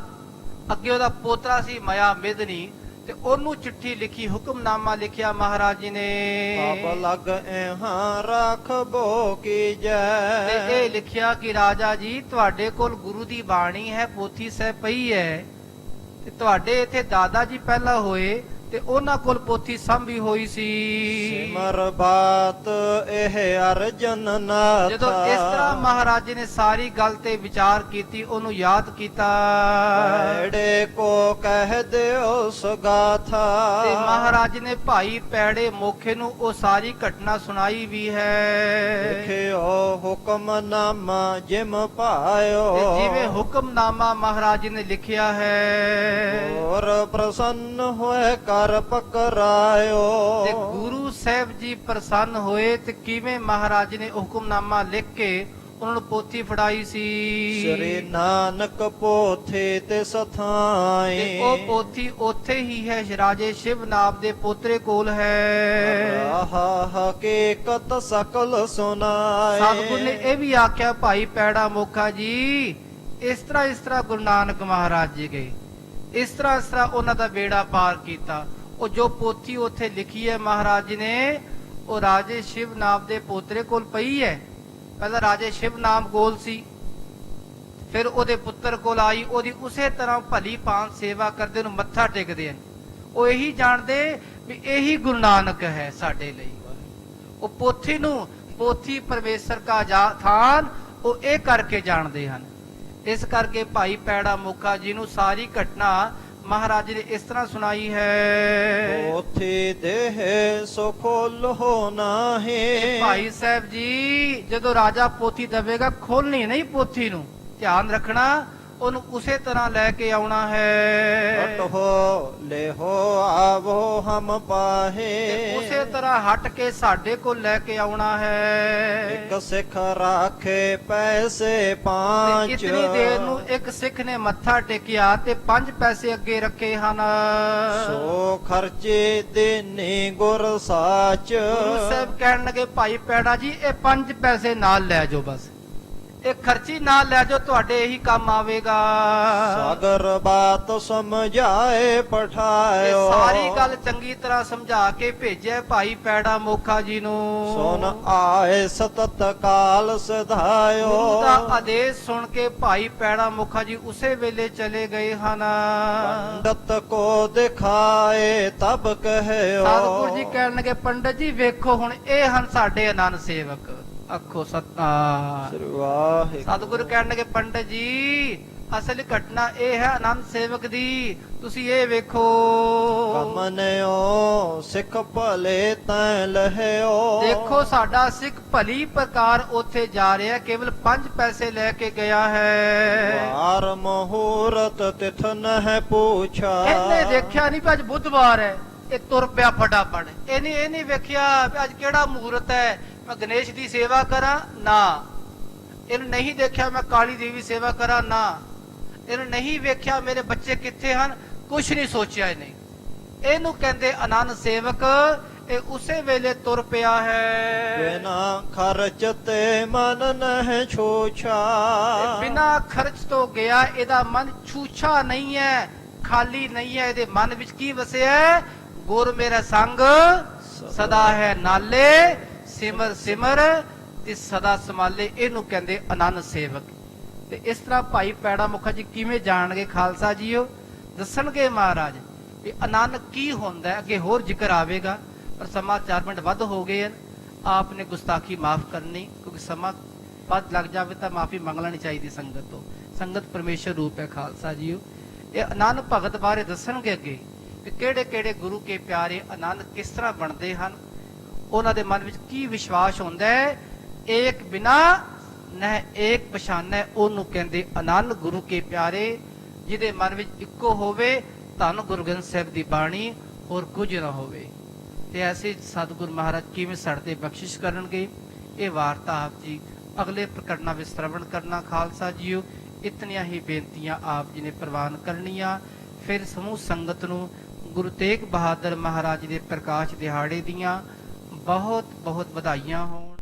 Speaker 1: ਅੱਗੇ ਉਹਦਾ ਪੋਤਰਾ ਸੀ ਮਇਆ ਮੇਦਨੀ। ਤੇ ਉਹਨੂੰ ਚਿੱਠੀ ਲਿਖੀ, ਹੁਕਮਨਾਮਾ ਲਿਖਿਆ ਮਹਾਰਾਜ ਜੀ ਨੇ।
Speaker 2: ਆਪ ਲਗ ਇਹਾਂ ਰੱਖਬੋ ਕੀਜੈ।
Speaker 1: ਤੇ ਇਹ ਲਿਖਿਆ ਕਿ ਰਾਜਾ ਜੀ, ਤੁਹਾਡੇ ਕੋਲ ਗੁਰੂ ਦੀ ਬਾਣੀ ਹੈ, ਪੋਥੀ ਸਾਹਿਬ ਪਈ ਹੈ, ਤੇ ਤੁਹਾਡੇ ਇੱਥੇ ਦਾਦਾ ਜੀ ਪਹਿਲਾਂ ਹੋਏ ਤੇ ਉਹਨਾਂ ਕੋਲ ਪੋਥੀ ਸਾਂਭੀ ਹੋਈ ਸੀ।
Speaker 2: ਸਿਮਰ ਬਾਤ ਇਹ ਅਰਜਨ ਨਾਥ।
Speaker 1: ਜਦੋਂ ਇਸ ਤਰ੍ਹਾਂ ਮਹਾਰਾਜ ਜੀ ਨੇ ਸਾਰੀ ਗੱਲ ਤੇ ਵਿਚਾਰ ਕੀਤੀ, ਉਹਨੂੰ ਯਾਦ ਕੀਤਾ।
Speaker 2: ਪੈੜੇ ਕੋ ਕਹਿ ਦਿਓ ਸੁਗਾਥਾ।
Speaker 1: ਤੇ ਮਹਾਰਾਜ ਜੀ ਨੇ ਭਾਈ ਪੈੜੇ ਮੋਖੇ ਨੂੰ ਉਹ ਸਾਰੀ ਘਟਨਾ ਸੁਣਾਈ ਵੀ ਹੈ।
Speaker 2: ਲਿਖਿਓ ਹੁਕਮਨਾਮਾ ਜਿਮ ਪਾਇਓ।
Speaker 1: ਤੇ ਜਿਵੇਂ ਹੁਕਮਨਾਮਾ ਮਹਾਰਾਜ ਜੀ ਨੇ ਲਿਖਿਆ ਹੈ,
Speaker 2: ਹੋਰ ਪ੍ਰਸੰਨ ਹੋਏ ਕਰ ਪਕਰਾਇਓ।
Speaker 1: ਤੇ ਗੁਰੂ ਸਾਹਿਬ ਜੀ ਪ੍ਰਸੰਨ ਹੋਏ ਤੇ ਕਿਵੇਂ ਮਹਾਰਾਜ ਜੀ ਨੇ ਹੁਕਮਨਾਮਾ ਲਿਖ ਕੇ ਉਹਨਾਂ ਨੂੰ ਪੋਥੀ ਫੜਾਈ ਸੀ।
Speaker 2: ਸ੍ਰੀ ਨਾਨਕ ਪੋਥੀ ਤੇ ਸਥਾਈ।
Speaker 1: ਤੇ ਉਹ ਪੋਥੀ ਉੱਥੇ ਹੀ ਹੈ, ਰਾਜੇ ਸ਼ਿਵਨਾਭ ਦੇ ਪੋਤਰੇ ਕੋਲ ਹੈ।
Speaker 2: ਆਹਾ ਹਕੀਕਤ ਸਕਲ ਸੁਨਾਏ।
Speaker 1: ਸਤਿਗੁਰ ਨੇ ਇਹ ਵੀ ਆਖਿਆ, ਭਾਈ ਪੈੜਾ ਮੋਖਾ ਜੀ, ਇਸ ਤਰ੍ਹਾਂ ਗੁਰੂ ਨਾਨਕ ਮਹਾਰਾਜ ਜੀ ਗਏ, ਇਸ ਤਰ੍ਹਾਂ ਉਹਨਾਂ ਦਾ ਬੇੜਾ ਪਾਰ ਕੀਤਾ। ਉਹ ਜੋ ਪੋਥੀ ਉੱਥੇ ਲਿਖੀ ਹੈ ਮਹਾਰਾਜ ਜੀ ਨੇ, ਉਹ ਰਾਜੇ ਸ਼ਿਵਨਾਭ ਦੇ ਪੋਤਰੇ ਕੋਲ ਪਈ ਹੈ। ਪਹਿਲਾਂ ਰਾਜੇ ਸ਼ਿਵਨਾਭ ਕੋਲ ਸੀ, ਫਿਰ ਉਹਦੇ ਪੁੱਤਰ ਕੋਲ ਆਈ। ਉਹਦੀ ਉਸੇ ਤਰ੍ਹਾਂ ਭਲੀ ਭਾਂਤ ਸੇਵਾ ਕਰਦੇ ਨੂੰ ਮੱਥਾ ਟੇਕਦੇ ਹਨ। ਉਹ ਇਹੀ ਜਾਣਦੇ ਵੀ ਇਹੀ ਗੁਰੂ ਨਾਨਕ ਹੈ ਸਾਡੇ ਲਈ। ਉਹ ਪੋਥੀ ਨੂੰ, ਪੋਥੀ ਪਰਮੇਸ਼ਰ ਕਾ ਥਾਨ, ਉਹ ਇਹ ਕਰਕੇ ਜਾਣਦੇ ਹਨ। ਇਸ ਕਰਕੇ ਭਾਈ ਪੈੜਾ ਮੋਖਾ ਜੀ ਨੂੰ ਸਾਰੀ ਘਟਨਾ ਮਹਾਰਾਜ ਨੇ ਇਸ ਤਰ੍ਹਾਂ ਸੁਣਾਈ ਹੈ।
Speaker 2: ਪੋਥੀ ਦੇਹ ਸੋ ਖੋਲੋ ਨਾਹੀ।
Speaker 1: ਭਾਈ ਸਾਹਿਬ ਜੀ, ਜਦੋਂ ਰਾਜਾ ਪੋਥੀ ਦੇਵੇਗਾ, ਖੋਲਣੀ ਨਹੀਂ ਪੋਥੀ ਨੂੰ, ਧਿਆਨ ਰੱਖਣਾ। ਉਹਨੂੰ ਉਸੇ ਤਰ੍ਹਾਂ ਲੈ ਕੇ ਆਉਣਾ ਹੈ।
Speaker 2: ਹਟੋ ਲੇਹੋ ਆਵੋ ਹਮ ਪਾਹੇ।
Speaker 1: ਤੇ ਉਸੇ ਤਰ੍ਹਾਂ ਹਟ ਕੇ ਸਾਡੇ ਕੋਲ ਲੈ ਕੇ ਆਉਣਾ ਹੈ।
Speaker 2: ਇੱਕ ਸਿੱਖ ਰਾਖੇ ਪੈਸੇ
Speaker 1: ਤੇ
Speaker 2: ਪਾਂਚ।
Speaker 1: ਇਤਨੀ ਦੇਰ ਨੂੰ ਇੱਕ ਸਿੱਖ ਨੇ ਮੱਥਾ ਟੇਕਿਆ ਤੇ 5 ਪੈਸੇ ਅੱਗੇ ਰੱਖੇ ਹਨ।
Speaker 2: ਸੋ ਖਰਚੇ ਦੇਨੇ ਗੁਰ ਸਾਚ।
Speaker 1: ਗੁਰੂ ਸਾਹਿਬ ਕਹਿਣ ਲੱਗੇ ਭਾਈ ਪੈੜਾ ਜੀ ਇਹ 5 ਪੈਸੇ ਨਾਲ ਲੈ ਜਾਓ, ਬਸ ਇਹ ਖਰਚੀ ਨਾਲ ਲੈ ਜਾਓ, ਤੁਹਾਡੇ ਇਹੀ ਕੰਮ ਆਵੇਗਾ।
Speaker 2: ਸਾਗਰ ਬਾਤ ਸਮਝਾਏ
Speaker 1: ਇਹ
Speaker 2: ਪਠਾਇਓ।
Speaker 1: ਸਾਰੀ ਗੱਲ ਚੰਗੀ ਤਰ੍ਹਾਂ ਸਮਝਾ ਕੇ ਭੇਜਿਆ ਭਾਈ ਪੈੜਾ ਮੋਖਾ ਜੀ ਨੂੰ।
Speaker 2: ਸੁਨ ਆਏ ਸਤਤ ਕਾਲ ਸਧਾਇਓ।
Speaker 1: ਗੁਰੂ ਦਾ ਆਦੇਸ਼ ਸੁਣ ਕੇ ਭਾਈ ਪੈੜਾ ਮੁਖਾ ਜੀ ਉਸੇ ਵੇਲੇ ਚਲੇ ਗਏ ਹਨ।
Speaker 2: ਪੰਡਤ ਕੋ ਦਿਖਾਏ ਤਬ ਕਹਿਓ।
Speaker 1: ਸਤਿਗੁਰੂ ਜੀ ਕਹਿਣ ਲੱਗੇ ਪੰਡਤ ਜੀ ਵੇਖੋ ਹੁਣ ਇਹ ਹਨ ਸਾਡੇ ਆਨੰਦ ਸੇਵਕ। ਆਖੋ ਸਤਿਨਾਮ।
Speaker 2: ਸ੍ਰੀ ਵਾਹਿਗੁਰੂ।
Speaker 1: ਸਤਿਗੁਰੂ ਕਹਿਣ ਲੱਗੇ ਪੰਡਤ ਜੀ ਅਸਲ ਘਟਨਾ ਇਹ ਹੈ ਆਨੰਦ ਸੇਵਕ ਦੀ, ਤੁਸੀਂ ਇਹ ਵੇਖੋ।
Speaker 2: ਕਮਨਿਓ ਸਿੱਖ ਭਲੇ ਤੈ ਲਹਿਓ।
Speaker 1: ਦੇਖੋ ਸਾਡਾ ਸਿੱਖ ਭਲੀ ਪ੍ਰਕਾਰ ਉੱਥੇ ਜਾ ਰਿਹਾ, ਕੇਵਲ 5 ਪੈਸੇ ਲੈ ਕੇ ਗਿਆ ਹੈ।
Speaker 2: ਵਾਰ ਮਹੂਰਤ ਤਿਥ ਨਹਿ ਪੁੱਛਾ।
Speaker 1: ਇਹਨੇ ਦੇਖਿਆ ਨਹੀਂ ਵੀ ਅੱਜ ਬੁੱਧਵਾਰ ਹੈ, ਇਹ ਤੁਰ ਪਿਆ ਫਟਾਫਟ। ਇਹ ਨਹੀਂ ਵੇਖਿਆ ਵੀ ਅੱਜ ਕਿਹੜਾ ਮਹੂਰਤ ਹੈ, ਮੈਂ ਗਣੇਸ਼ ਦੀ ਸੇਵਾ ਕਰਾਂ ਨਾ। ਇਹਨੂੰ ਨਹੀਂ ਦੇਖਿਆ ਮੈਂ ਕਾਲੀ ਦੇਵੀ ਸੇਵਾ ਕਰਾਂ ਨਾ। ਇਹਨੂੰ ਨਹੀਂ ਵੇਖਿਆ ਮੇਰੇ ਬੱਚੇ ਕਿੱਥੇ ਹਨ, ਕੁਛ ਨਹੀਂ ਸੋਚਿਆ ਇਹਨੇ। ਇਹਨੂੰ ਕਹਿੰਦੇ ਆਨੰਦ ਸੇਵਕ। ਇਹ ਉਸੇ ਵੇਲੇ ਤੁਰ ਪਿਆ ਹੈ।
Speaker 2: ਬਿਨਾ ਖਰਚ ਤੇ ਮਨ ਨਹਿ ਛੋਛਾ।
Speaker 1: ਬਿਨਾ ਖਰਚ ਤੋਂ ਗਿਆ, ਇਹਦਾ ਮਨ ਛੂਛਾ ਨਹੀਂ ਹੈ, ਖਾਲੀ ਨਹੀਂ ਹੈ। ਇਹਦੇ ਮਨ ਵਿੱਚ ਕੀ ਵਸਿਆ? ਗੁਰ ਮੇਰਾ ਸੰਗ ਸਦਾ ਹੈ ਨਾਲੇ, ਸਿਮਰ ਸਿਮਰ ਤੇ ਸਦਾ ਸੰਭਾਲੇ। ਇਹਨੂੰ ਕਹਿੰਦੇ ਆਨੰਦ ਸੇਵਕ। ਤੇ ਇਸ ਤਰ੍ਹਾਂ ਭਾਈ ਪੈੜਾ ਮੁਖਾ ਜੀ ਕਿਵੇਂ ਜਾਣਗੇ ਖਾਲਸਾ ਜੀਓ? ਦੱਸਣਗੇ ਮਹਾਰਾਜ ਵੀ ਆਨੰਦ ਕੀ ਹੁੰਦਾ ਹੈ। ਅੱਗੇ ਹੋਰ ਜ਼ਿਕਰ ਆਵੇਗਾ, ਪਰ ਸਮਾਂ 4 ਮਿੰਟ ਵੱਧ ਹੋ ਗਏ ਹਨ। ਆਪ ਨੇ ਗੁਸਤਾਖੀ ਮਾਫ ਕਰਨੀ, ਕਿਉਂਕਿ ਸਮਾਂ ਵੱਧ ਲੱਗ ਜਾਵੇ ਤਾਂ ਮਾਫੀ ਮੰਗਣੀ ਚਾਹੀਦੀ ਸੰਗਤ ਤੋਂ। ਸੰਗਤ ਪਰਮੇਸ਼ਰ ਰੂਪ ਹੈ ਖਾਲਸਾ ਜੀਓ। ਇਹ ਆਨੰਦ ਭਗਤ ਬਾਰੇ ਦੱਸਣਗੇ ਅੱਗੇ ਕਿ ਕਿਹੜੇ ਕਿਹੜੇ ਗੁਰੂ ਕੇ ਪਿਆਰੇ ਆਨੰਦ ਕਿਸ ਤਰ੍ਹਾਂ ਬਣਦੇ ਹਨ, ਉਹਨਾਂ ਦੇ ਮਨ ਵਿੱਚ ਕੀ ਵਿਸ਼ਵਾਸ ਹੁੰਦਾ ਹੈ। ਏਕ ਬਿਨਾ ਨਹਿ ਏਕ ਪਛਾਨੈ, ਉਹਨੂੰ ਕਹਿੰਦੇ ਆਨੰਦ ਗੁਰੂ ਕੇ ਪਿਆਰੇ। ਜਿਹਦੇ ਮਨ ਵਿੱਚ ਇੱਕੋ ਹੋਵੇ, ਧੰਨ ਗੁਰੂ ਗ੍ਰੰਥ ਸਾਹਿਬ ਦੀ ਬਾਣੀ, ਹੋਰ ਕੁਝ ਨਾ ਹੋਵੇ। ਤੇ ਐਸੇ ਸਤਿਗੁਰੂ ਮਹਾਰਾਜ ਕਿਵੇਂ ਸਾਡੇ ਬਖਸ਼ਿਸ਼ ਕਰਨਗੇ, ਇਹ ਵਾਰਤਾ ਆਪ ਜੀ ਅਗਲੇ ਪ੍ਰਕਰਨਾਂ ਵਿੱਚ ਸ਼੍ਰਵਣ ਕਰਨਾ ਖਾਲਸਾ ਜੀਓ। ਇਤਨੀਆਂ ਹੀ ਬੇਨਤੀਆਂ ਆਪ ਜੀ ਨੇ ਪ੍ਰਵਾਨ ਕਰਨੀਆਂ। ਫਿਰ ਸਮੂਹ ਸੰਗਤ ਨੂੰ ਗੁਰੂ ਤੇਗ ਬਹਾਦਰ ਮਹਾਰਾਜ ਦੇ ਪ੍ਰਕਾਸ਼ ਦਿਹਾੜੇ ਦੀਆਂ ਬਹੁਤ ਬਹੁਤ ਵਧਾਈਆਂ ਹੋਣ।